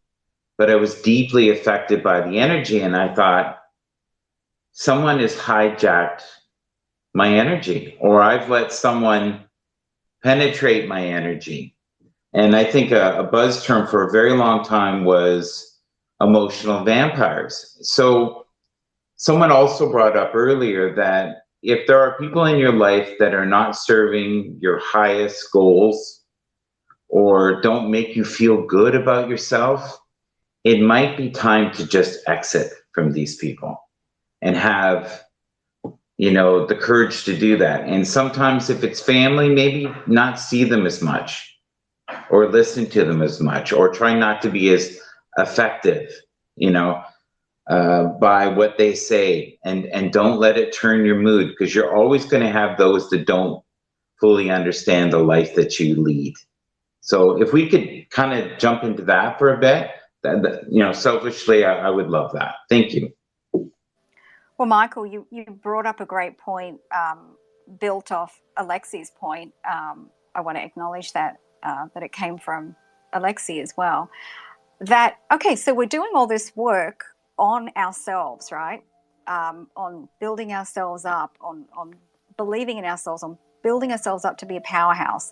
but I was deeply affected by the energy. And I thought, someone has hijacked my energy, or I've let someone penetrate my energy. And I think a buzz term for a very long time was emotional vampires. So someone also brought up earlier that if there are people in your life that are not serving your highest goals or don't make you feel good about yourself, it might be time to just exit from these people and have, the courage to do that. And sometimes if it's family, maybe not see them as much or listen to them as much or try not to be as effective, by what they say, and don't let it turn your mood, because you're always going to have those that don't fully understand the life that you lead. So if we could kind of jump into that for a bit, selfishly, I would love that. Thank you. Well, Michael, you brought up a great point, built off Alexi's point. I want to acknowledge that it came from Alexi as well. So we're doing all this work on ourselves, right? On building ourselves up, on believing in ourselves, on building ourselves up to be a powerhouse.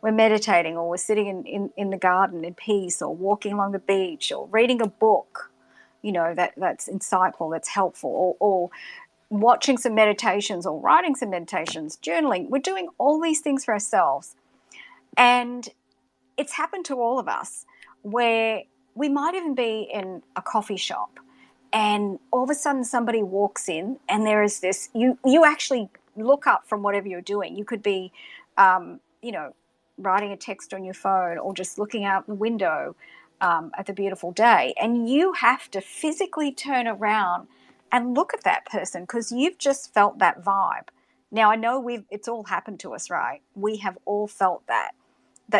We're meditating, or we're sitting in the garden in peace, or walking along the beach, or reading a book, that's insightful, that's helpful, or watching some meditations, or writing some meditations, journaling. We're doing all these things for ourselves. And it's happened to all of us, where we might even be in a coffee shop and all of a sudden somebody walks in and there is this, you actually look up from whatever you're doing. You could be, writing a text on your phone or just looking out the window at the beautiful day. And you have to physically turn around and look at that person because you've just felt that vibe. Now, I know it's all happened to us, right? We have all felt that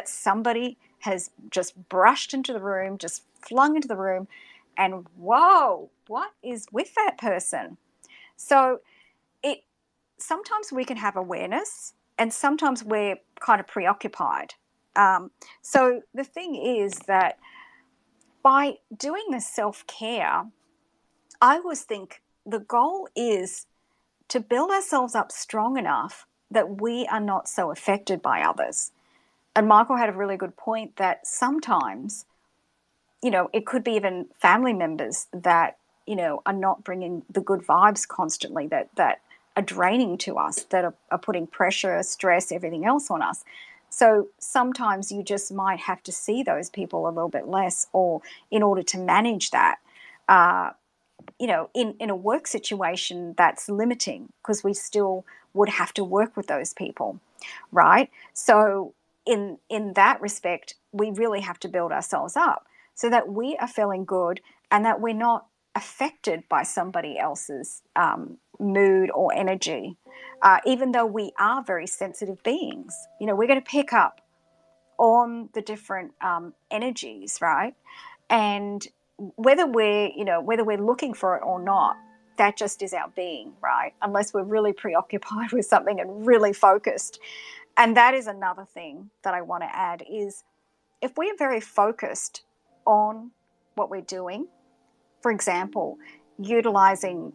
somebody has just brushed into the room, just flung into the room, and whoa, what is with that person? So sometimes we can have awareness, and sometimes we're kind of preoccupied. So the thing is that by doing this self-care, I always think the goal is to build ourselves up strong enough that we are not so affected by others. And Michael had a really good point that sometimes, it could be even family members that, are not bringing the good vibes constantly, that are draining to us, that are putting pressure, stress, everything else on us. So sometimes you just might have to see those people a little bit less, or in order to manage that, in a work situation that's limiting, because we still would have to work with those people, right? So in that respect, we really have to build ourselves up so that we are feeling good and that we're not affected by somebody else's mood or energy, even though we are very sensitive beings. We're going to pick up on the different energies, right? And whether we're looking for it or not, that just is our being, right? Unless we're really preoccupied with something and really focused. And that is another thing that I want to add is if we're very focused on what we're doing, for example, utilizing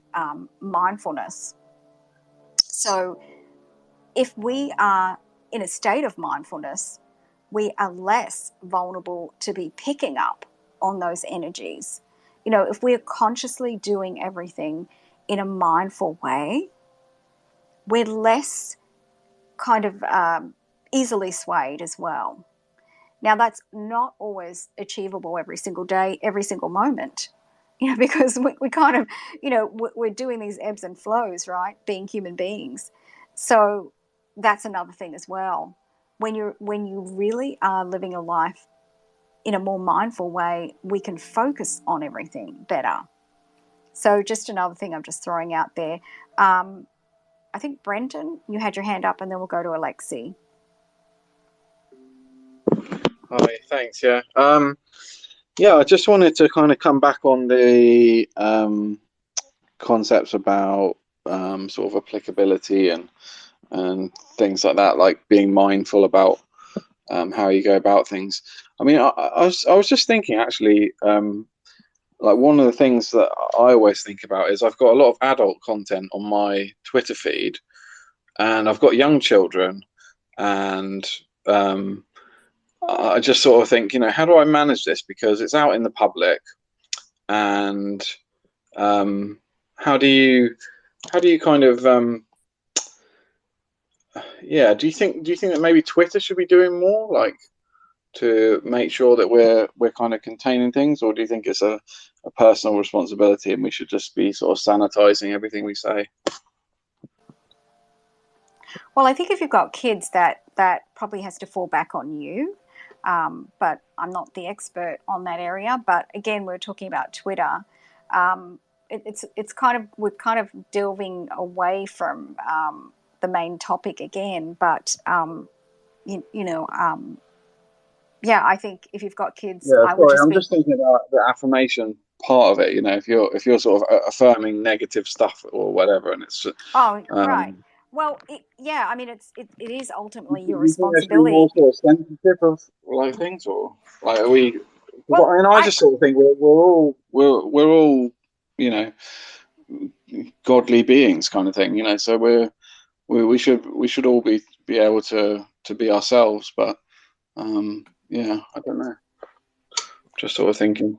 mindfulness. So if we are in a state of mindfulness, we are less vulnerable to be picking up on those energies. If we're consciously doing everything in a mindful way, we're less kind of easily swayed as well. Now, that's not always achievable every single day, every single moment, because we kind of, we're doing these ebbs and flows, right? Being human beings. So that's another thing as well. When you really are living a life in a more mindful way, we can focus on everything better. So just another thing I'm just throwing out there. I think, Brendan, you had your hand up, and then we'll go to Alexi. Hi, thanks. Yeah. I just wanted to kind of come back on the concepts about sort of applicability and things like that, like being mindful about how you go about things. I mean, I was just thinking actually, like one of the things that I always think about is I've got a lot of adult content on my Twitter feed, and I've got young children, and I just sort of think, how do I manage this? Because it's out in the public, and how do you kind of yeah, do you think that maybe Twitter should be doing more, like, to make sure that we're kind of containing things, or do you think it's a personal responsibility and we should just be sort of sanitizing everything we say? Well, I think if you've got kids, that probably has to fall back on you. But I'm not the expert on that area. But again, we're talking about Twitter. It's kind of, we're kind of delving away from the main topic again. But yeah, I think if you've got kids, Yeah, I would sorry, just I'm be. just thinking about the affirmation part of it. You know, if you're sort of affirming negative stuff or whatever, and it's Oh, right. um, Well, yeah. I mean, it is ultimately do your you think there should be more responsibility. sort of sensitive of like things, or like are we? Well, I mean, I just sort of think we're all, you know, godly beings, kind of thing. You know, so we should all be able to be ourselves. But yeah, I don't know. Just sort of thinking.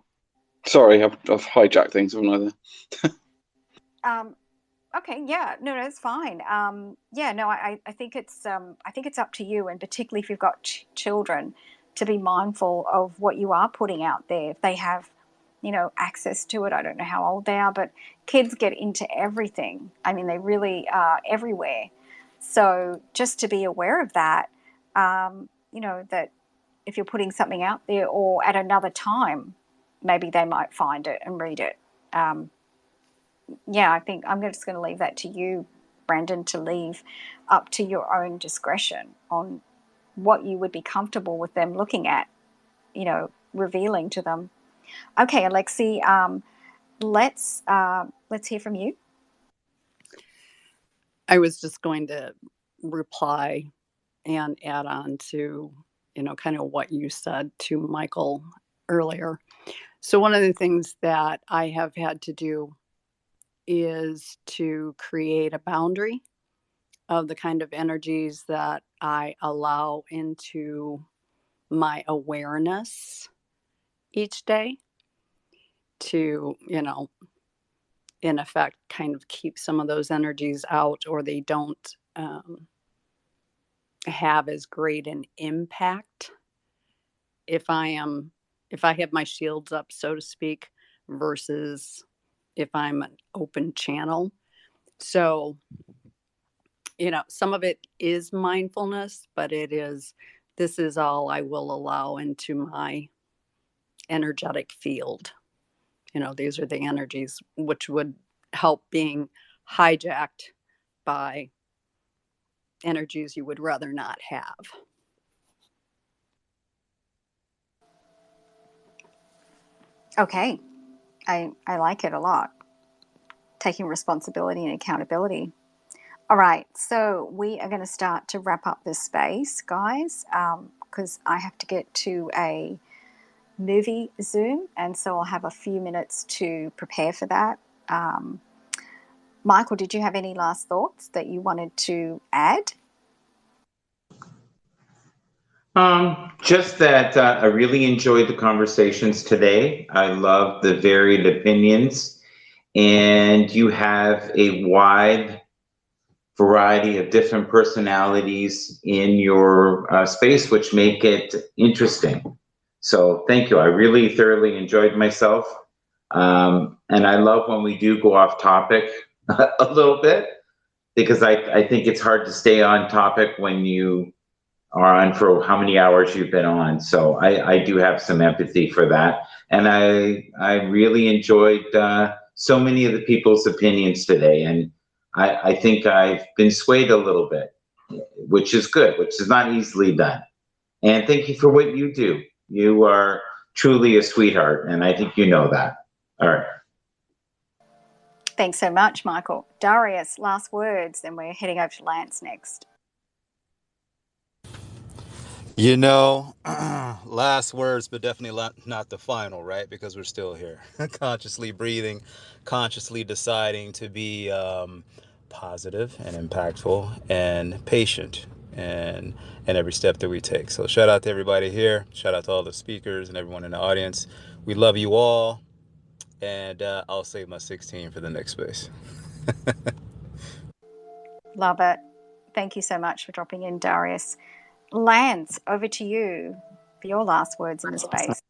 Sorry, I've hijacked things, haven't I? Okay, yeah, no, that's fine. Yeah, no, I think it's up to you, and particularly if you've got children, to be mindful of what you are putting out there. If they have, access to it, I don't know how old they are, but kids get into everything. I mean, they really are everywhere. So just to be aware of that, that if you're putting something out there, or at another time, maybe they might find it and read it. Yeah, I think I'm just going to leave that to you, Brandon, to leave up to your own discretion on what you would be comfortable with them looking at, revealing to them. Okay, Alexi, let's hear from you. I was just going to reply and add on to, kind of what you said to Michael earlier. So one of the things that I have had to do is to create a boundary of the kind of energies that I allow into my awareness each day, to, in effect, kind of keep some of those energies out, or they don't have as great an impact if I have my shields up, so to speak, versus if I'm an open channel. So, some of it is mindfulness, but this is all I will allow into my energetic field. These are the energies which would help being hijacked by energies you would rather not have. Okay, I like it a lot. Taking responsibility and accountability. All right, so we are going to start to wrap up this space, guys, because I have to get to a movie Zoom, and so I'll have a few minutes to prepare for that. Michael, did you have any last thoughts that you wanted to add? Just that I really enjoyed the conversations today. I love the varied opinions, and you have a wide variety of different personalities in your space, which make it interesting. So thank you. I really thoroughly enjoyed myself. And I love when we do go off topic a little bit, because I think it's hard to stay on topic when you are on for how many hours you've been on. So I do have some empathy for that. And I really enjoyed so many of the people's opinions today. And I think I've been swayed a little bit, which is good, which is not easily done. And thank you for what you do. You are truly a sweetheart, and I think you know that. All right. Thanks so much, Michael. Darius, last words, then we're heading over to Lance next. Last words, but definitely not the final, right? Because we're still here, consciously breathing, consciously deciding to be positive and impactful and patient and every step that we take. So shout out to everybody here. Shout out to all the speakers and everyone in the audience. We love you all. and I'll save my 16 for the next space. Love it. Thank you so much for dropping in, Darius. Lance, over to you for your last words in the space.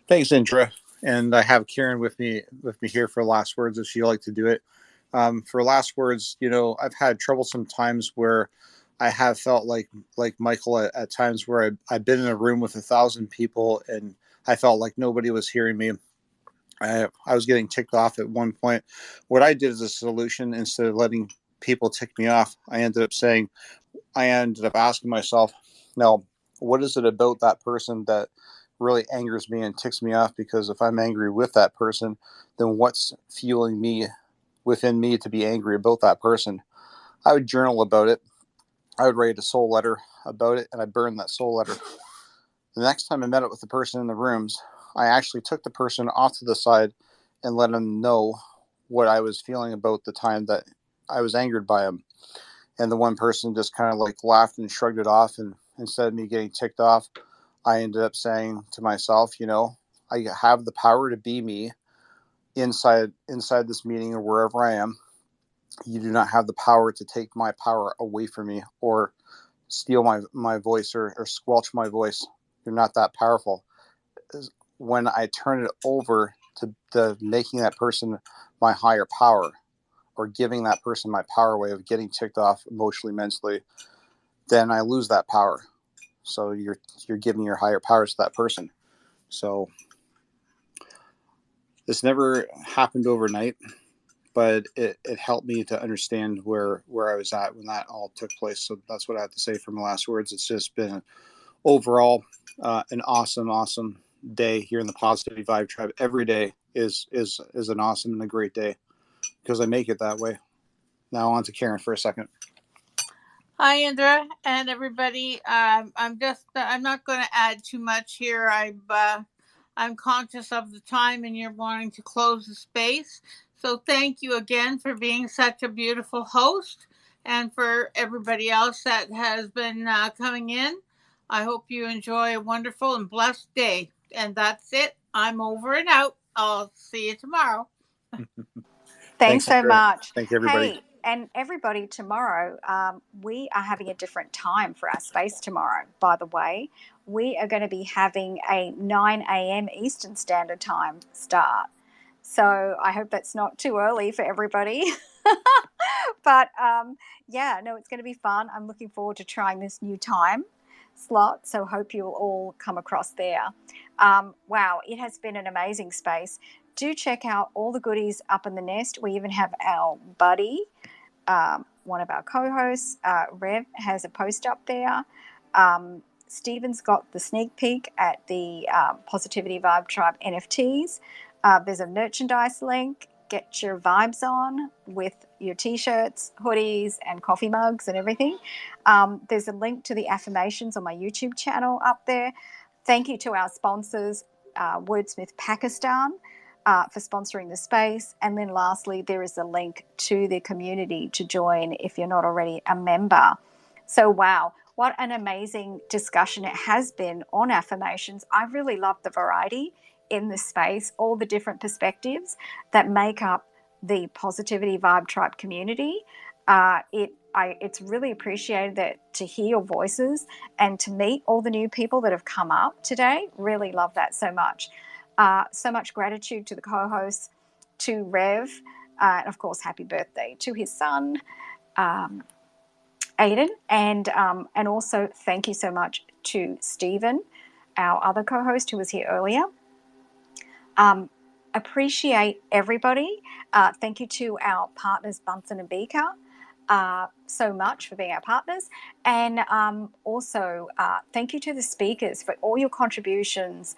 Thanks, Indra. And I have Karen with me here for last words if she'd like to do it. For last words, I've had troublesome times where I have felt like Michael at times where I've been in a room with 1,000 people and I felt like nobody was hearing me. I was getting ticked off at one point. What I did as a solution, instead of letting people tick me off, I ended up asking myself, now, what is it about that person that really angers me and ticks me off? Because if I'm angry with that person, then what's fueling me within me to be angry about that person? I would journal about it. I would write a soul letter about it, and I burned that soul letter. The next time I met up with the person in the rooms, I actually took the person off to the side and let them know what I was feeling about the time that I was angered by him. And the one person just kind of like laughed and shrugged it off. And instead of me getting ticked off, I ended up saying to myself, I have the power to be me inside this meeting or wherever I am. You do not have the power to take my power away from me or steal my voice or squelch my voice. You're not that powerful. When I turn it over to the making that person my higher power or giving that person my power way of getting ticked off emotionally, mentally, then I lose that power. So you're giving your higher powers to that person. So this never happened overnight, but it helped me to understand where I was at when that all took place. So that's what I have to say for my last words. It's just been overall an awesome day here in the Positivity Vibe Tribe. Every day is an awesome and a great day because I make it that way. Now on to Karen for a second. Hi, Indra, and everybody. I'm not going to add too much here. I'm conscious of the time, and you're wanting to close the space. So thank you again for being such a beautiful host, and for everybody else that has been coming in. I hope you enjoy a wonderful and blessed day. And that's it. I'm over and out. I'll see you tomorrow. Thanks so much. Thank you, everybody. Hey, and everybody, tomorrow we are having a different time for our space tomorrow, by the way. We are going to be having a 9 a.m. Eastern Standard Time start. So I hope that's not too early for everybody. But it's going to be fun. I'm looking forward to trying this new time slot. So hope you'll all come across there. Wow, it has been an amazing space. Do check out all the goodies up in the nest. We even have our buddy, one of our co-hosts, Rev, has a post up there. Stephen's got the sneak peek at the Positivity Vibe Tribe NFTs. There's a merchandise link. Get your vibes on with your t-shirts, hoodies, and coffee mugs and everything. There's a link to the affirmations on my YouTube channel up there. Thank you to our sponsors, Wordsmith Pakistan, for sponsoring the space. And then lastly, there is a link to the community to join if you're not already a member. So, wow, what an amazing discussion it has been on affirmations. I really love the variety in this space, all the different perspectives that make up the Positivity Vibe Tribe community. It's really appreciated to hear your voices and to meet all the new people that have come up today. Really love that so much. So much gratitude to the co-hosts, to Rev, and of course, happy birthday to his son, Aiden, and also thank you so much to Stephen, our other co-host who was here earlier. Appreciate everybody. Thank you to our partners, Bunsen and Beaker, so much for being our partners. And also thank you to the speakers for all your contributions,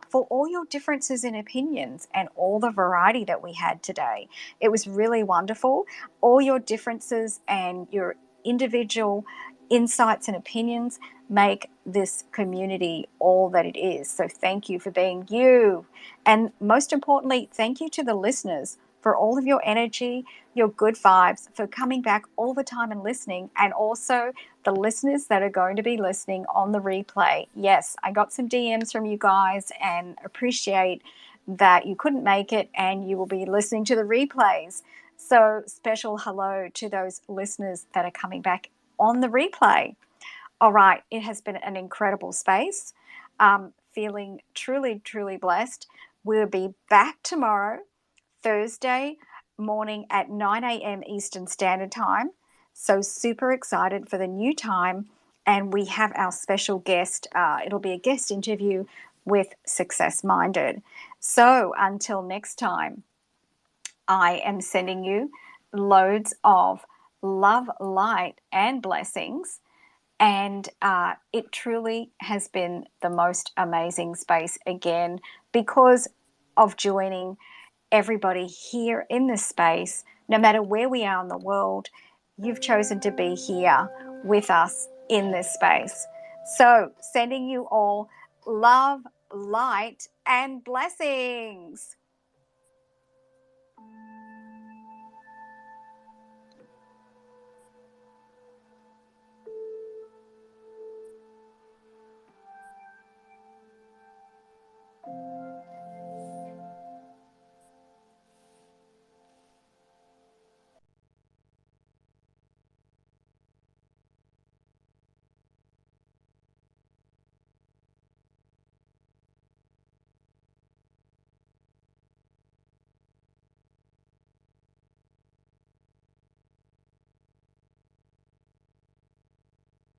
for all your differences in opinions and all the variety that we had today. It was really wonderful. All your differences and your individual insights and opinions make this community all that it is. So thank you for being you. And most importantly, thank you to the listeners for all of your energy, your good vibes, for coming back all the time and listening, and also the listeners that are going to be listening on the replay. Yes, I got some DMs from you guys and appreciate that you couldn't make it and you will be listening to the replays. So special hello to those listeners that are coming back on the replay. All right, it has been an incredible space. Feeling truly, truly blessed. We'll be back tomorrow, Thursday morning at 9 a.m. Eastern Standard Time. So super excited for the new time. And we have our special guest. It'll be a guest interview with Success Minded. So until next time, I am sending you loads of love, light, and blessings. And it truly has been the most amazing space again because of joining everybody here in this space. No matter where we are in the world, you've chosen to be here with us in this space. So sending you all love, light, and blessings.